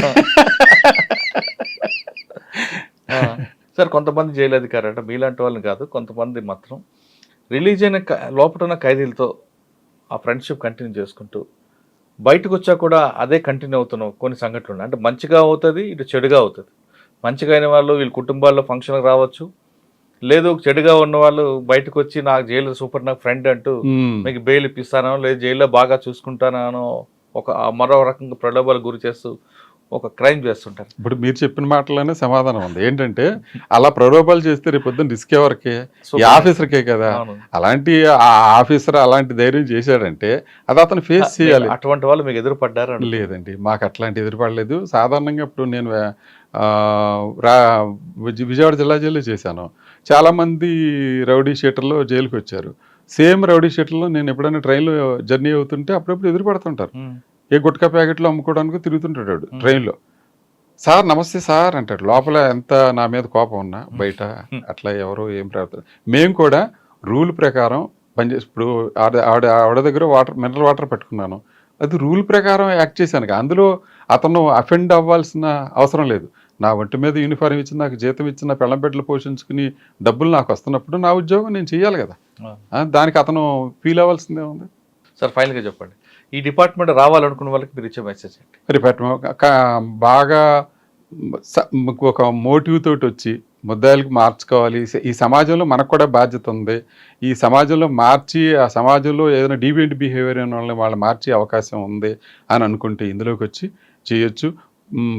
సార్ కొంతమంది జైలు అధికారులు అంటే మీలాంటి వాళ్ళని కాదు, కొంతమంది మాత్రం రిలీజ్ అయిన లోపల ఉన్న ఖైదీలతో ఆ ఫ్రెండ్షిప్ కంటిన్యూ చేసుకుంటూ బయటకు వచ్చా కూడా అదే కంటిన్యూ అవుతున్న కొన్ని సంఘటనలు ఉన్నాయి. అంటే మంచిగా అవుతుంది, ఇటు చెడుగా అవుతుంది. మంచిగా అయిన వాళ్ళు వీళ్ళ కుటుంబాల్లో ఫంక్షన్కి రావచ్చు, లేదు చెడుగా ఉన్న వాళ్ళు బయటకు వచ్చి నాకు జైలు సూపర్, నాకు ఫ్రెండ్ అంటూ మీకు బెయిల్ ఇప్పిస్తానో, లేదు జైల్లో బాగా చూసుకుంటానో ఒక మరో రకంగా ప్రలోభాలకు గురి చేస్తూ ఒక క్రైమ్ చేస్తుంటారు. ఇప్పుడు మీరు చెప్పిన మాటలోనే సమాధానం ఉంది. ఏంటంటే అలా ప్రలోభాలు చేస్తే రేపు పొద్దున్న రిస్క్ ఎవరికే? ఈ ఆఫీసర్కే కదా. అలాంటి ఆ ఆఫీసర్ అలాంటి ధైర్యం చేశాడంటే అది అతను ఫేస్ చేయాలి. అటువంటి వాళ్ళు మీకు ఎదురుపడ్డారు? లేదండి, మాకు అట్లాంటి ఎదురుపడలేదు. సాధారణంగా ఇప్పుడు నేను విజయవాడ జిల్లా జైల్లో చేశాను. చాలామంది రౌడీ షీటర్లు జైలుకి వచ్చారు. సేమ్ రౌడీ షీటర్లో నేను ఎప్పుడైనా ట్రైన్లో జర్నీ అవుతుంటే అప్పుడప్పుడు ఎదురుపడుతుంటారు. ఏ గుట్కా ప్యాకెట్లు అమ్ముకోవడానికి తిరుగుతుంటాడు ట్రైన్లో. సార్ నమస్తే సార్ అంటాడు. లోపల ఎంత నా మీద కోపం ఉన్నా బయట అట్లా ఎవరో ఏం ప్రవర్తన. మేము కూడా రూల్ ప్రకారం పనిచేసి, ఇప్పుడు ఆవిడ దగ్గర మినరల్ వాటర్ పెట్టుకున్నాను, అది రూల్ ప్రకారం యాక్ట్ చేశాను. అందులో అతను అఫెండ్ అవ్వాల్సిన అవసరం లేదు. నా ఒంటి మీద యూనిఫారం ఇచ్చి, నాకు జీతం ఇచ్చి, నా పెళ్ళం బిడ్డలు పోషించుకుని డబ్బులు నాకు వస్తున్నప్పుడు నా ఉద్యోగం నేను చేయాలి కదా. దానికి అతను ఫీల్ అవ్వాల్సిందే ఉంది. సార్ ఫైనల్గా చెప్పండి, ఈ డిపార్ట్మెంట్ రావాలనుకున్న వాళ్ళకి మీరు ఇచ్చే మెసేజ్ ఏంటి? డిపార్ట్మెంట్ బాగా ఒక మోటివ్ తోటి వచ్చి ముద్దాయిలకు మార్చుకోవాలి. ఈ సమాజంలో మనకు కూడా బాధ్యత ఉంది. ఈ సమాజంలో మార్చి, ఆ సమాజంలో ఏదైనా డీవియంట్ బిహేవియర్ అయిన వాళ్ళని వాళ్ళు మార్చే అవకాశం ఉంది అని అనుకుంటే ఇందులోకి వచ్చి చేయొచ్చు.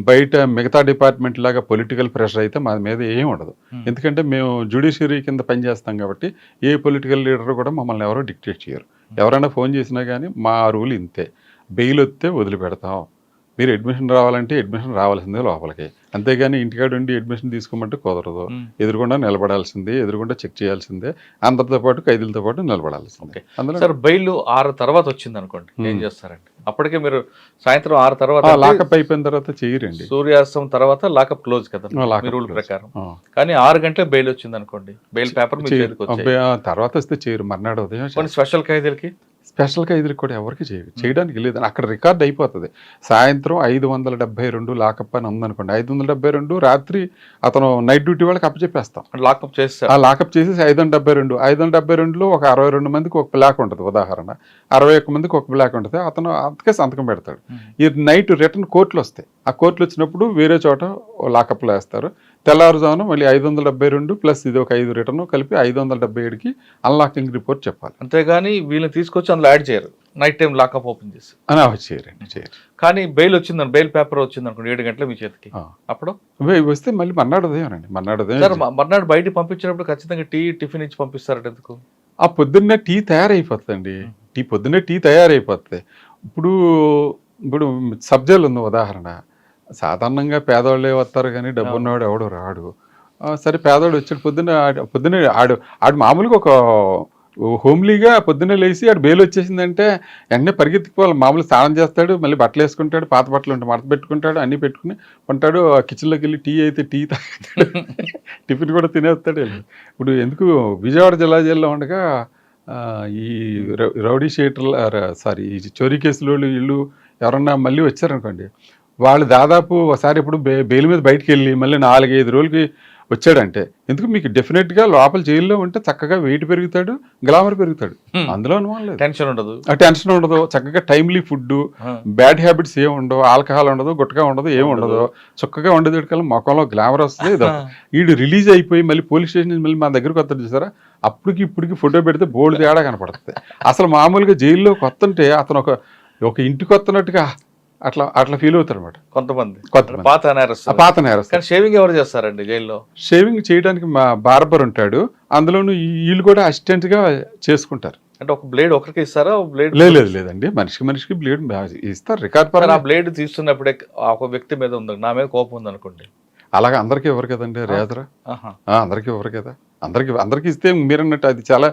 బయట మిగతా డిపార్ట్మెంట్ లాగా పొలిటికల్ ప్రెషర్ అయితే మా మీద ఏం ఉండదు. ఎందుకంటే మేము జ్యుడిషియరీ కింద పనిచేస్తాం కాబట్టి ఏ పొలిటికల్ లీడర్ కూడా మమ్మల్ని ఎవరో డిక్టేట్ చేయరు. ఎవరైనా ఫోన్ చేసినా కానీ మా రూల్ ఇంతే, బెయిల్ వస్తే వదిలిపెడతాం, మీరు అడ్మిషన్ రావాలంటే అడ్మిషన్ రావాల్సిందే లోపలికి, అంతేగాని ఇంటికాడ ఉండి అడ్మిషన్ తీసుకోమంటే కుదరదు. ఎదురుకుండా నిలబడాల్సిందే, ఎదురుకుండా చెక్ చేయాల్సిందే, అందరితో పాటు ఖైదీలతో పాటు నిలబడాల్సిందే. అందులో సార్ బెయిల్ 6 తర్వాత వచ్చింది అనుకోండి, ఏం చేస్తారండి? అప్పటికే మీరు సాయంత్రం 6 తర్వాత లాకప్ అయిపోయిన తర్వాత చేయరండి. సూర్యాస్తం తర్వాత లాకప్ క్లోజ్ కదా రూల్ ప్రకారం. కానీ 6 గంటల బెయిల్ వచ్చింది అనుకోండి, బెయిల్ పేపర్ తర్వాత వస్తే చేయరు. మర్నాడు ఉదయం కొన్ని స్పెషల్ ఖైదీలకి స్పెషల్ ఖైదీలకు కూడా ఎవరికి చేయడానికి లేదని అక్కడ రికార్డ్ అయిపోతుంది. సాయంత్రం 572 లాకప్ అని ఉందనుకోండి, 572 రాత్రి అతను నైట్ డ్యూటీ వాళ్ళకి అప్పచెప్పేస్తాం. లాకప్ చేస్తారు. ఆ లాకప్ చేసేసి 572లో ఒక 62 మందికి ఒక బ్లాక్ ఉంటుంది ఉదాహరణ, 61 మందికి ఒక బ్లాక్ ఉంటుంది. అతను అంతకే సంతకం పెడతాడు. ఈ నైట్ రిటర్న్ కోర్టులు వస్తాయి. ఆ కోర్టులు వచ్చినప్పుడు వేరే చోట లాకప్లో వేస్తారు. తెల్లారుజామున మళ్ళీ 572 ప్లస్ ఇది ఒక 5 రిటర్న్ కలిపి 577కి అన్లాకింగ్ రిపోర్ట్ చెప్పాలి. అంతేగాని వీళ్ళని తీసుకొచ్చి అందులో యాడ్ చేయరు. నైట్ టైం లాకప్ ఓపెన్ చేసి అని అవి చేయరు. కానీ బెయిల్ వచ్చిందని, బెయిల్ పేపర్ వచ్చింది అనుకోండి 7 గంటల మీ చేతికి, అప్పుడు వస్తే మళ్ళీ మర్నాడు ఉదయం సార్ మర్నాడు బయటికి పంపించినప్పుడు ఖచ్చితంగా టిఫిన్ ఇచ్చి పంపిస్తారట ఎందుకు? ఆ పొద్దున్నే టీ తయారైపోతుందండి. పొద్దున్నే టీ తయారైపోతుంది. ఇప్పుడు సబ్జెక్ట్ ఉంది ఉదాహరణ, సాధారణంగా పేదవాళ్ళే వస్తారు కానీ డబ్బు ఉన్నవాడు ఎవడు రాడు. సరే పేదవాడు వచ్చాడు పొద్దున్నే ఆడు మామూలుగా ఒక హోమ్లీగా పొద్దున్నే లేచి ఆడు బెయిల్ వచ్చేసిందంటే వెంటనే పరిగెత్తిపోవాలి. మామూలు స్నానం చేస్తాడు, మళ్ళీ బట్టలు వేసుకుంటాడు, పాత బట్టలు ఉంటే మడత పెట్టుకుంటాడు, అన్నీ పెట్టుకుని ఉంటాడు. కిచెన్లోకి వెళ్ళి టీ అయితే టీ తాగుతాడు, టిఫిన్ కూడా తినేస్తాడు. ఇప్పుడు ఎందుకు విజయవాడ జిల్లా జైల్లో ఉండగా ఈ రౌడీ షీటర్లు ఈ చోరీ కేసులో వీళ్ళు ఎవరన్నా మళ్ళీ వచ్చారనుకోండి, వాళ్ళు దాదాపు ఒకసారి ఇప్పుడు బెయిల్ మీద బయటికి వెళ్ళి మళ్ళీ 4-5 రోజులకి వచ్చాడంటే ఎందుకు మీకు డెఫినెట్గా లోపల జైల్లో ఉంటే చక్కగా వెయిట్ పెరుగుతాడు, గ్లామర్ పెరుగుతాడు. అందులో అనుమానం లేదు. టెన్షన్ ఉండదు, టెన్షన్ ఉండదు, చక్కగా టైమ్లీ ఫుడ్, బ్యాడ్ హ్యాబిట్స్ ఏమి ఉండవు, ఆల్కహాల్ ఉండదు, గుట్కా ఉండదు, ఏమి ఉండదు, చక్కగా ఉండేది మొక్కలో గ్లామర్ వస్తుంది. వీడు రిలీజ్ అయిపోయి మళ్ళీ పోలీస్ స్టేషన్ మళ్ళీ మా దగ్గరకు వస్తాడు చూసారా, ఇప్పటికి ఫోటో పెడితే బోల్డ్ తేడా కనపడుతుంది. అసలు మామూలుగా జైల్లో కొత్త అంటే అతను ఒక ఇంటికి వస్తున్నట్టుగా అట్లా ఫీల్ అవుతారు అనమాట కొంతమంది. పాత నేరస్తులు. షేవింగ్ ఎవరు చేస్తారండి జైల్లో? షేవింగ్ చేయడానికి మా బార్బర్ ఉంటాడు, అందులోనూ వీళ్ళు కూడా అసిస్టెంట్ గా చేసుకుంటారు. అంటే ఒక బ్లేడ్ ఒకరికి ఇస్తారా? బ్లేడ్ లేదండి, మనిషికి బ్లేడ్ ఇస్తారు. రికార్డ్ పరంగా ఆ బ్లేడ్ తీస్తున్నప్పుడే ఒక వ్యక్తి మీద ఉంది, నా మీద కోపం ఉంది అనుకోండి, అలాగే అందరికీ ఎవరు కదండి రేదరా, అందరికీ ఎవరు కదా, అందరికి ఇస్తే మీరన్నట్టు అది చాలా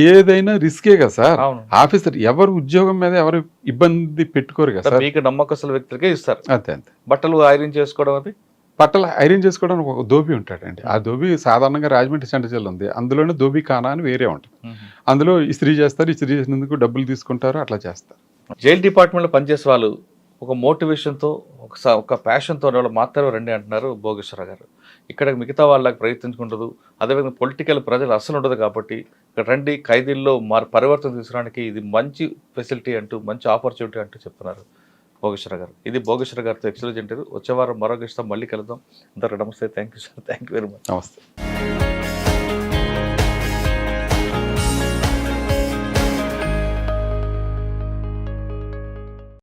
ఏదైనా రిస్కే కదా సార్. ఆఫీసర్ ఎవరు ఉద్యోగం మీద ఎవరు ఇబ్బంది పెట్టుకోరు కదా సార్. మీకు నమ్మకస్తుల వ్యక్తులకే ఇస్తారు. అంతే. బట్టలు ఐరన్ చేసుకోవడం, అది బట్టలు ఐరన్ చేసుకోవడానికి ఒక దోబి ఉంటాడండి. ఆ దోబి సాధారణంగా రాజమండ్రి సెంటర్ జైలు ఉంది, అందులోనే దోబి ఖానా అని వేరే ఉంటుంది. అందులో ఇస్త్రీ చేస్తారు, ఇస్త్రీ చేసినందుకు డబ్బులు తీసుకుంటారు, అట్లా చేస్తారు. జైల్ డిపార్ట్మెంట్లో పనిచేసే వాళ్ళు ఒక మోటివేషన్తో ఒక ప్యాషన్తో వాళ్ళు మాత్రమే రండి అంటున్నారు భోగేశ్వర గారు. ఇక్కడ మిగతా వాళ్ళకి ప్రయత్నించుకుంటుంది, అదేవిధంగా పొలిటికల్ ప్రజలు అస్సలు ఉండదు కాబట్టి ఇక్కడ రండి, ఖైదీల్లో పరివర్తన తీసుకురావడానికి ఇది మంచి ఫెసిలిటీ అంటూ, మంచి ఆపర్చునిటీ అంటూ చెప్తున్నారు భోగేశ్వర గారు. ఇది భోగేశ్వర గారితో ఎక్స్క్లూజివ్ ఇంటర్వ్యూ. వచ్చే వారం మరో గెస్ట్తో మళ్ళీ కలుద్దాం. అందరికీ నమస్తే. Thank you sir. Thank you very much. నమస్తే.